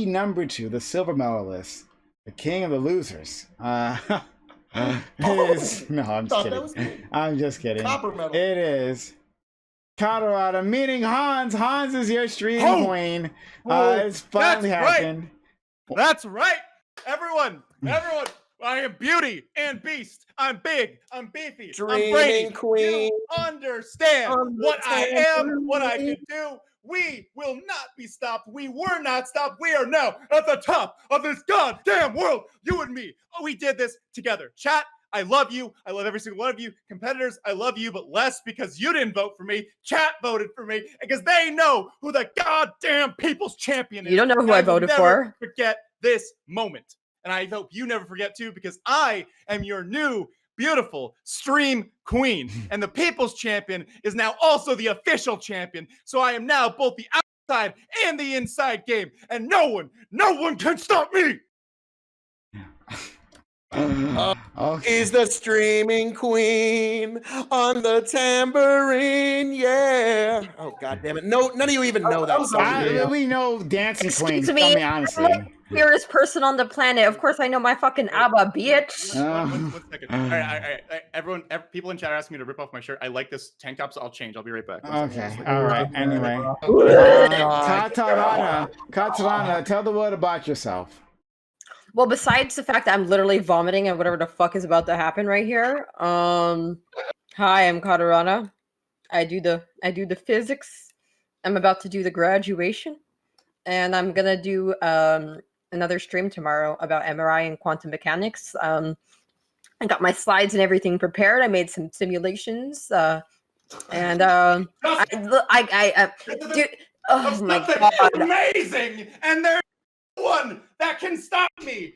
number 2, the silver medalist, the king of the losers. No, I'm just kidding. I'm just kidding. Copper medal. It is Colorado, meaning Hans. Hans is your stream queen. It's finally happened. That's right, everyone. I am beauty and beast. I'm big. I'm beefy. I'm brainy. Queen. You understand what I am, what I can do. We will not be stopped. We were not stopped. We are now at the top of this goddamn world. You and me. Oh, we did this together. Chat, I love you. I love every single one of you. Competitors, I love you, but less because you didn't vote for me. Chat voted for me because they know who the goddamn people's champion is. You don't know who I voted for. Forget this moment. And I hope you never forget to, because I am your new, beautiful stream queen. And the people's champion is now also the official champion. So I am now both the outside and the inside game. And no one can stop me. Is the streaming queen on the tambourine? Yeah. Oh God damn it! No, none of you even know that song. We know dancing queen. Excuse me, Tell me honestly. I'm the weirdest person on the planet. Of course, I know my fucking ABBA, bitch. One second. All right. Everyone, people in chat are asking me to rip off my shirt. I like this tank top, so I'll change. I'll be right back. Okay. All right. Anyway, Katarana, tell the world about yourself. Well, besides the fact that I'm literally vomiting and whatever the fuck is about to happen right here. Hi, I'm Katarana. I do the physics. I'm about to do the graduation, and I'm gonna do another stream tomorrow about MRI and quantum mechanics. I got my slides and everything prepared. I made some simulations, and dude, oh my God, amazing! And there's no one that can stop me.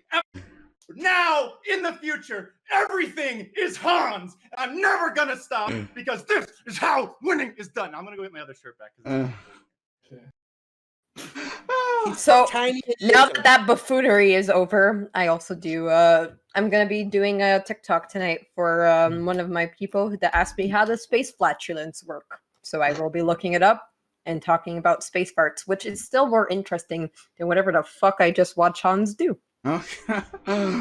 Now, in the future, everything is Hans. I'm never gonna stop because this is how winning is done. I'm gonna go get my other shirt back. So now that buffoonery is over, I also do. I'm gonna be doing a TikTok tonight for one of my people that asked me how does space flatulence work. So I will be looking it up and talking about space farts, which is still more interesting than whatever the fuck I just watched Hans do.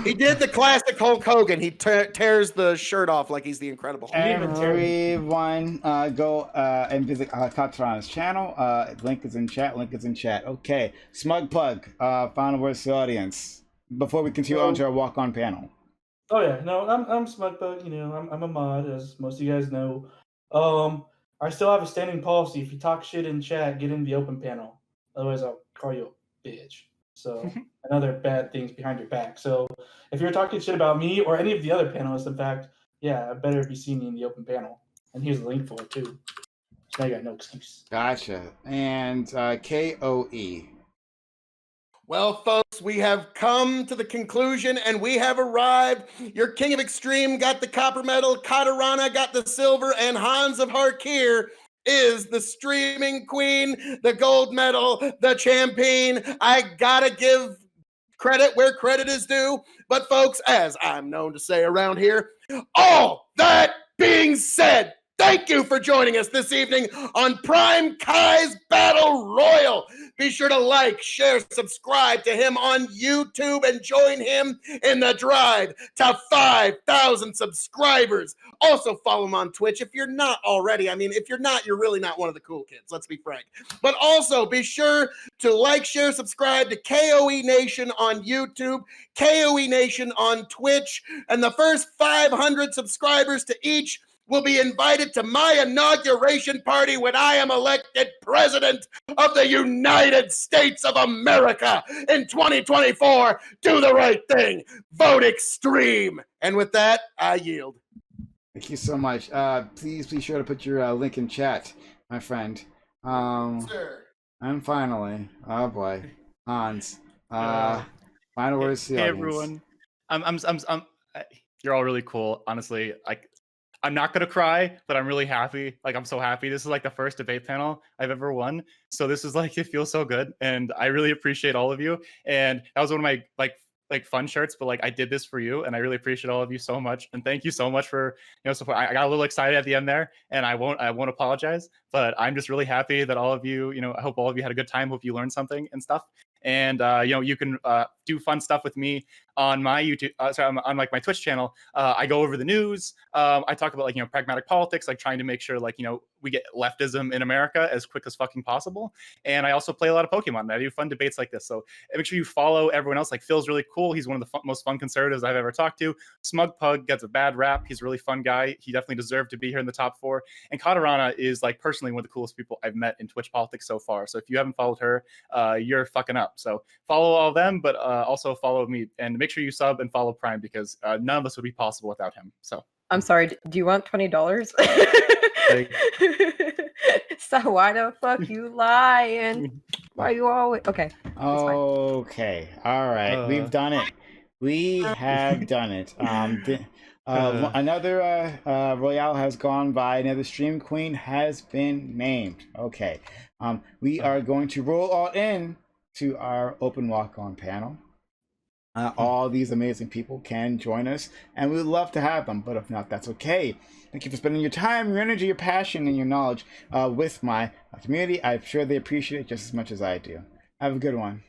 He did the classic Hulk Hogan. He tears the shirt off like he's the Incredible Hulk. Everyone, go and visit Katarana's channel. Link is in chat. Okay, Smug Pug, final words to the audience before we continue on to our walk-on panel. Oh yeah, no, I'm Smug Pug. You know, I'm a mod, as most of you guys know. I still have a standing policy. If you talk shit in chat, get in the open panel. Otherwise, I'll call you a bitch. So, and other bad things behind your back. So, if you're talking shit about me or any of the other panelists, in fact, yeah, I better be seeing you in the open panel. And here's the link for it too. So now you got no excuse. Gotcha. And KOE. Well, folks, we have come to the conclusion and we have arrived. Your King of Extreme got the copper medal, Katarana got the silver, and Hans of Harkir is the streaming queen, the gold medal, the champion. I gotta give credit where credit is due. But folks, as I'm known to say around here, all that being said, Thank you for joining us this evening on PrimeCayes Battle Royal. Be sure to like, share, subscribe to him on YouTube and join him in the drive to 5,000 subscribers. Also follow him on Twitch if you're not already. I mean, if you're not, you're really not one of the cool kids, let's be frank. But also be sure to like, share, subscribe to KOE Nation on YouTube, KOE Nation on Twitch, and the first 500 subscribers to each will be invited to my inauguration party when I am elected president of the United States of America in 2024. Do the right thing. Vote extreme. And with that, I yield. Thank you so much. Please be sure to put your link in chat, my friend. Sir. And finally, oh boy, Hans. Final words to the Hey audience. everyone, you're all really cool. Honestly, I'm not gonna cry, but I'm really happy. Like, I'm so happy. This is like the first debate panel I've ever won, so this is like, it feels so good, and I really appreciate all of you. And that was one of my like fun shirts, but like I did this for you, and I really appreciate all of you so much. And thank you so much for support. I got a little excited at the end there, and I won't apologize. But I'm just really happy that all of you, I hope all of you had a good time. Hope you learned something and stuff. And you can do fun stuff with me on my YouTube, on like my Twitch channel. I go over the news. I talk about like pragmatic politics, like trying to make sure like we get leftism in America as quick as fucking possible. And I also play a lot of Pokemon. And I do fun debates like this. So make sure you follow everyone else. Like Phil's really cool. He's one of the most fun conservatives I've ever talked to. Smug Pug gets a bad rap. He's a really fun guy. He definitely deserved to be here in the top 4. And Katarana is like personally one of the coolest people I've met in Twitch politics so far. So if you haven't followed her, you're fucking up. So follow all of them, but also follow me, and make sure you sub and follow Prime, because none of this would be possible without him. So I'm sorry, do you want $20? So why the fuck you lying? Why you always okay? Okay, all right, we've done it. We have done it. Another Royale has gone by. Another stream queen has been named. Okay, we are going to roll all in to our open walk-on panel. All these amazing people can join us, and we would love to have them, but if not, that's okay. Thank you for spending your time, your energy, your passion, and your knowledge with my community. I'm sure they appreciate it just as much as I do. Have a good one.